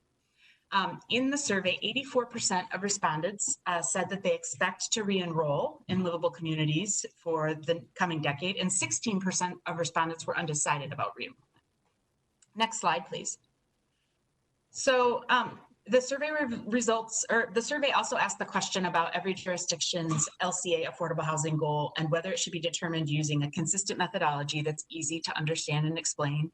In the survey, 84% of respondents said that they expect to re-enroll in livable communities for the coming decade, and 16% of respondents were undecided about re-enrollment. Next slide, please. So the survey results, or the survey also asked the question about every jurisdiction's LCA affordable housing goal and whether it should be determined using a consistent methodology that's easy to understand and explain.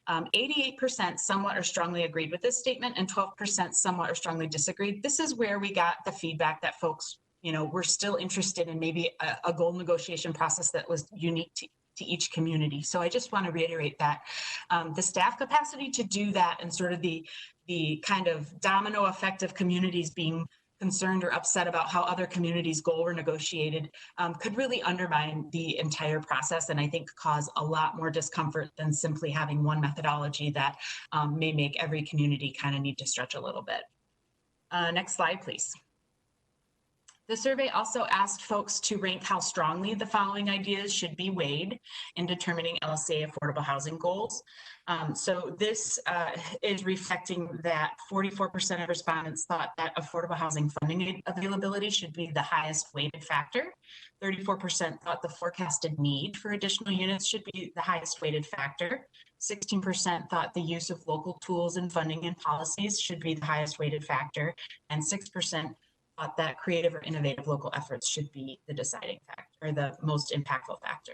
88% somewhat or strongly agreed with this statement, and 12% somewhat or strongly disagreed. This is where we got the feedback that folks, you know, were still interested in maybe a goal negotiation process that was unique to each community. So I just want to reiterate that the staff capacity to do that and sort of the kind of domino effect of communities being concerned or upset about how other communities' goals were negotiated could really undermine the entire process, and I think cause a lot more discomfort than simply having one methodology that may make every community kind of need to stretch a little bit. Next slide, please. The survey also asked folks to rank how strongly the following ideas should be weighed in determining LSA affordable housing goals. So this is reflecting that 44% of respondents thought that affordable housing funding availability should be the highest weighted factor. 34% thought the forecasted need for additional units should be the highest weighted factor. 16% thought the use of local tools and funding and policies should be the highest weighted factor, and 6% thought that creative or innovative local efforts should be the deciding factor or the most impactful factor.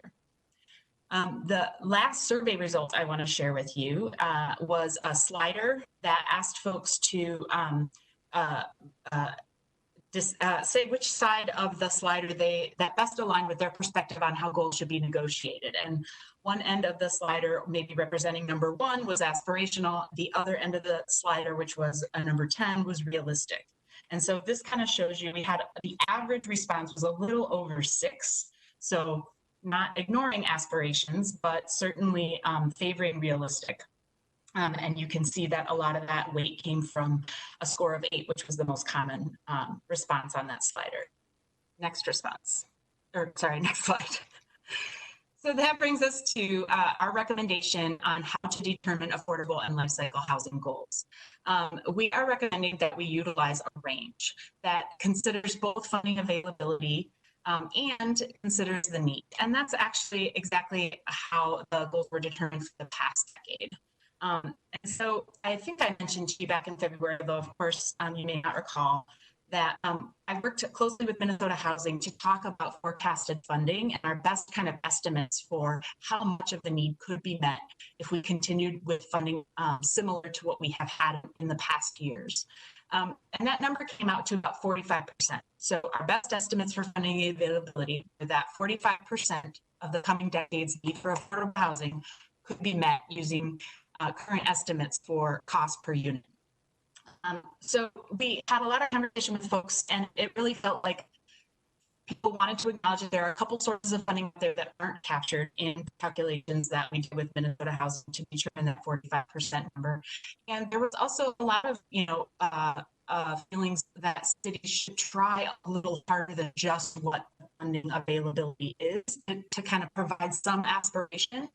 The last survey result I want to share with you was a slider that asked folks to say which side of the slider that best aligned with their perspective on how goals should be negotiated. And one end of the slider, maybe representing number 1, was aspirational. The other end of the slider, which was number 10, was realistic. And so this kind of shows you we had the average response was a little over 6. So not ignoring aspirations, but certainly favoring realistic. And you can see that a lot of that weight came from a score of 8, which was the most common response on that slider. Next response, or sorry, next slide. So that brings us to our recommendation on how to determine affordable and life cycle housing goals. We are recommending that we utilize a range that considers both funding availability and considers the need. And that's actually exactly how the goals were determined for the past decade. And so I think I mentioned to you back in February, though of course you may not recall, that I worked closely with Minnesota Housing to talk about forecasted funding and our best kind of estimates for how much of the need could be met if we continued with funding similar to what we have had in the past years. And that number came out to about 45%. So our best estimates for funding availability are that 45% of the coming decade's need for affordable housing could be met using current estimates for cost per unit. So we had a lot of conversation with folks, and it really felt like people wanted to acknowledge that there are a couple sources of funding out there that aren't captured in calculations that we did with Minnesota Housing to determine that 45% number. And there was also a lot of, feelings that cities should try a little harder than just what funding availability is to kind of provide some aspiration.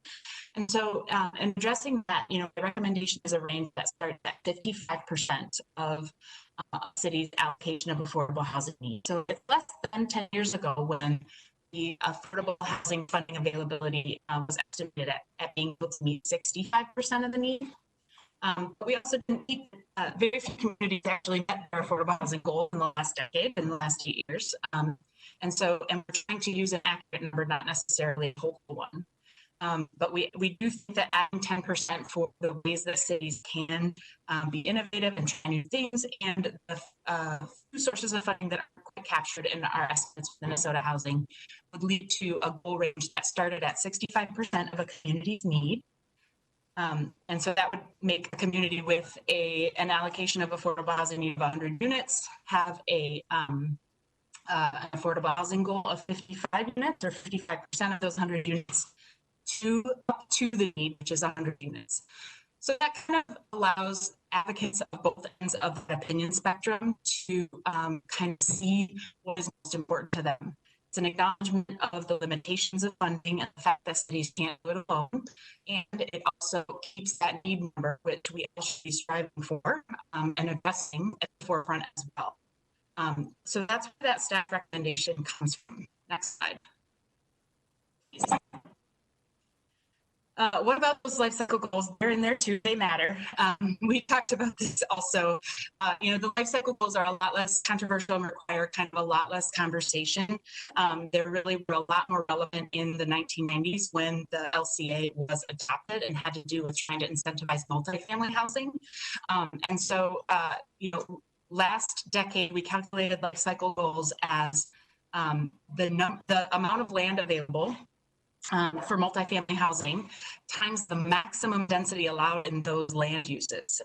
And so in addressing that, the recommendation is a range that starts at 55% of cities' allocation of affordable housing needs. So it's less than 10 years ago when the affordable housing funding availability was estimated at being able to meet 65% of the need. But we also didn't keep very few communities actually met their affordable housing goal in the last decade, in the last 8 years. And we're trying to use an accurate number, not necessarily a hopeful one. But we do think that adding 10% for the ways that cities can be innovative and try new things, and the few sources of funding that are quite captured in our estimates for Minnesota housing would lead to a goal range that started at 65% of a community's need. And so that would make a community with an allocation of affordable housing need of 100 units have an affordable housing goal of 55 units, or 55% of those 100 units up to the need, which is 100 units. So that kind of allows advocates of both ends of the opinion spectrum to kind of see what is most important to them. It's an acknowledgement of the limitations of funding and the fact that cities can't do it alone. And it also keeps that need number, which we all should be striving for and addressing at the forefront as well. So that's where that staff recommendation comes from. Next slide. Please. What about those life cycle goals? They're in there too, they matter. We talked about this also. The life cycle goals are a lot less controversial and require kind of a lot less conversation. They really were a lot more relevant in the 1990s when the LCA was adopted and had to do with trying to incentivize multifamily housing. Last decade, we calculated life cycle goals as the amount of land available for multifamily housing times the maximum density allowed in those land uses.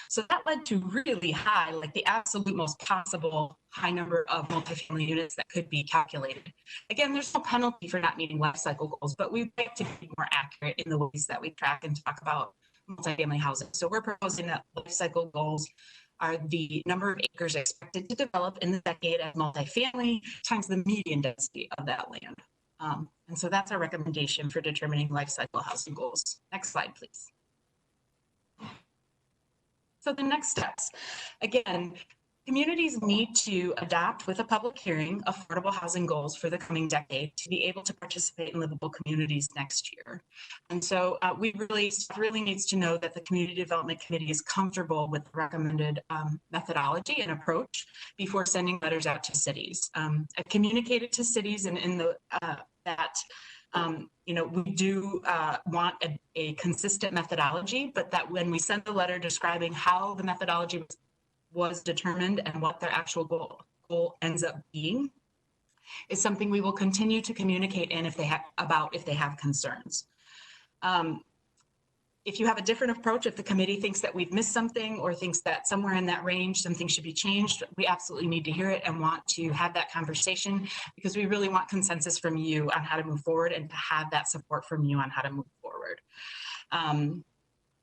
So that led to really high, like the absolute most possible high number of multifamily units that could be calculated. Again, there's no penalty for not meeting life cycle goals, but we'd like to be more accurate in the ways that we track and talk about multifamily housing. So we're proposing that life cycle goals are the number of acres expected to develop in the decade as multifamily times the median density of that land. And so that's our recommendation for determining life cycle housing goals. Next slide, please. So the next steps, again, communities need to adopt with a public hearing affordable housing goals for the coming decade to be able to participate in livable communities next year. And so staff really needs to know that the Community Development Committee is comfortable with the recommended methodology and approach before sending letters out to cities. I've communicated to cities and in the we do want a consistent methodology, but that when we send the letter describing how the methodology was determined and what their actual goal ends up being is something we will continue to communicate in if they have concerns. If you have a different approach, if the committee thinks that we've missed something or thinks that somewhere in that range something should be changed, we absolutely need to hear it and want to have that conversation because we really want consensus from you on how to move forward and to have that support from you on how to move forward.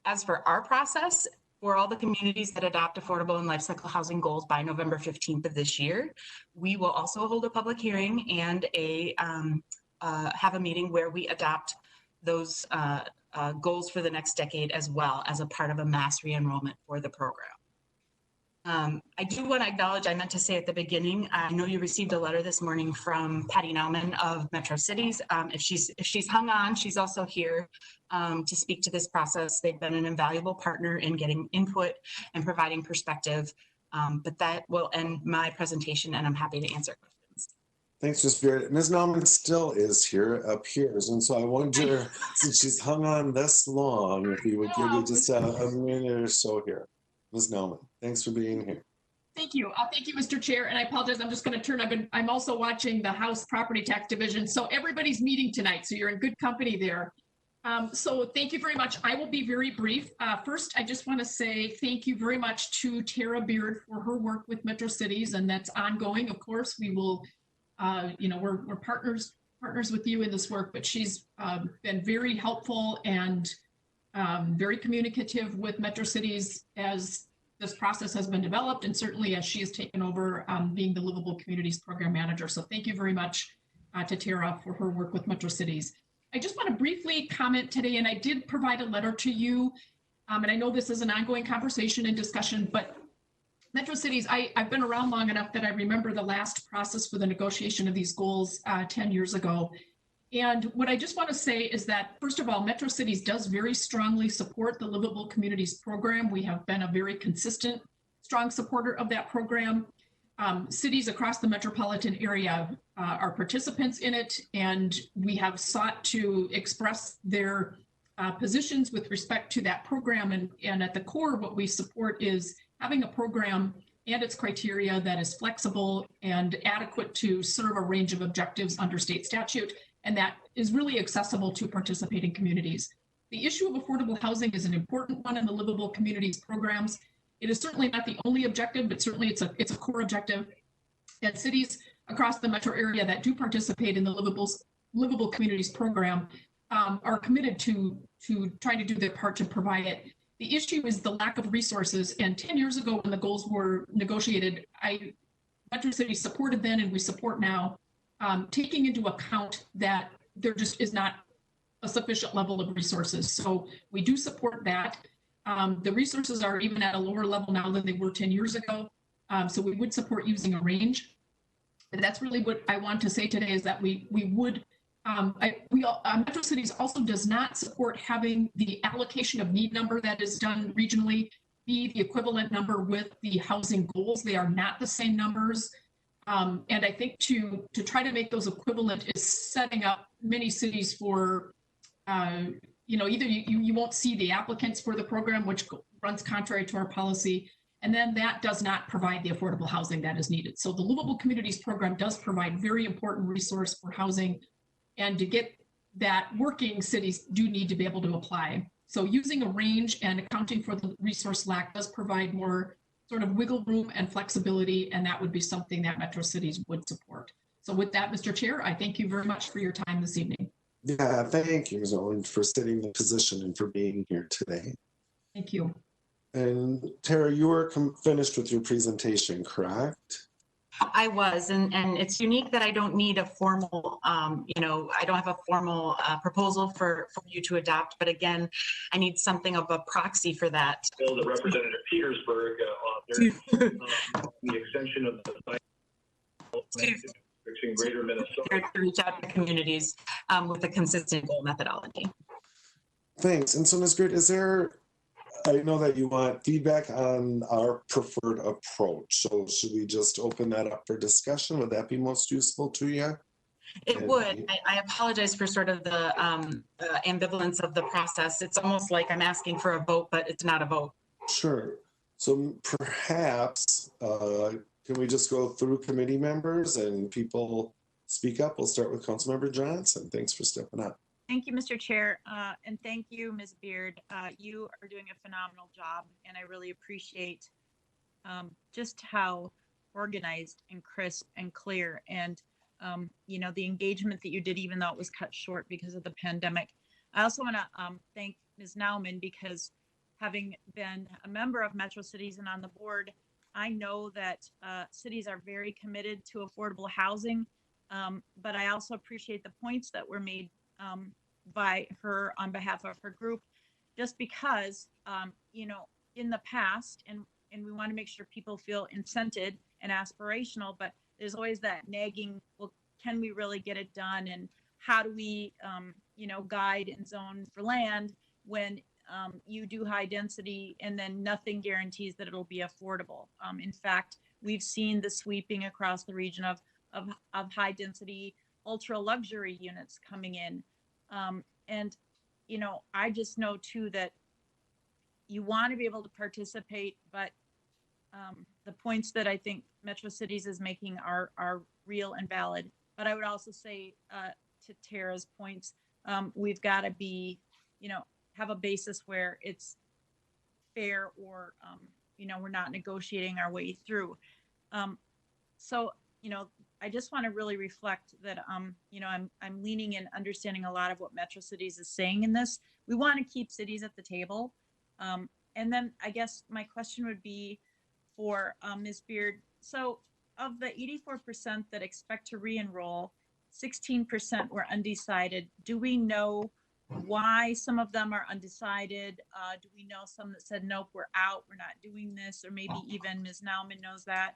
As for our process, for all the communities that adopt affordable and life cycle housing goals by November 15th of this year, we will also hold a public hearing and have a meeting where we adopt those goals for the next decade as well as a part of a mass re-enrollment for the program. I do want to acknowledge, I meant to say at the beginning, I know you received a letter this morning from Patty Nauman of Metro Cities. If she's hung on, she's also here to speak to this process. They've been an invaluable partner in getting input and providing perspective. But that will end my presentation and I'm happy to answer questions. Thanks, Ms. Beard. Ms. Nauman still appears. And so I wonder, since she's hung on this long, if we would give you just a minute or so here. Ms. Nauman, thanks for being here. Thank you. Thank you, Mr. Chair. And I apologize, I'm just going to turn, I'm also watching the House Property Tax Division. So everybody's meeting tonight, so you're in good company there. So thank you very much. I will be very brief. First, I just want to say thank you very much to Tara Beard for her work with Metro Cities, and that's ongoing. Of course, we will, we're partners with you in this work, but she's been very helpful and very communicative with Metro Cities as this process has been developed, and certainly as she has taken over being the Livable Communities Program Manager. So thank you very much to Tara for her work with Metro Cities. I just want to briefly comment today, and I did provide a letter to you, and I know this is an ongoing conversation and discussion, but Metro Cities, I've been around long enough that I remember the last process for the negotiation of these goals 10 years ago. And what I just want to say is that, first of all, Metro Cities does very strongly support the Livable Communities program. We have been a very consistent, strong supporter of that program. Cities across the metropolitan area are participants in it, and we have sought to express their positions with respect to that program. And at the core, what we support is having a program and its criteria that is flexible and adequate to serve a range of objectives under state statute, and that is really accessible to participating communities. The issue of affordable housing is an important one in the Livable Communities programs. It is certainly not the only objective, but certainly it's a core objective. And cities across the metro area that do participate in the Livable Communities program are committed to trying to do their part to provide it. The issue is the lack of resources. And 10 years ago, when the goals were negotiated, Metro Cities supported then, and we support now, taking into account that there just is not a sufficient level of resources. So we do support that. The resources are even at a lower level now than they were 10 years ago. So we would support using a range. But that's really what I want to say today, is that we would, Metro Cities also does not support having the allocation of need number that is done regionally be the equivalent number with the housing goals. They are not the same numbers. And I think to try to make those equivalent is setting up many cities for, either you won't see the applicants for the program, which runs contrary to our policy, and then that does not provide the affordable housing that is needed. So the Livable Communities program does provide very important resource for housing, and to get that working, cities do need to be able to apply. So using a range and accounting for the resource lack does provide more sort of wiggle room and flexibility, and that would be something that Metro Cities would support. So with that, Mr. Chair, I thank you very much for your time this evening. Yeah, thank you, Ms. Owen, for sitting the position and for being here today. Thank you. And Tara, you were finished with your presentation, correct? I was, and it's unique that I don't need a formal, I don't have a formal proposal for you to adopt, but again, I need something of a proxy for that. Bill that Representative Petersburg authored, the extension of the fixing greater Minnesota. To reach out to communities with a consistent goal methodology. Thanks. And so, Ms. Beard, I know that you want feedback on our preferred approach. So should we just open that up for discussion? Would that be most useful to you? It would. I apologize for sort of the ambivalence of the process. It's almost like I'm asking for a vote, but it's not a vote. Sure. So perhaps, can we just go through committee members and people speak up? We'll start with Councilmember Johnson. Thanks for stepping up. Thank you, Mr. Chair, and thank you, Ms. Beard. You are doing a phenomenal job, and I really appreciate just how organized and crisp and clear, and the engagement that you did, even though it was cut short because of the pandemic. I also want to thank Ms. Nauman, because having been a member of Metro Cities and on the board, I know that cities are very committed to affordable housing, but I also appreciate the points that were made by her on behalf of her group, just because, in the past, and we want to make sure people feel incented and aspirational, but there's always that nagging, well, can we really get it done? And how do we, guide and zone for land when you do high density and then nothing guarantees that it'll be affordable? In fact, we've seen the sweeping across the region of high density, ultra luxury units coming in. And, I just know too that you want to be able to participate, but the points that I think Metro Cities is making are real and valid. But I would also say to Tara's points, we've got to be, have a basis where it's fair, or, we're not negotiating our way through. So, I just want to really reflect that, I'm leaning in, understanding a lot of what Metro Cities is saying in this. We want to keep cities at the table. And then I guess my question would be for Ms. Beard. So of the 84% that expect to re-enroll, 16% were undecided. Do we know why some of them are undecided? Do we know some that said, nope, we're out, we're not doing this, or maybe even Ms. Nauman knows that?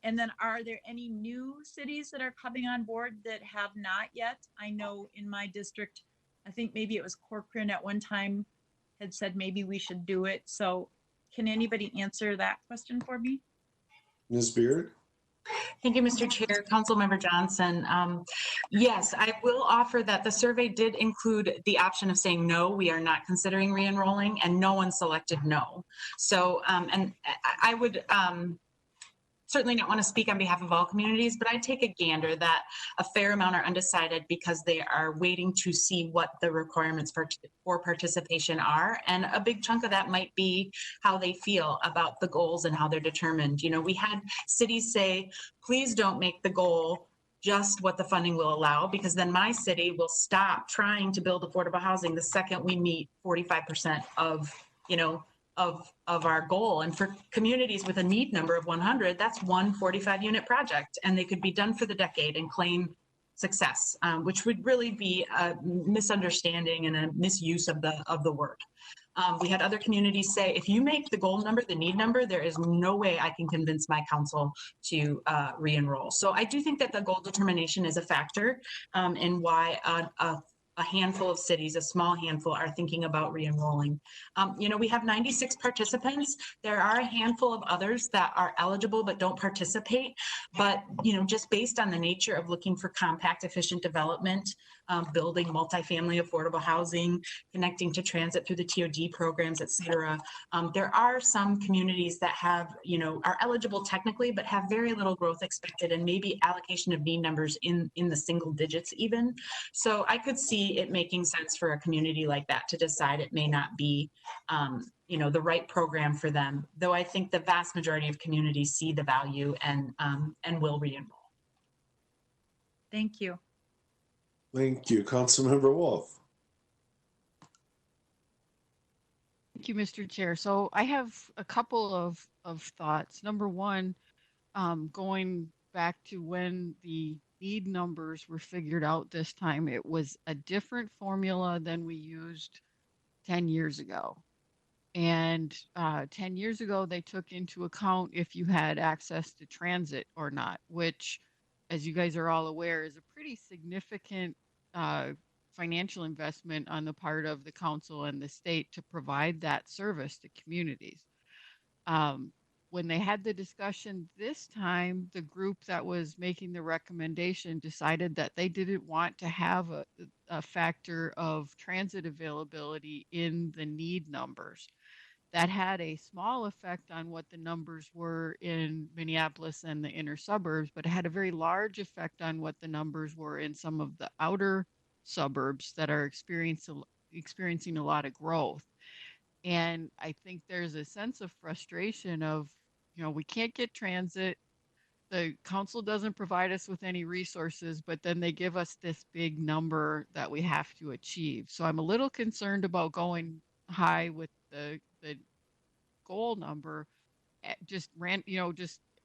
And then are there any new cities that are coming on board that have not yet? I know in my district, I think maybe it was Corcoran at one time had said maybe we should do it. So can anybody answer that question for me? Ms. Beard? Thank you, Mr. Chair. Councilmember Johnson. Yes, I will offer that the survey did include the option of saying no, we are not considering re-enrolling, and no one selected no. So, and I would certainly not want to speak on behalf of all communities, but I take a gander that a fair amount are undecided because they are waiting to see what the requirements for participation are. And a big chunk of that might be how they feel about the goals and how they're determined. You know, we had cities say, please don't make the goal just what the funding will allow, because then my city will stop trying to build affordable housing the second we meet 45% of, you know, of our goal. And for communities with a need number of 100, that's one 45-unit project, and they could be done for the decade and claim success, which would really be a misunderstanding and a misuse of the word. We had other communities say, if you make the goal number the need number, there is no way I can convince my council to re-enroll. So I do think that the goal determination is a factor in why a handful of cities, a small handful, are thinking about re-enrolling. You know, we have 96 participants. There are a handful of others that are eligible but don't participate. But, you know, just based on the nature of looking for compact, efficient development, building multifamily affordable housing, connecting to transit through the TOD programs, et cetera. There are some communities that have, you know, are eligible technically, but have very little growth expected and maybe allocation of need numbers in the single digits even. So I could see it making sense for a community like that to decide it may not be, you know, the right program for them. Though I think the vast majority of communities see the value and will re-enroll. Thank you. Thank you. Councilmember Wolf. Thank you, Mr. Chair. So I have a couple of thoughts. Number one, going back to when the need numbers were figured out this time, it was a different formula than we used 10 years ago. And 10 years ago, they took into account if you had access to transit or not, which, as you guys are all aware, is a pretty significant financial investment on the part of the council and the state to provide that service to communities. When they had the discussion this time, the group that was making the recommendation decided that they didn't want to have a factor of transit availability in the need numbers. That had a small effect on what the numbers were in Minneapolis and the inner suburbs, but it had a very large effect on what the numbers were in some of the outer suburbs that are experiencing a lot of growth. And I think there's a sense of frustration of, you know, we can't get transit. The council doesn't provide us with any resources, but then they give us this big number that we have to achieve. So I'm a little concerned about going high with the goal number, just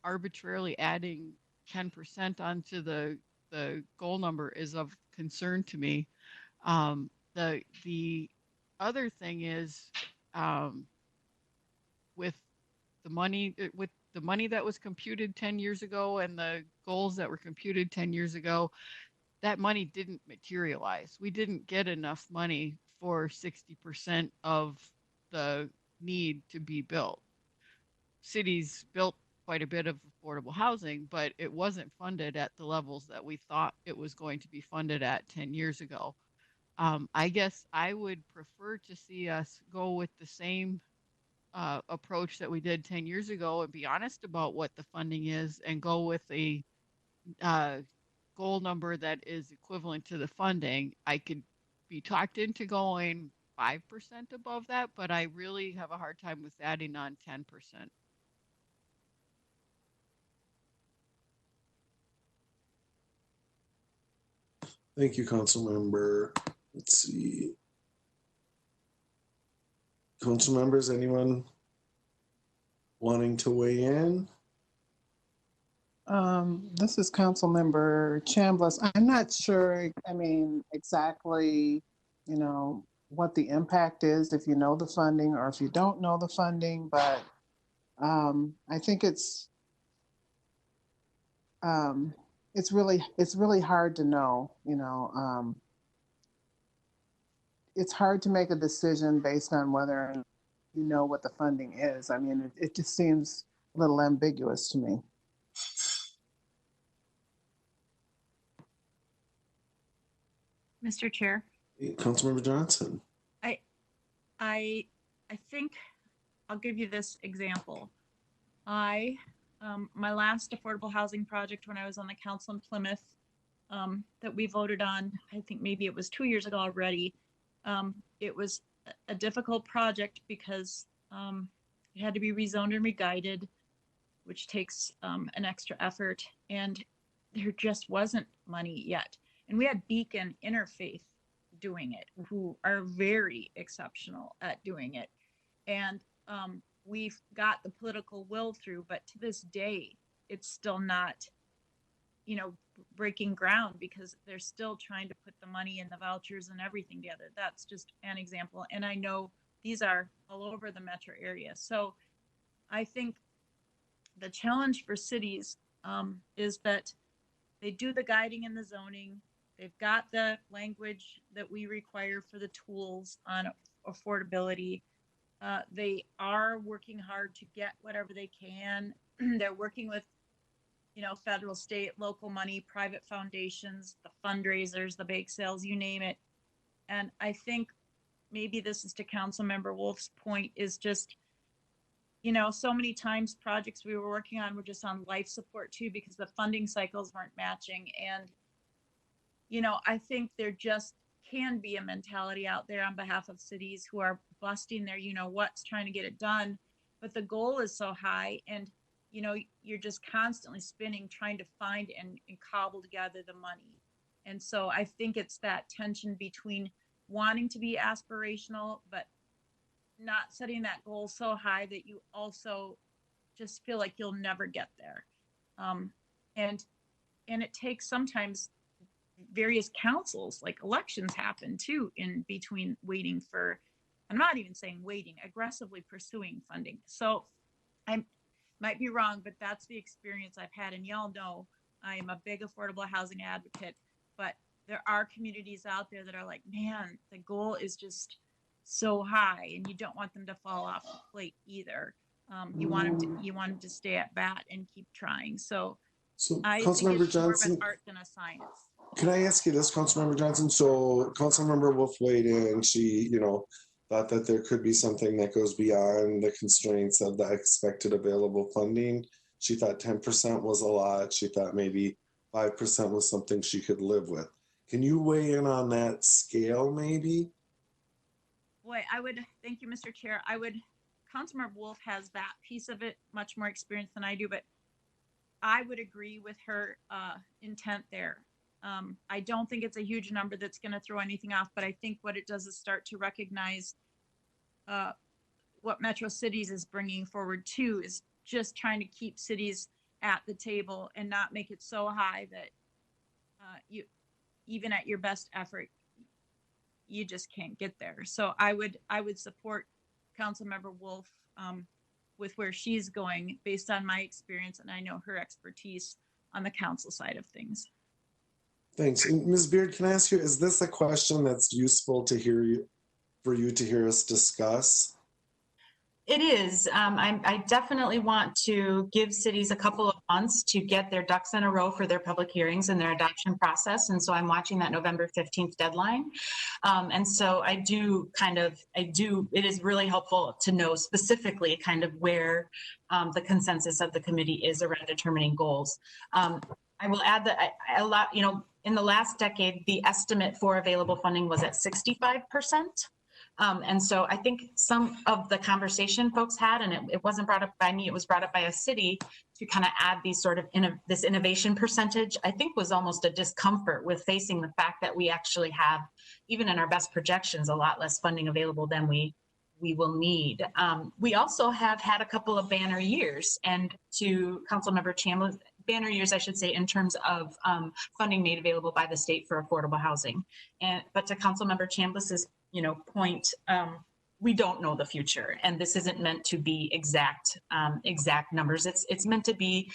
arbitrarily adding 10% onto the goal number is of concern to me. The other thing is with the money that was computed 10 years ago and the goals that were computed 10 years ago, that money didn't materialize. We didn't get enough money for 60% of the need to be built. Cities built quite a bit of affordable housing, but it wasn't funded at the levels that we thought it was going to be funded at 10 years ago. I guess I would prefer to see us go with the same approach that we did 10 years ago and be honest about what the funding is and go with a goal number that is equivalent to the funding. I could be talked into going 5% above that, but I really have a hard time with adding on 10%. Thank you, Councilmember. Let's see. Council members, anyone wanting to weigh in? This is Councilmember Chambliss. I'm not sure, exactly, what the impact is if you know the funding or if you don't know the funding, but I think it's it's really hard to know, you know. It's hard to make a decision based on whether you know what the funding is. I mean, it just seems a little ambiguous to me. Mr. Chair. Councilmember Johnson. I think I'll give you this example. My last affordable housing project when I was on the council in Plymouth that we voted on, I think maybe it was 2 years ago already. It was a difficult project because it had to be rezoned and re-guided, which takes an extra effort, and there just wasn't money yet. And we had Beacon Interfaith doing it, who are very exceptional at doing it. And we've got the political will through, but to this day, it's still not, you know, breaking ground because they're still trying to put the money in the vouchers and everything together. That's just an example. And I know these are all over the metro area. So I think the challenge for cities is that they do the guiding and the zoning. They've got the language that we require for the tools on affordability. They are working hard to get whatever they can. They're working with, you know, federal, state, local money, private foundations, the fundraisers, the bake sales, you name it. And I think maybe this is to Councilmember Wolf's point, is just, you know, so many times projects we were working on were just on life support too, because the funding cycles weren't matching. And, you know, I think there just can be a mentality out there on behalf of cities who are busting their, you know, what's trying to get it done, but the goal is so high, and you know, you're just constantly spinning, trying to find and cobble together the money. And so I think it's that tension between wanting to be aspirational, but not setting that goal so high that you also just feel like you'll never get there. And it takes sometimes various councils, like elections happen too, in between waiting for, I'm not even saying waiting, aggressively pursuing funding. So I might be wrong, but that's the experience I've had. And y'all know I am a big affordable housing advocate, but there are communities out there that are like, man, the goal is just so high, and you don't want them to fall off the plate either. You want them to stay at bat and keep trying. So I think Councilmember it's more of Johnson, an art than a science. can I ask you this, Councilmember Johnson? So Councilmember Wolf weighed in. She, you know, thought that there could be something that goes beyond the constraints of the expected available funding. She thought 10% was a lot. She thought maybe 5% was something she could live with. Can you weigh in on that scale, maybe? Boy, thank you, Mr. Chair. Councilmember Wolf has that piece of it, much more experience than I do, but I would agree with her intent there. I don't think it's a huge number that's going to throw anything off, but I think what it does is start to recognize what Metro Cities is bringing forward too, is just trying to keep cities at the table and not make it so high that you, even at your best effort, you just can't get there. So I would support Councilmember Wolf with where she's going based on my experience, and I know her expertise on the council side of things. Thanks. And Ms. Beard, can I ask you, is this a question that's useful to hear you, for you to hear us discuss? It is. I definitely want to give cities a couple of months to get their ducks in a row for their public hearings and their adoption process. And so I'm watching that November 15th deadline. And so it is really helpful to know specifically kind of where the consensus of the committee is around determining goals. I will add that in the last decade, the estimate for available funding was at 65%. And so I think some of the conversation folks had, and it wasn't brought up by me, it was brought up by a city to kind of add these sort of this innovation percentage, I think was almost a discomfort with facing the fact that we actually have, even in our best projections, a lot less funding available than we will need. We also have had a couple of banner years, and to Councilmember Chambliss, banner years, I should say, in terms of funding made available by the state for affordable housing. But to Councilmember Chambliss's point, we don't know the future, and this isn't meant to be exact numbers. It's meant to be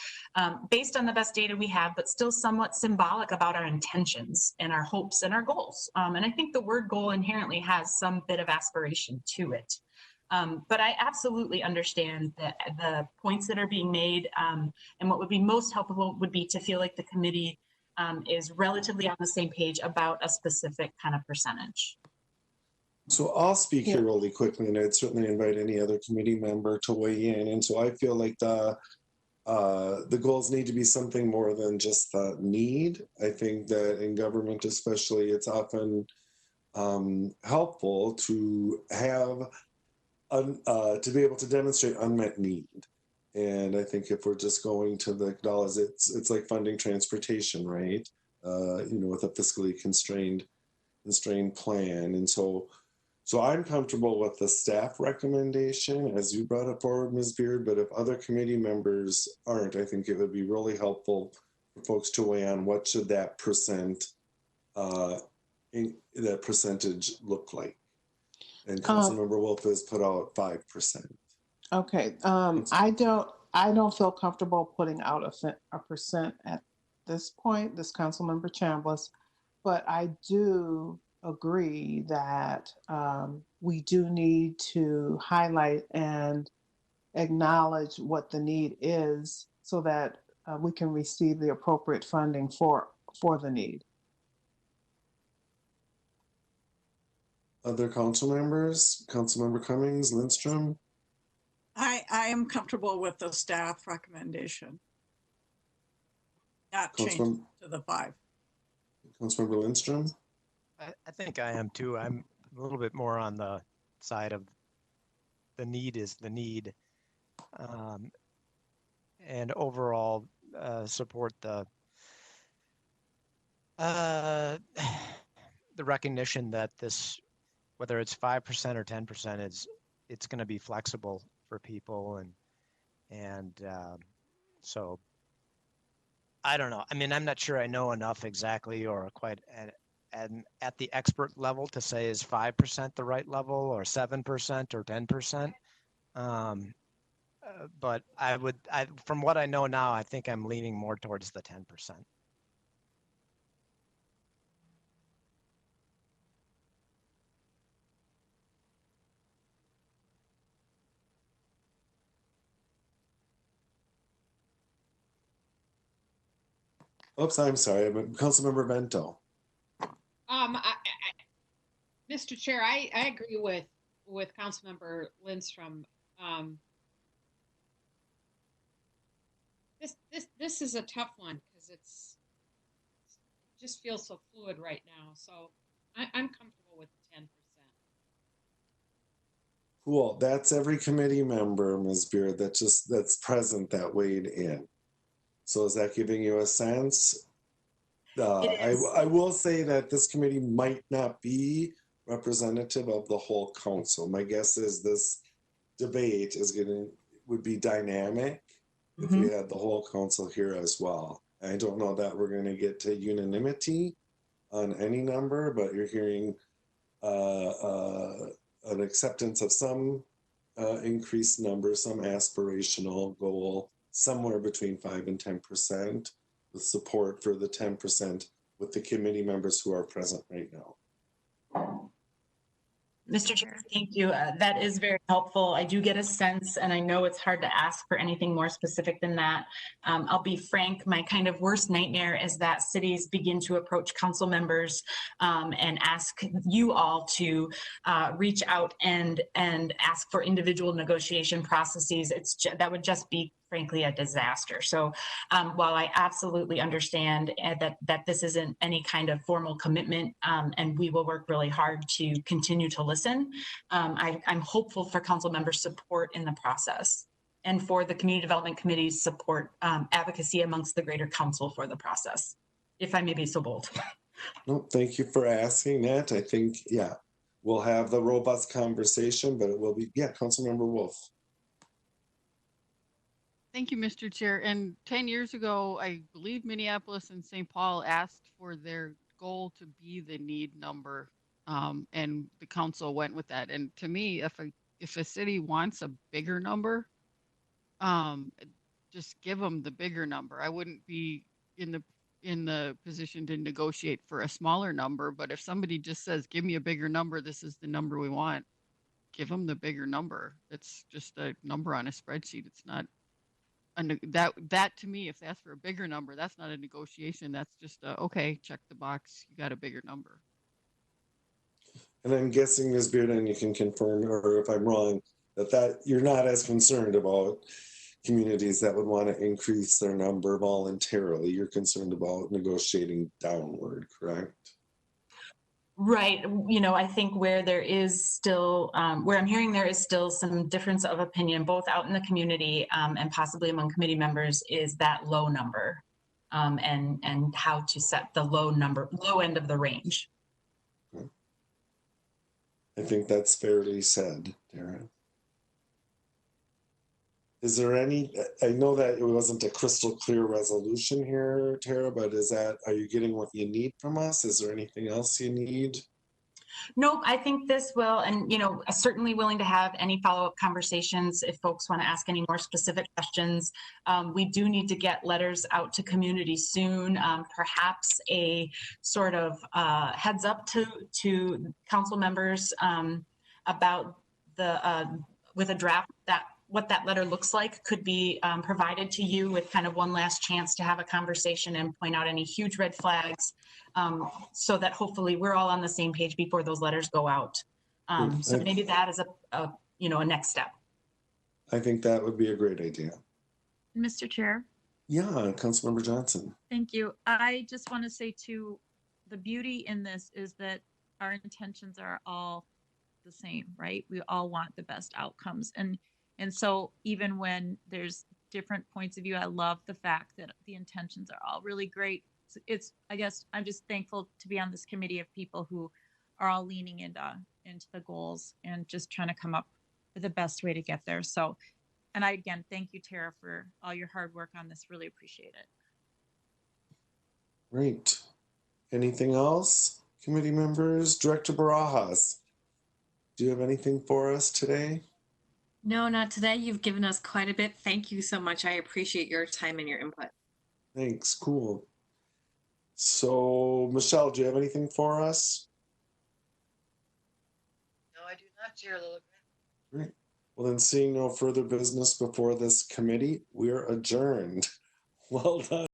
based on the best data we have, but still somewhat symbolic about our intentions and our hopes and our goals. And I think the word goal inherently has some bit of aspiration to it. But I absolutely understand the points that are being made, and what would be most helpful would be to feel like the committee is relatively on the same page about a specific kind of percentage. So I'll speak here really quickly, and I'd certainly invite any other committee member to weigh in. And so I feel like the goals need to be something more than just the need. I think that in government especially, it's often helpful to have to be able to demonstrate unmet need. And I think if we're just going to the dollars, it's like funding transportation, right? With a fiscally constrained plan. And so I'm comfortable with the staff recommendation, as you brought it forward, Ms. Beard, but if other committee members aren't, I think it would be really helpful for folks to weigh on what should that percentage look like. And Councilmember Wolf has put out 5%. Okay, I don't feel comfortable putting out a percent at this point, this Councilmember Chambliss, but I do agree that we do need to highlight and acknowledge what the need is so that we can receive the appropriate funding for the need. Other council members, Councilmember Cummings, Lindstrom? I am comfortable with the staff recommendation. Not change to the 5. Councilmember Lindstrom? I think I am too. I'm a little bit more on the side of the need is the need. And overall support the recognition that this, whether it's 5% or 10%, it's going to be flexible for people, and so I don't know. I mean, I'm not sure I know enough exactly or quite at the expert level to say is 5% the right level or 7% or 10%. But from what I know now, I think I'm leaning more towards the 10%. Oops, I'm sorry, but Councilmember Bento. Mr. Chair, I agree with Councilmember Lindstrom. This is a tough one because it just feels so fluid right now. So I'm comfortable with 10%. Cool. That's every committee member, Ms. Beard, that's present that weighed in. So is that giving you a sense? I will say that this committee might not be representative of the whole council. My guess is this debate would be dynamic if we had the whole council here as well. I don't know that we're going to get to unanimity on any number, but you're hearing an acceptance of some increased number, some aspirational goal, somewhere between 5 and 10%, with support for the 10% with the committee members who are present right now. Mr. Chair, thank you. That is very helpful. I do get a sense, and I know it's hard to ask for anything more specific than that. I'll be frank, my kind of worst nightmare is that cities begin to approach council members and ask you all to reach out and ask for individual negotiation processes. That would just be frankly a disaster. So while I absolutely understand that this isn't any kind of formal commitment, and we will work really hard to continue to listen, I'm hopeful for council members' support in the process and for the Community Development Committee's support, advocacy amongst the greater council for the process, if I may be so bold. No, thank you for asking that. I think, we'll have the robust conversation, but it will be, Councilmember Wolf. Thank you, Mr. Chair. And 10 years ago, I believe Minneapolis and St. Paul asked for their goal to be the need number And the council went with that. And to me, if a city wants a bigger number, just give them the bigger number. I wouldn't be in the position to negotiate for a smaller number, but if somebody just says, give me a bigger number, this is the number we want, give them the bigger number. It's just a number on a spreadsheet. It's not that to me, if that's for a bigger number, that's not a negotiation. That's just okay, check the box, you got a bigger number. And I'm guessing, Ms. Beard, and you can confirm, or if I'm wrong, that you're not as concerned about communities that would want to increase their number voluntarily. You're concerned about negotiating downward, correct? Right. You know, I think where there is still, where I'm hearing there is still some difference of opinion, both out in the community and possibly among committee members, is that low number and how to set the low end of the range. I think that's fairly said, Tara. Is there any, I know that it wasn't a crystal clear resolution here, Tara, but are you getting what you need from us? Is there anything else you need? Nope, I think this will, and you know, certainly willing to have any follow-up conversations if folks want to ask any more specific questions. We do need to get letters out to community soon, perhaps a sort of heads up to council members about with a draft what that letter looks like could be provided to you with kind of one last chance to have a conversation and point out any huge red flags so that hopefully we're all on the same page before those letters go out. So maybe that is a next step. I think that would be a great idea. Mr. Chair. Yeah, Councilmember Johnson. Thank you. I just want to say too, the beauty in this is that our intentions are all the same, right? We all want the best outcomes. And so even when there's different points of view, I love the fact that the intentions are all really great. I guess I'm just thankful to be on this committee of people who are all leaning into the goals and just trying to come up with the best way to get there. So, and I, again, thank you, Tara, for all your hard work on this. Really appreciate it. Great. Anything else, committee members? Director Barajas, do you have anything for us today? No, not today. You've given us quite a bit. Thank you so much. I appreciate your time and your input. Thanks. Cool. So, Michelle, do you have anything for us? No, I do not, Chair Lilligren. Great. Well, then, seeing no further business before this committee, we are adjourned. Well done.